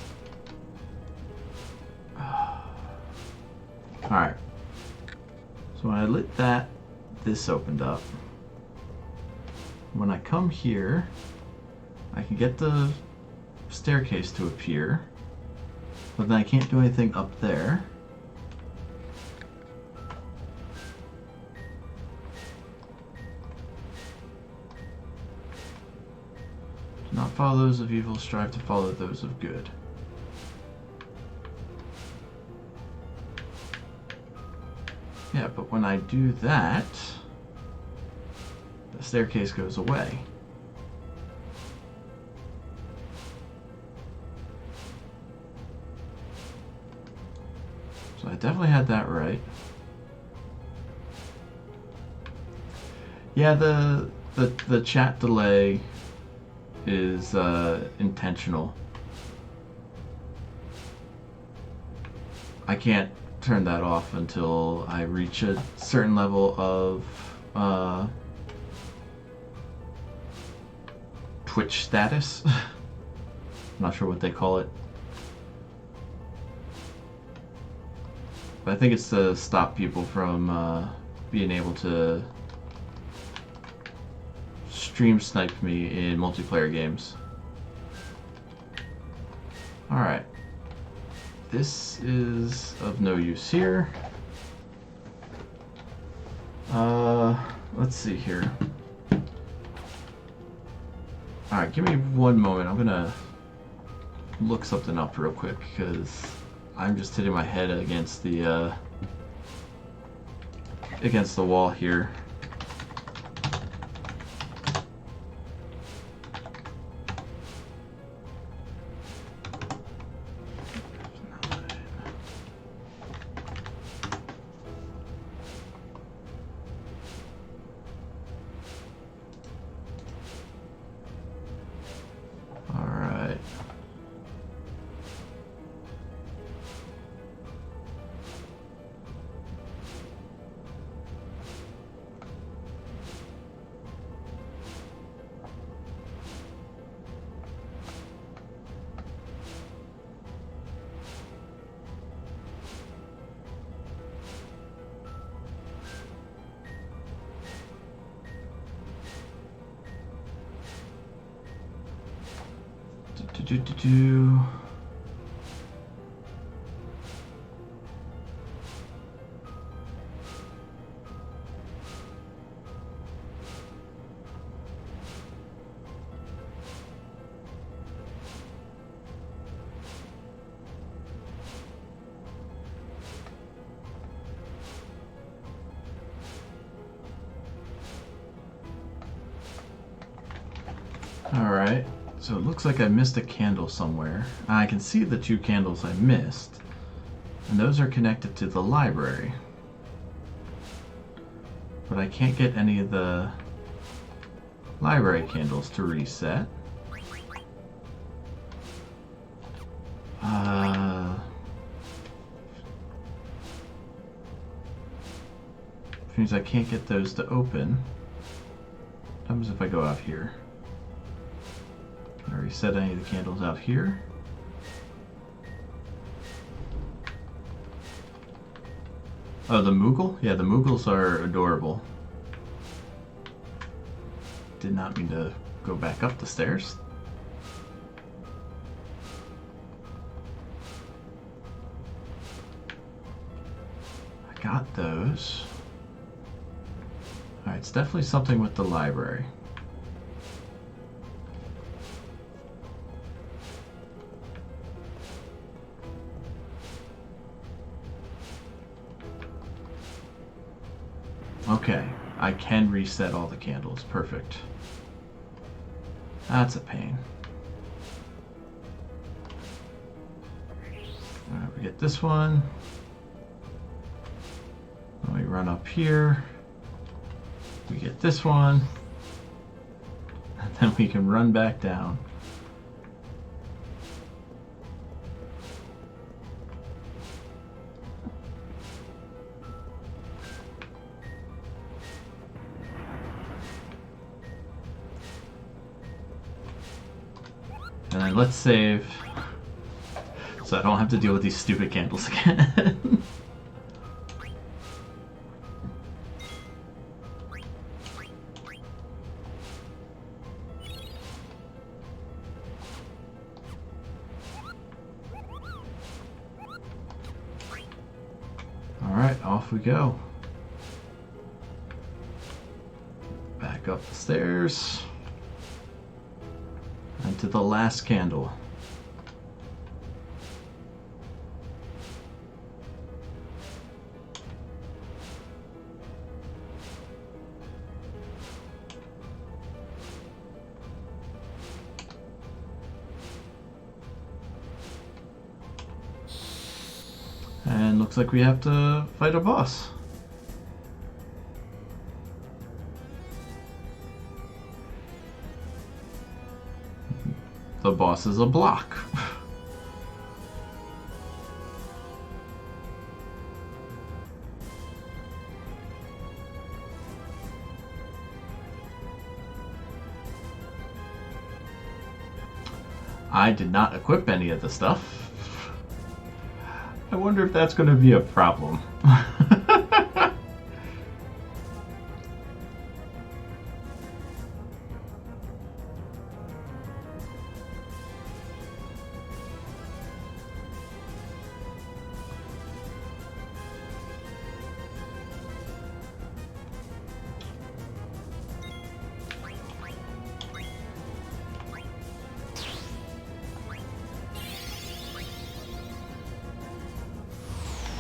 Alright. So when I lit that, this opened up. When I come here, I can get the staircase to appear, but then I can't do anything up there. Do not follow those of evil, strive to follow those of good. Yeah, but when I do that, the staircase goes away. So I definitely had that right. Yeah, the chat delay is intentional. I can't turn that off until I reach a certain level of Twitch status. I'm not sure what they call it. But I think it's to stop people from being able to stream snipe me in multiplayer games. Alright. This is of no use here. Let's see here. Alright, give me one moment. I'm gonna look something up real quick because I'm just hitting my head against the wall here. Alright, so it looks like I missed a candle somewhere. I can see the two candles I missed, and those are connected to the library. But I can't get any of the library candles to reset. Which means I can't get those to open. What happens if I go out here? Can I reset any of the candles out here? Oh, the Moogle? Yeah, the Moogles are adorable. Did not mean to go back up the stairs. I got those. Alright, it's definitely something with the library. Okay, I can reset all the candles. Perfect. That's a pain. Alright, we get this one. Then we run up here. We get this one. And then we can run back down. And then let's save so I don't have to deal with these stupid candles again. Alright, off we go. Back up the stairs. And to the last candle. And looks like we have to fight a boss. The boss is a block. I did not equip any of the stuff. I wonder if that's going to be a problem.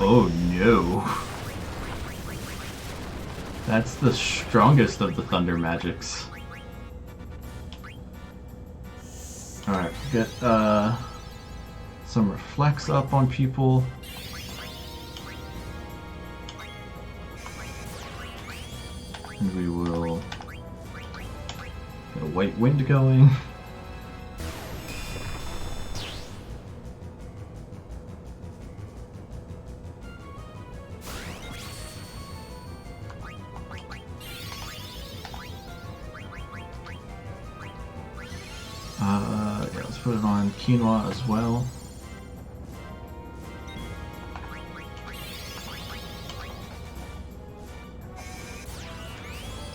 Oh no. That's the strongest of the thunder magics. Alright, get some reflex up on people. And we will get a white wind going. Yeah, let's put it on quinoa as well.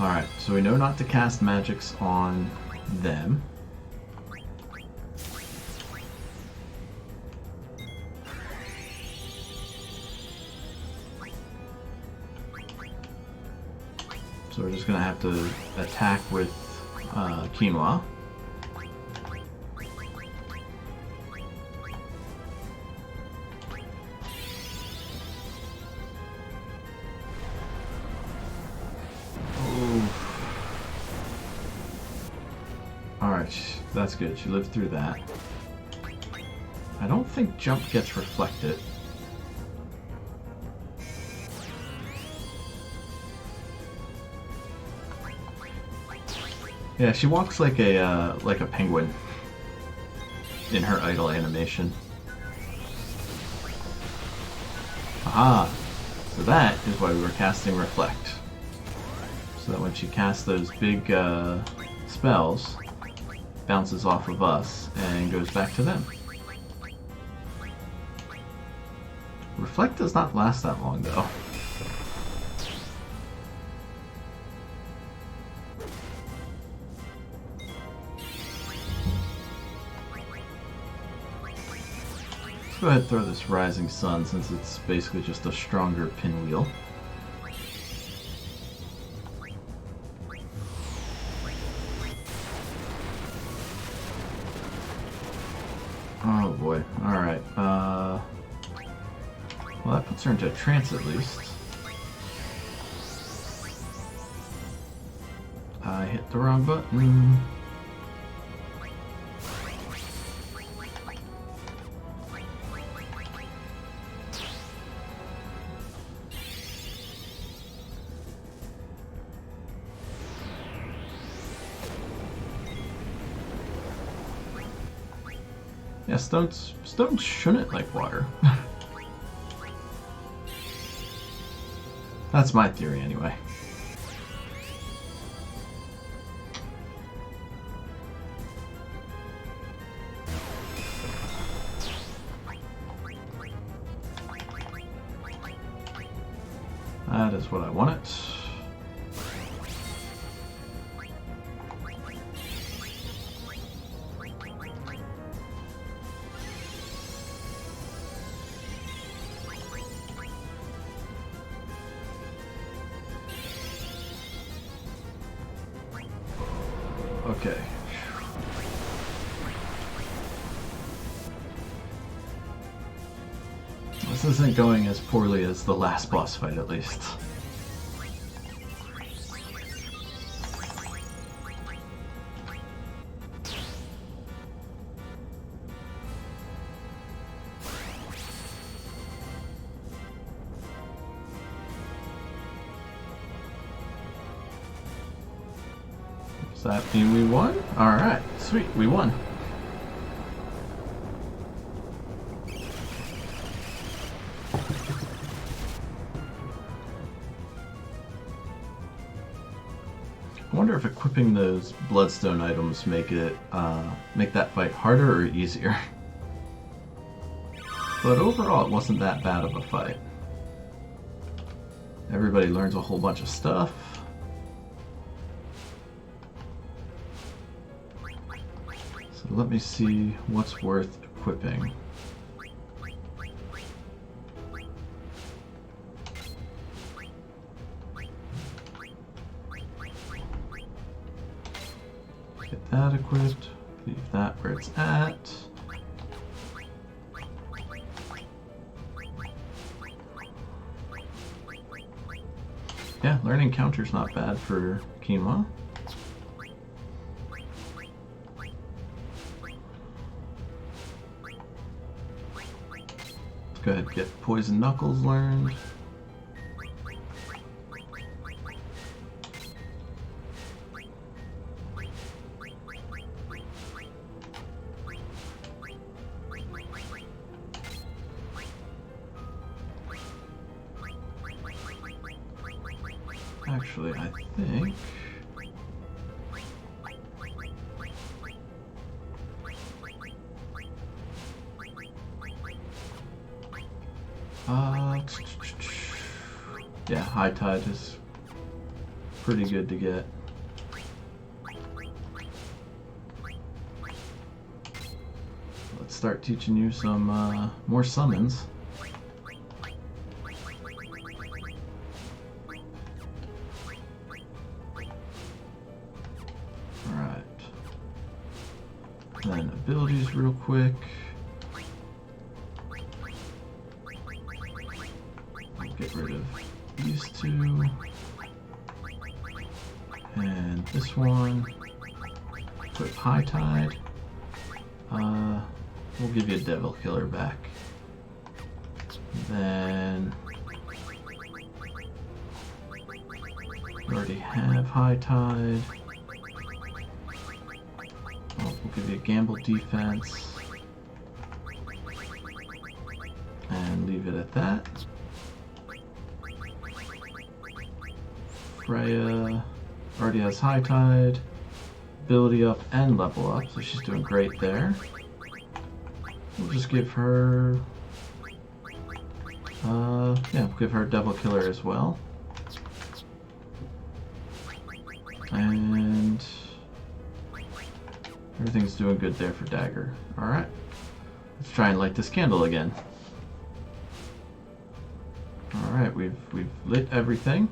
Alright, so we know not to cast magics on them. So we're just gonna have to attack with quinoa. Alright, that's good. She lived through that. I don't think jump gets reflected. Yeah, she walks like a penguin in her idle animation. Aha! So that is why we were casting Reflect. So that when she casts those big spells, bounces off of us and goes back to them. Reflect does not last that long though. Let's go ahead and throw this Rising Sun since it's basically just a stronger pinwheel. Oh boy, alright. Well, that puts her into a trance at least. I hit the wrong button. Yeah, stones shouldn't like water. That's my theory anyway. That is what I wanted. okay. This isn't going as poorly as the last boss fight, at least. Does that mean we won? Alright, sweet, we won. I wonder if equipping those bloodstone items make that fight harder or easier. But overall, it wasn't that bad of a fight. Everybody learns a whole bunch of stuff. So let me see what's worth equipping. Get that equipped, leave that where it's at. Yeah, learning counter's not bad for Kima. Let's go ahead and get Poison Knuckles learned. Actually, I think... yeah, High Tide is pretty good to get. Let's start teaching you some more summons. Then abilities real quick. I'll get rid of these two. And this one. Equip High Tide. We'll give you a Devil Killer back. Then we already have High Tide. We'll give you a Gamble defense and leave it at that. Freya already has High Tide, ability up and level up, so she's doing great there. We'll just give her, yeah, we'll give her Devil Killer as well. And everything's doing good there for Dagger. Alright. Let's try and light this candle again. Alright, we've lit everything.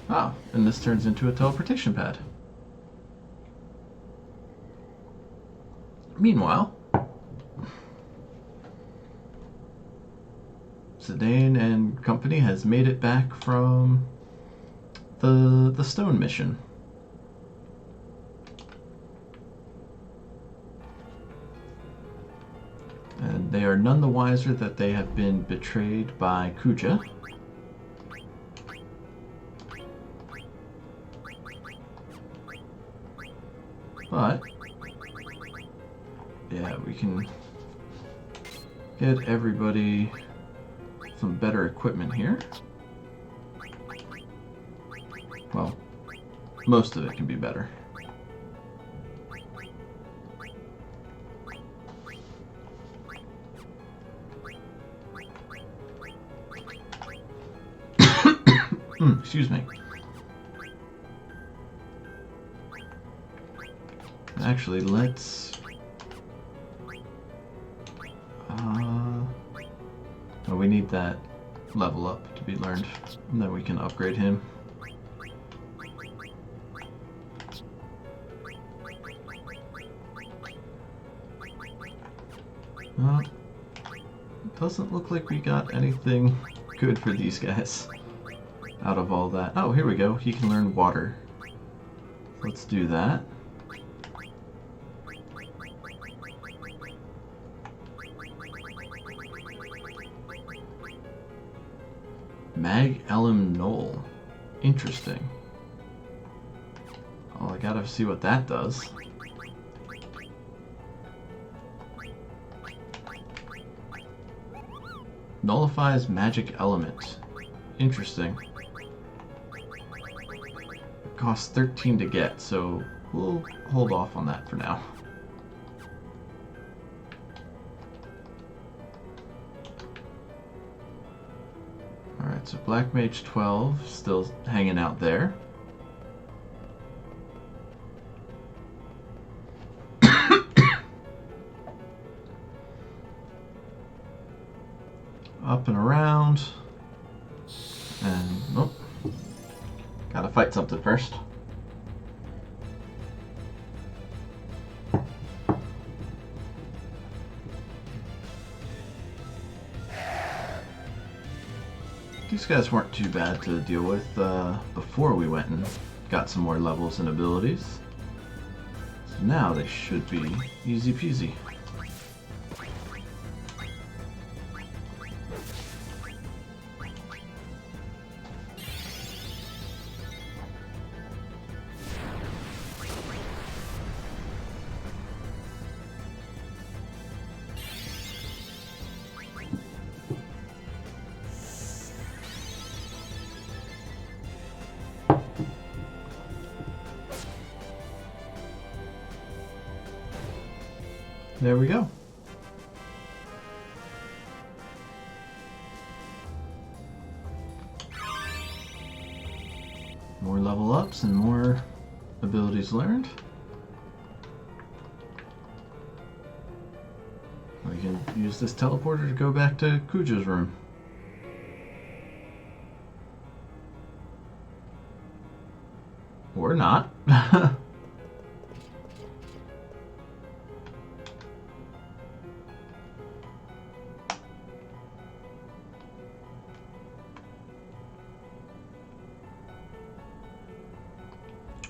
Ah, and this turns into a teleportation pad. Meanwhile, Zidane and company has made it back from the stone mission. And they are none the wiser that they have been betrayed by Kuja. But yeah, we can get everybody some better equipment here. Well, most of it can be better. Excuse me. Actually, let's... oh, we need that level up to be learned, and then we can upgrade him. Doesn't look like we got anything good for these guys out of all that. Oh, here we go. He can learn water. Let's do that. Mag Elim Knoll. Interesting. Well, I gotta see what that does. Nullifies magic element. Interesting. It costs 13 to get, so we'll hold off on that for now. Alright, so Black Mage 12 still hanging out there. Up and around. And, nope. Gotta fight something first. These guys weren't too bad to deal with before we went and got some more levels and abilities. So now they should be easy peasy. There we go. More level ups and more abilities learned. We can use this teleporter to go back to Kuja's room. Or not.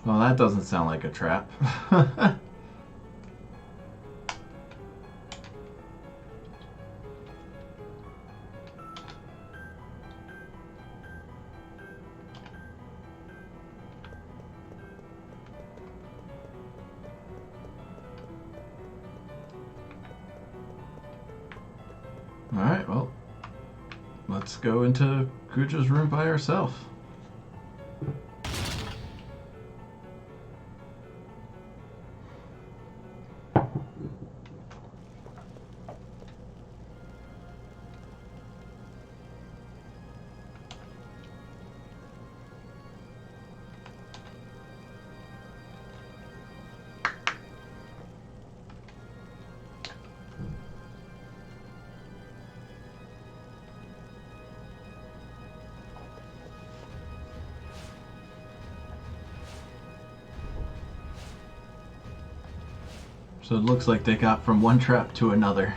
Well, that doesn't sound like a trap. Alright, well, let's go into Kuja's room by ourselves. So it looks like they got from one trap to another.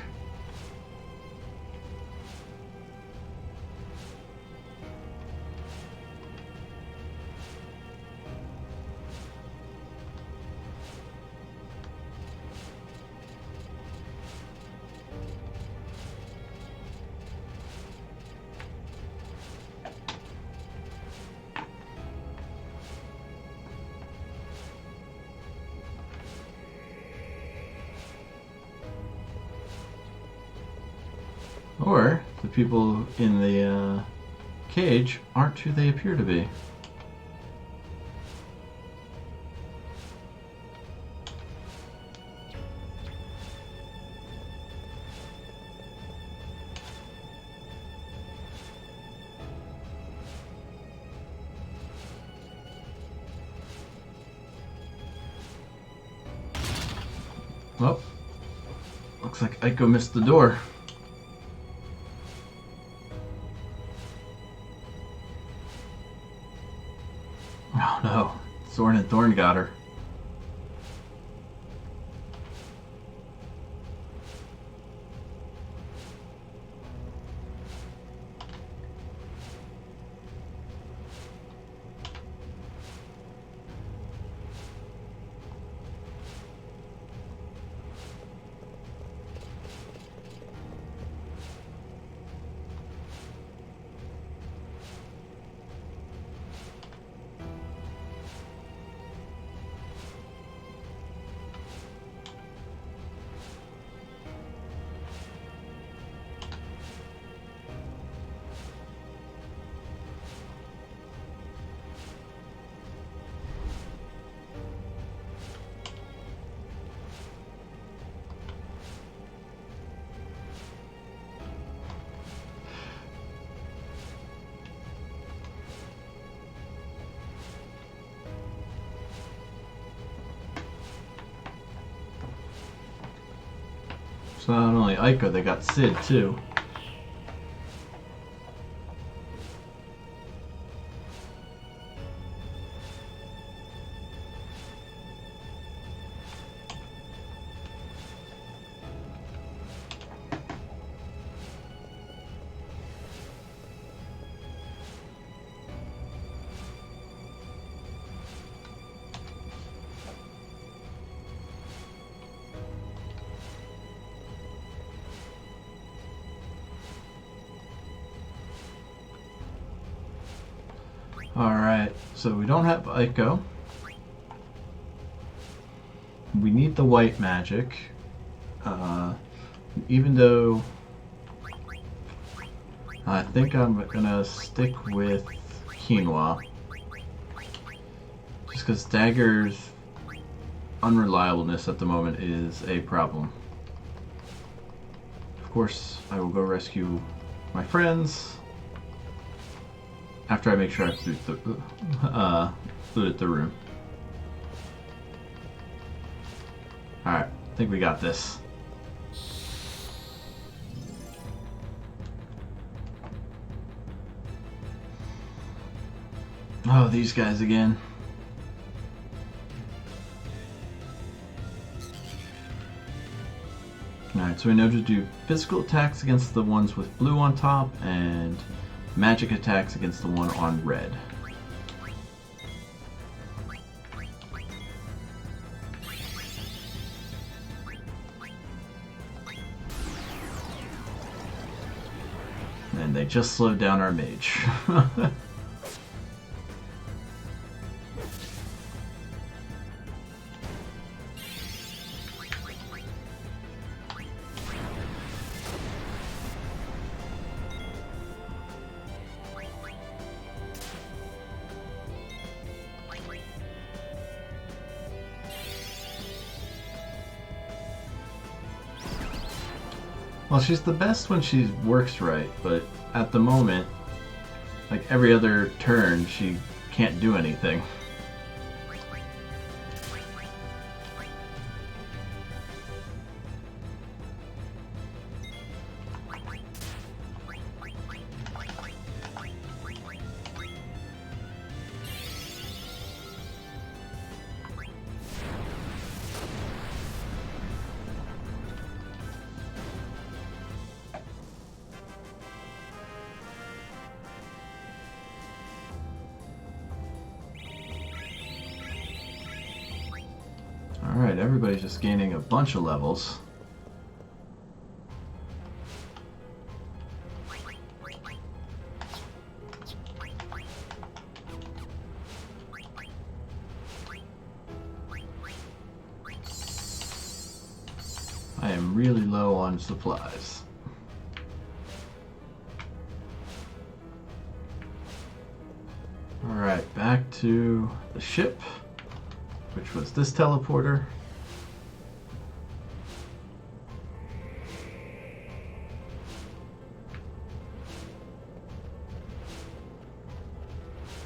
Or the people in the cage aren't who they appear to be. Well, looks like Aiko missed the door. Oh no, Zorn and Thorn got her. So not only Aiko, they got Sid too. Alright, so we don't have Aiko. We need the white magic. Even though I think I'm gonna stick with Quinoa. Just because Dagger's unreliableness at the moment is a problem. Of course, I will go rescue my friends after I make sure I've looted the room. Alright, I think we got this. Oh, these guys again. Alright, so we know to do physical attacks against the ones with blue on top and magic attacks against the one on red. And they just slowed down our mage. Well, she's the best when she works right, but at the moment, like every other turn, she can't do anything. Alright, everybody's just gaining a bunch of levels. I am really low on supplies. Alright, back to the ship, which was this teleporter.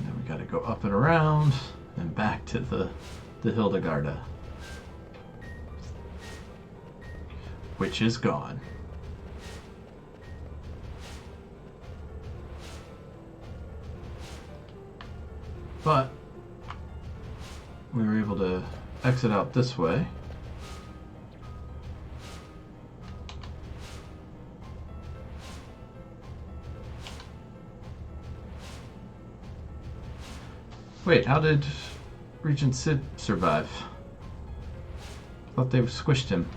Now we gotta go up and around and back to the Hildegarda, which is gone. But we were able to exit out this way. Wait, how did Regent Sid survive? Thought they squished him.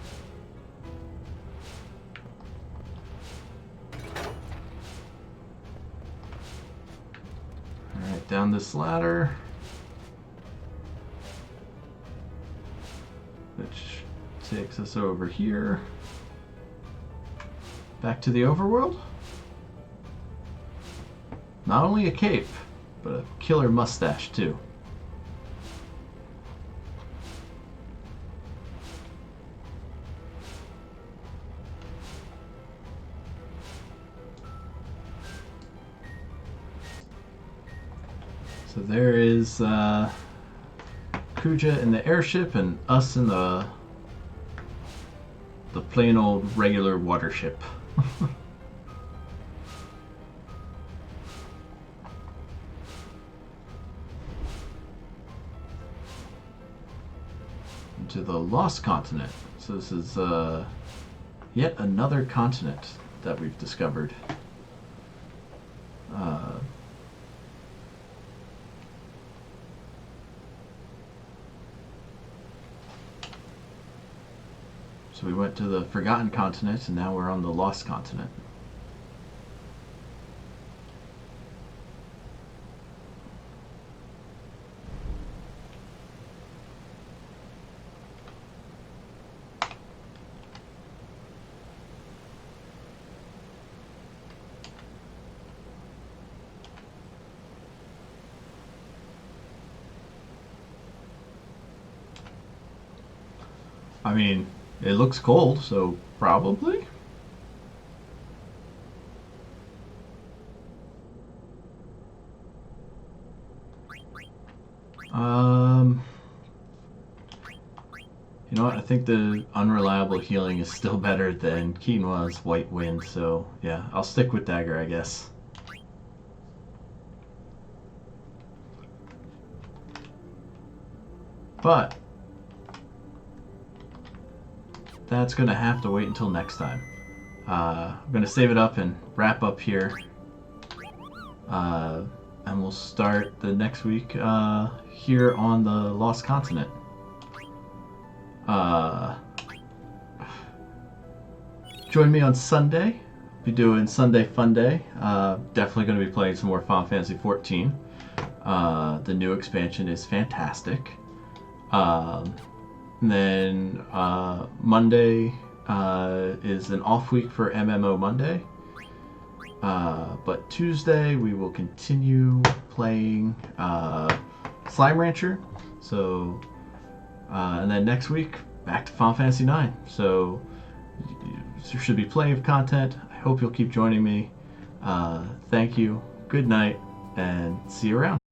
Alright, down this ladder. Which takes us over here. Back to the overworld? Not only a cape, but a killer mustache too. So there is Kuja in the airship and us in the the plain old regular water ship. To the Lost Continent. So this is yet another continent that we've discovered. So we went to the Forgotten Continent, and now we're on the Lost Continent. I mean, it looks cold, so probably. You know what? I think the unreliable healing is still better than Quinoa's White Wind, so yeah, I'll stick with Dagger, I guess. But that's going to have to wait until next time. I'm going to save it up and wrap up here. And we'll start the next week here on the Lost Continent. Join me on Sunday. Be doing Sunday Fun Day. Definitely going to be playing some more Final Fantasy XIV. The new expansion is fantastic. Then Monday is an off week for MMO Monday. But Tuesday we will continue playing Slime Rancher. So, and then next week back to Final Fantasy IX. So there should be plenty of content. I hope you'll keep joining me. Thank you. Good night, and see you around.